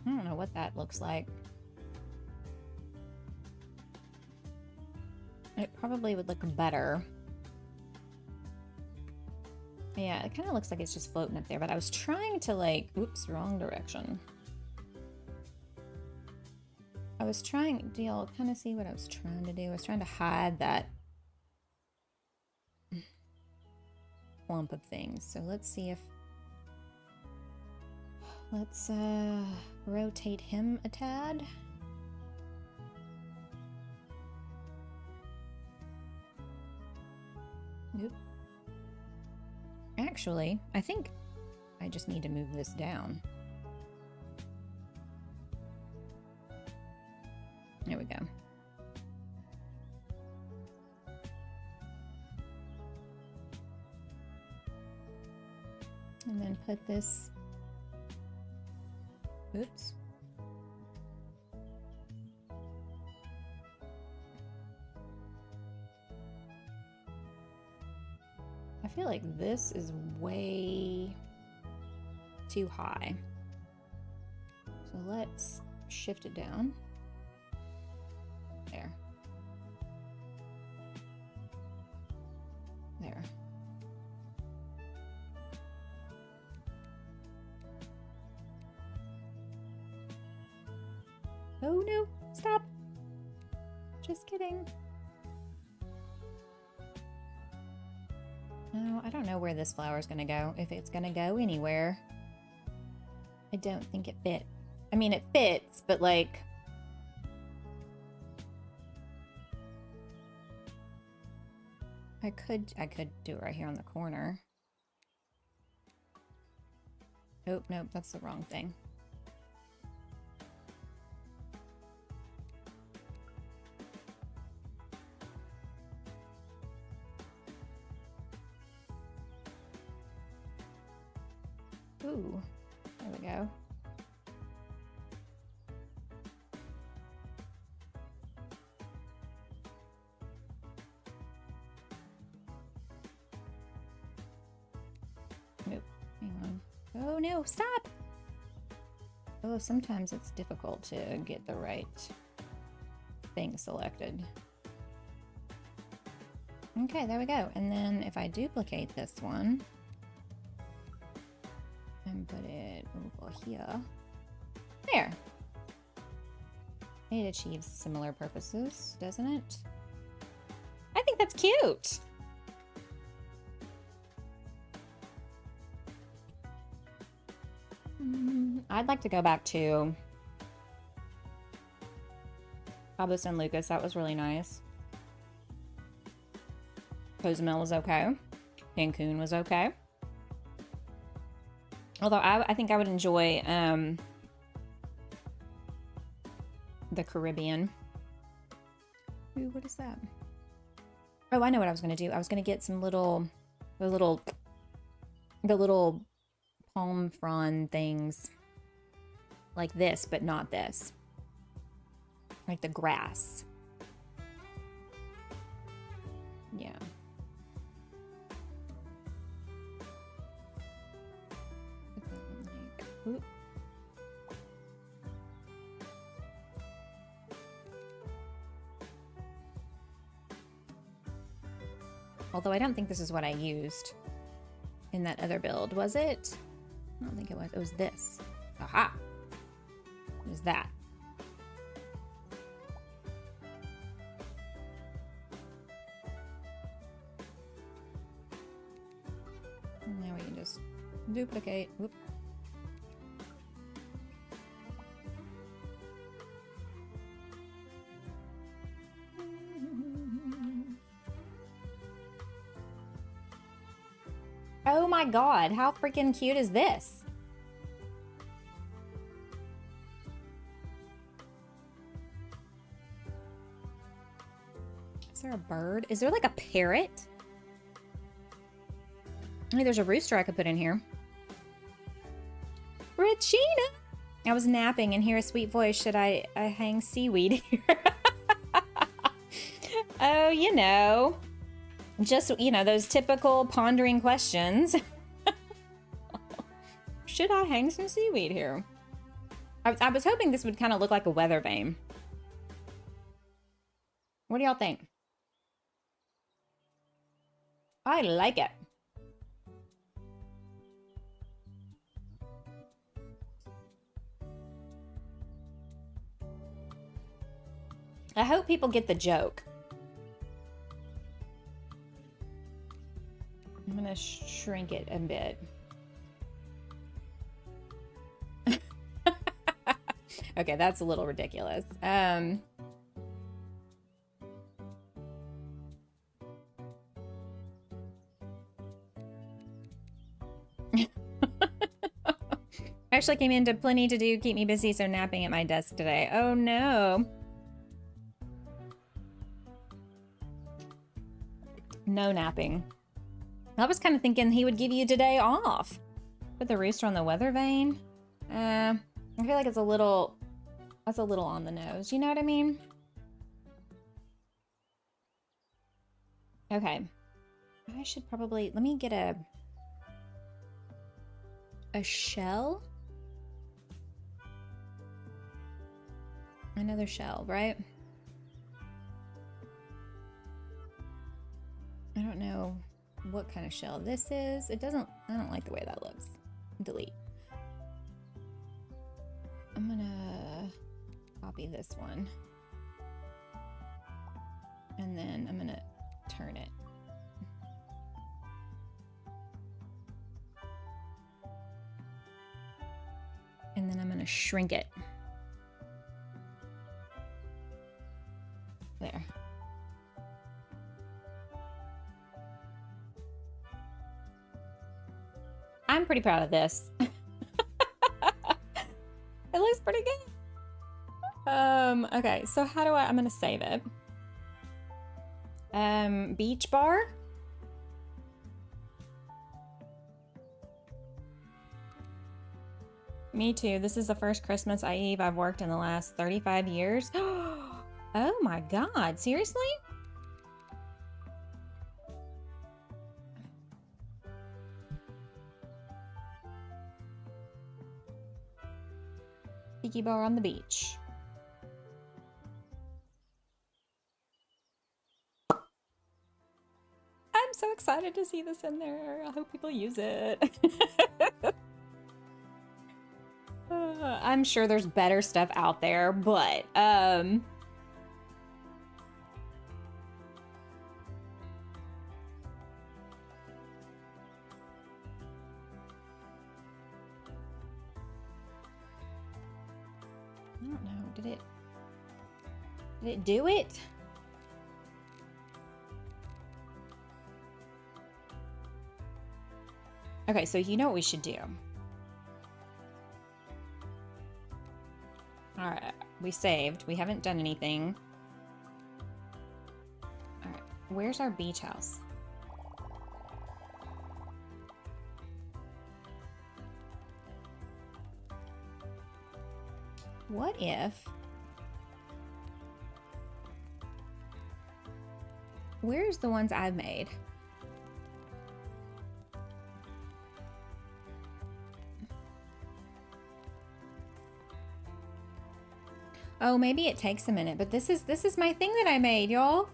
I don't know what that looks like. It probably would look better. Yeah, it kind of looks like it's just floating up there, but I was trying to like, oops, wrong direction. I was trying, do y'all kind of see what I was trying to do? I was trying to hide that clump of things. So let's see if Let's rotate him a tad. Nope. Actually, I think I just need to move this down. There we go. And then put this, oops. I feel like this is way too high. So let's shift it down. There. There. Oh no, stop. Just kidding. No, I don't know where this flower is gonna go. If it's gonna go anywhere. I don't think it fit. I mean, it fits, but like... I could do it right here on the corner. Oh, nope, that's the wrong thing. Ooh, there we go. Nope, hang on. Oh no, stop! Oh, sometimes it's difficult to get the right thing selected. Okay, there we go. And then if I duplicate this one, and put it over here. There. It achieves similar purposes, doesn't it? I think that's cute. I'd like to go back to Cabo San Lucas. That was really nice. Cozumel was okay. Cancun was okay. Although I think I would enjoy the Caribbean. Ooh, what is that? Oh, I know what I was gonna do. I was gonna get some the little palm frond things like this, but not this. Like the grass. Yeah. Ooh. Although I don't think this is what I used in that other build, was it? I don't think it was. It was this. Aha! It was that. And now we can just duplicate. Whoop. Oh my god, how freaking cute is this? Is there a bird? Is there like a parrot? Hey, there's a rooster I could put in here. Regina! I was napping and hear a sweet voice. Should I hang seaweed here? Oh, you know. Just, you know, those typical pondering questions. Should I hang some seaweed here? I was hoping this would kind of look like a weather vane. What do y'all think? I like it. I hope people get the joke. I'm gonna shrink it a bit. Okay, that's a little ridiculous. I actually came into plenty to do, keep me busy, so napping at my desk today. Oh no. No napping. I was kind of thinking he would give you today off. Put the rooster on the weather vane. I feel like it's a little, that's a little on the nose. You know what I mean? Okay. I should probably, let me get a shell. Another shell, right? I don't know what kind of shell this is. It doesn't, I don't like the way that looks. Delete. I'm gonna copy this one. And then I'm gonna turn it. And then I'm gonna shrink it. There. I'm pretty proud of this. It looks pretty good. Okay, so how do I'm gonna save it. Beach bar. Me too. This is the first Christmas Eve I've worked in the last 35 years. Oh my God, seriously? Tiki bar on the beach. I'm so excited to see this in there. I hope people use it. I'm sure there's better stuff out there, but I don't know. Did it do it? Okay, so you know what we should do. All right, we saved. We haven't done anything. All right, where's our beach house? What if... Where's the ones I've made? Oh, maybe it takes a minute, but this is my thing that I made, y'all.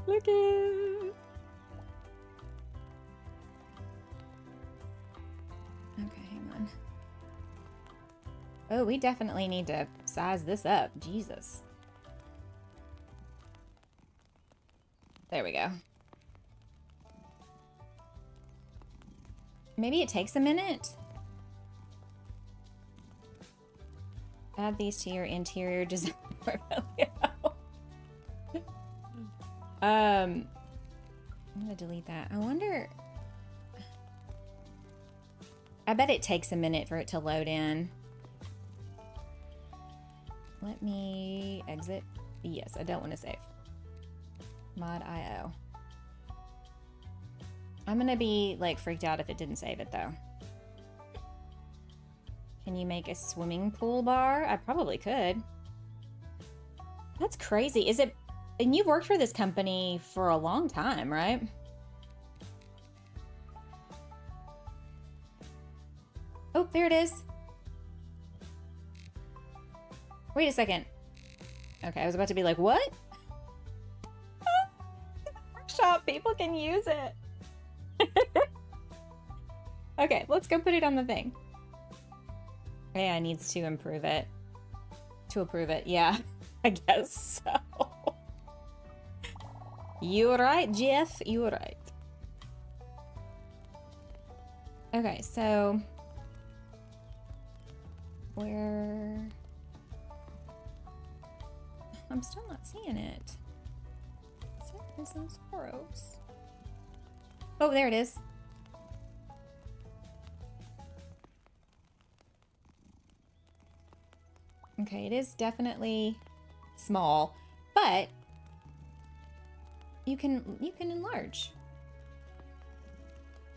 Look at it. Okay, hang on. Oh, we definitely need to size this up. Jesus. There we go. Maybe it takes a minute. Add these to your interior design portfolio. I'm gonna delete that. I wonder. I bet it takes a minute for it to load in. Let me exit. Yes, I don't want to save. Mod.io. I'm gonna be like freaked out if it didn't save it though. Can you make a swimming pool bar? I probably could. That's crazy. Is it? And you've worked for this company for a long time, right? Oh, there it is. Wait a second. Okay, I was about to be like, what? Workshop, people can use it. Okay, let's go put it on the thing. AI needs to improve it. To approve it, yeah. I guess so. You're right, Jeff. You're right. Okay, so... Where... I'm still not seeing it. Oh, there it is. Okay, it is definitely small, but you can enlarge.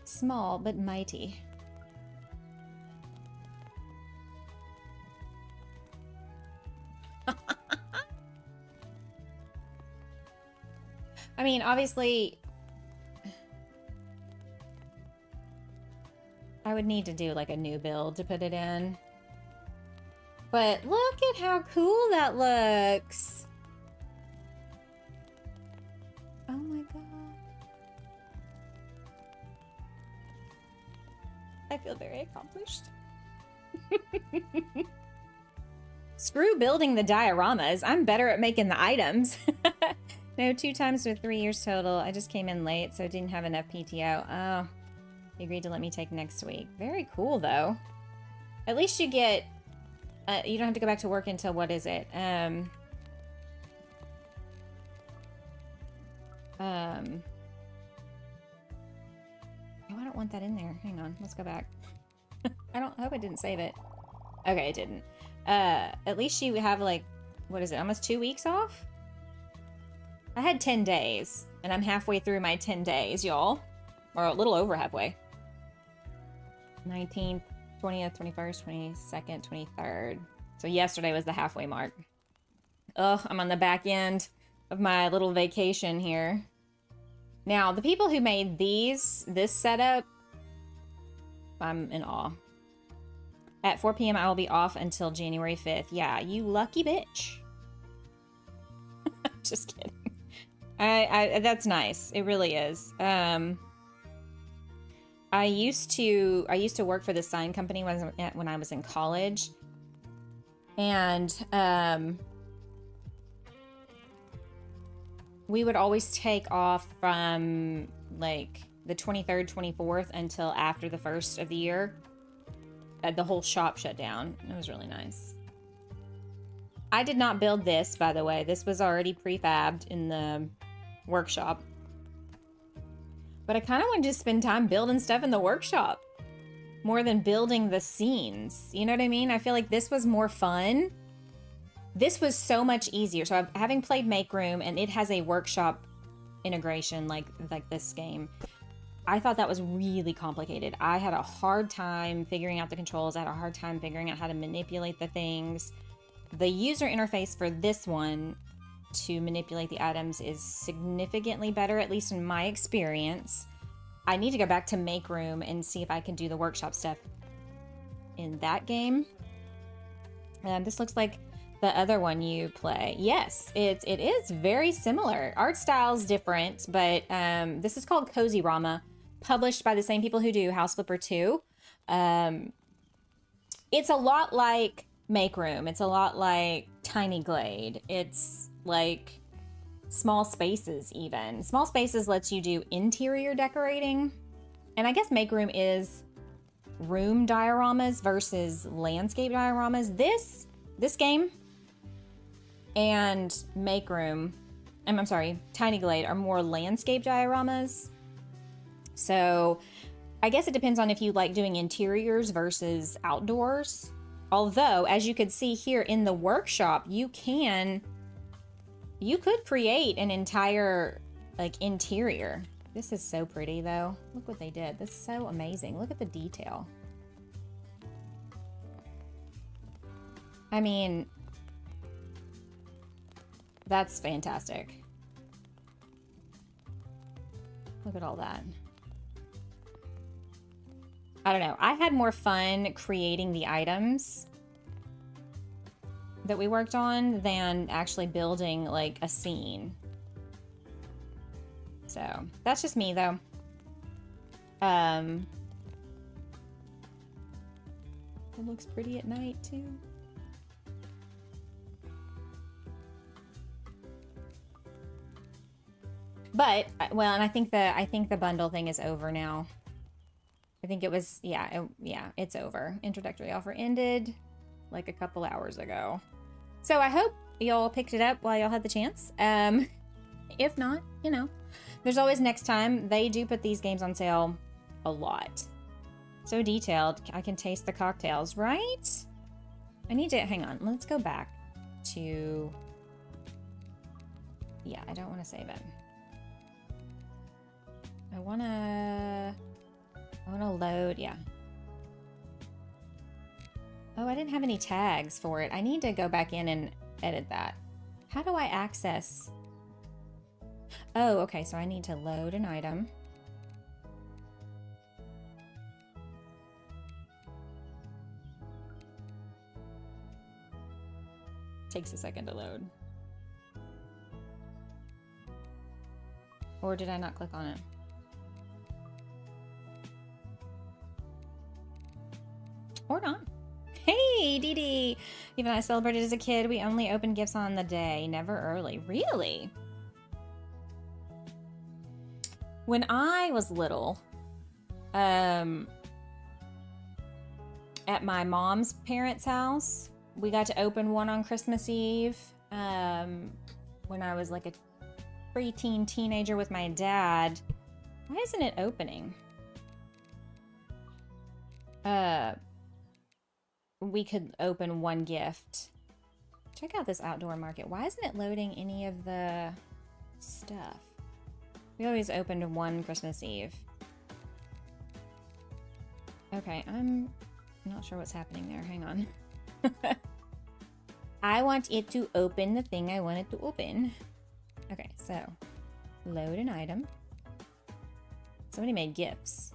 Small but mighty. I mean, obviously, I would need to do like a new build to put it in. But look at how cool that looks. Oh my god. I feel very accomplished. Screw building the dioramas. I'm better at making the items. No, 2 times with 3 years total. I just came in late, so I didn't have enough PTO. Oh, he agreed to let me take next week. Very cool, though. At least you get... you don't have to go back to work until, what is it? Oh, I don't want that in there. Hang on, let's go back. I hope it didn't save it. Okay, it didn't. At least you have, like, what is it, almost 2 weeks off? I had 10 days, and I'm halfway through my 10 days, y'all. Or a little over halfway. 19th, 20th, 21st, 22nd, 23rd. So yesterday was the halfway mark. Ugh, I'm on the back end of my little vacation here. Now, the people who made this setup, I'm in awe. At 4 p.m. I will be off until January 5th. Yeah, you lucky bitch. Just kidding. That's nice. It really is. I used to work for the sign company when I was in college, and we would always take off from like the 23rd, 24th until after the 1st of the year. The whole shop shut down. It was really nice. I did not build this, by the way. This was already prefabbed in the workshop. But I kind of wanted to spend time building stuff in the workshop more than building the scenes. You know what I mean? I feel like this was more fun. This was so much easier. So having played Make Room, and it has a workshop integration like this game, I thought that was really complicated. I had a hard time figuring out the controls. I had a hard time figuring out how to manipulate the things. The user interface for this one to manipulate the items is significantly better, at least in my experience. I need to go back to Make Room and see if I can do the workshop stuff in that game. This looks like the other one you play. Yes, it is very similar. Art style's different, but this is called Cozyrama, published by the same people who do House Flipper 2. It's a lot like Make Room. It's a lot like Tiny Glade. It's like Small Spaces even. Small Spaces lets you do interior decorating. And I guess Make Room is room dioramas versus landscape dioramas. This game and Make Room, I'm sorry, Tiny Glade are more landscape dioramas. So I guess it depends on if you like doing interiors versus outdoors. Although, as you could see here in the workshop, you could create an entire like interior. This is so pretty though. Look what they did. This is so amazing. Look at the detail. I mean, that's fantastic. Look at all that. I don't know. I had more fun creating the items that we worked on than actually building like a scene. So that's just me though. It looks pretty at night too. But well, and I think the bundle thing is over now. I think it was, yeah, it's over. Introductory offer ended like a couple hours ago. So I hope y'all picked it up while y'all had the chance. If not, you know, there's always next time. They do put these games on sale a lot. So detailed. I can taste the cocktails, right? I need to, hang on. Let's go back to, yeah, I don't want to save it. I want to load, yeah. Oh, I didn't have any tags for it. I need to go back in and edit that. How do I access? Oh, okay, so I need to load an item. Takes a second to load. Or did I not click on it? Or not. Hey, Dee Dee! Even I celebrated as a kid. We only opened gifts on the day, never early. Really? When I was little, at my mom's parents' house, we got to open one on Christmas Eve. When I was like a preteen teenager with my dad. Why isn't it opening? We could open one gift. Check out this outdoor market. Why isn't it loading any of the stuff? We always opened one Christmas Eve. Okay, I'm not sure what's happening there. Hang on. I want it to open the thing I want it to open. Okay, so load an item. Somebody made gifts.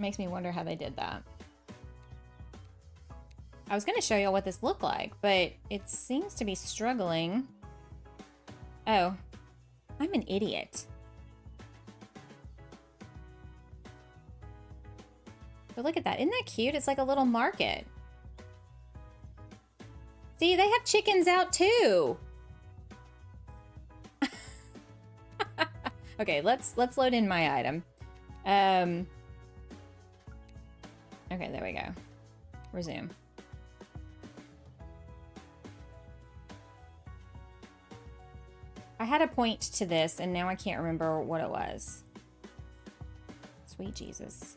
Makes me wonder how they did that. I was going to show y'all what this looked like, but it seems to be struggling. Oh, I'm an idiot. But look at that. Isn't that cute? It's like a little market. See, they have chickens out too. Okay, let's load in my item. Okay, there we go. Resume. I had a point to this, and now I can't remember what it was. Sweet Jesus.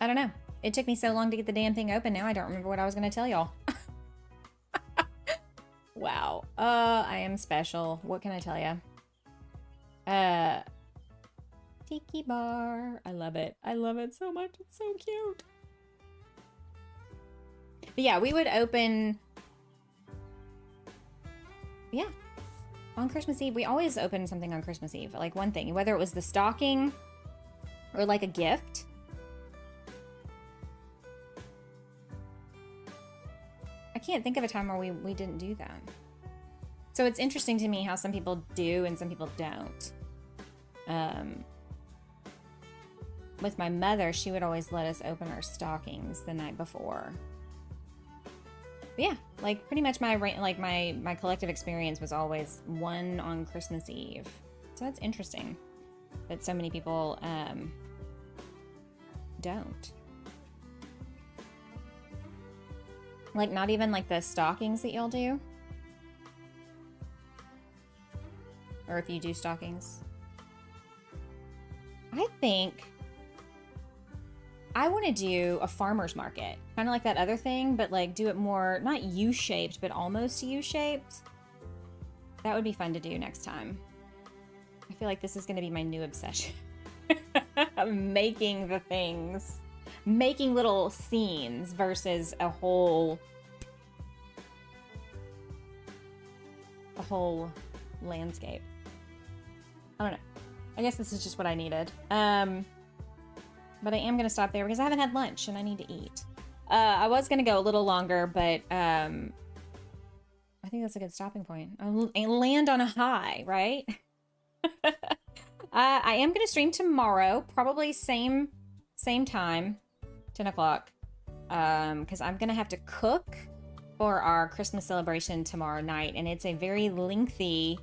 I don't know. It took me so long to get the damn thing open. Now I don't remember what I was going to tell y'all. Wow. I am special. What can I tell you? Tiki bar. I love it. I love it so much. It's so cute. But yeah, we would open... Yeah. On Christmas Eve. We always open something on Christmas Eve. Like one thing. Whether it was the stocking or like a gift. I can't think of a time where we didn't do that. So it's interesting to me how some people do and some people don't. With my mother, she would always let us open our stockings the night before. But yeah, like pretty much my collective experience was always one on Christmas Eve. So that's interesting that so many people don't. Like not even like the stockings that y'all do? Or if you do stockings. I think I want to do a farmer's market. Kind of like that other thing, but like do it more, not U-shaped, but almost U-shaped. That would be fun to do next time. I feel like this is going to be my new obsession. Making the things. Making little scenes versus a whole landscape. I don't know. I guess this is just what I needed. But I am going to stop there because I haven't had lunch and I need to eat. I was going to go a little longer, but I think that's a good stopping point. I'll land on a high, right? I am going to stream tomorrow, probably same time, 10 o'clock, because I'm going to have to cook for our Christmas celebration tomorrow night, and it's a very lengthy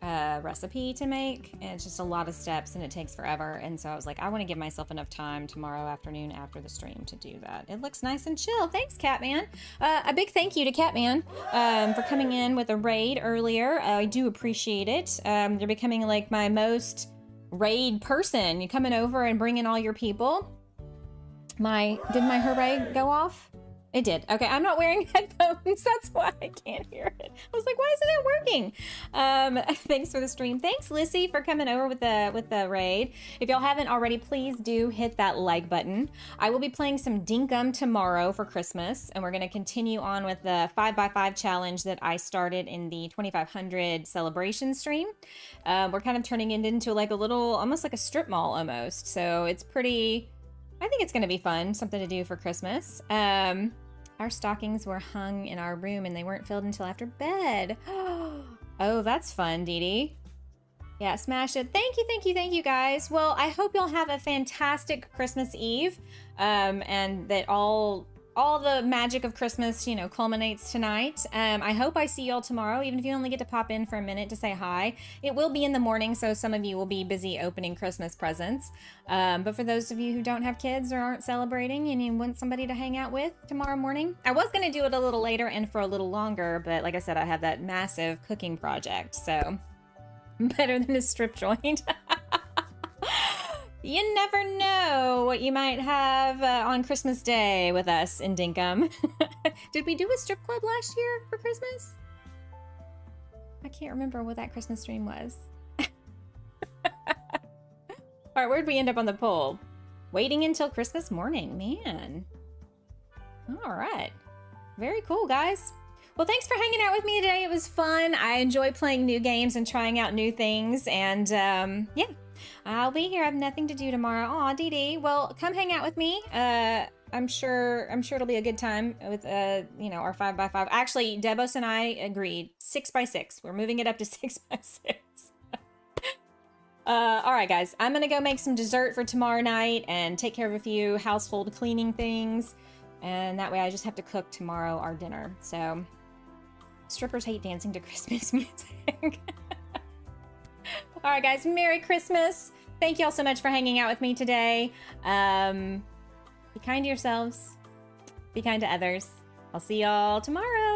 recipe to make, and it's just a lot of steps and it takes forever. And so I was like, I want to give myself enough time tomorrow afternoon after the stream to do that. It looks nice and chill. Thanks, Catman. A big thank you to Catman for coming in with a raid earlier. I do appreciate it. You're becoming like my most raid person. You coming over and bringing all your people. Did my hooray go off? It did. Okay, I'm not wearing headphones. That's why I can't hear it. I was like, why isn't it working? Thanks for the stream. Thanks, Lissy, for coming over with the raid. If y'all haven't already, please do hit that like button. I will be playing some Dinkum tomorrow for Christmas, and we're going to continue on with the 5x5 challenge that I started in the 2500 celebration stream. We're kind of turning it into like a little, almost like a strip mall almost. So it's pretty... I think it's going to be fun, something to do for Christmas. Our stockings were hung in our room and they weren't filled until after bed. Oh, that's fun, Dee Dee. Yeah, smash it. Thank you, guys. Well, I hope y'all have a fantastic Christmas Eve, and that all the magic of Christmas, you know, culminates tonight. I hope I see y'all tomorrow, even if you only get to pop in for a minute to say hi. It will be in the morning, so some of you will be busy opening Christmas presents. But for those of you who don't have kids or aren't celebrating and you want somebody to hang out with tomorrow morning, I was going to do it a little later and for a little longer, but like I said, I have that massive cooking project, so better than a strip joint. You never know what you might have on Christmas Day with us in Dinkum. Did we do a strip club last year for Christmas? I can't remember what that Christmas stream was. All right, where'd we end up on the poll? Waiting until Christmas morning, man. All right, very cool, guys. Well, thanks for hanging out with me today. It was fun. I enjoy playing new games and trying out new things, and yeah. I'll be here. I have nothing to do tomorrow. Aw, Dee Dee. Well, come hang out with me. I'm sure it'll be a good time with you know, our 5x5. Actually, Debos and I agreed 6x6. We're moving it up to 6x6. All right, guys. I'm gonna go make some dessert for tomorrow night and take care of a few household cleaning things, and that way I just have to cook tomorrow our dinner. So, strippers hate dancing to Christmas music. All right, guys, Merry Christmas. Thank you all so much for hanging out with me today. Be kind to yourselves. Be kind to others. I'll see y'all tomorrow.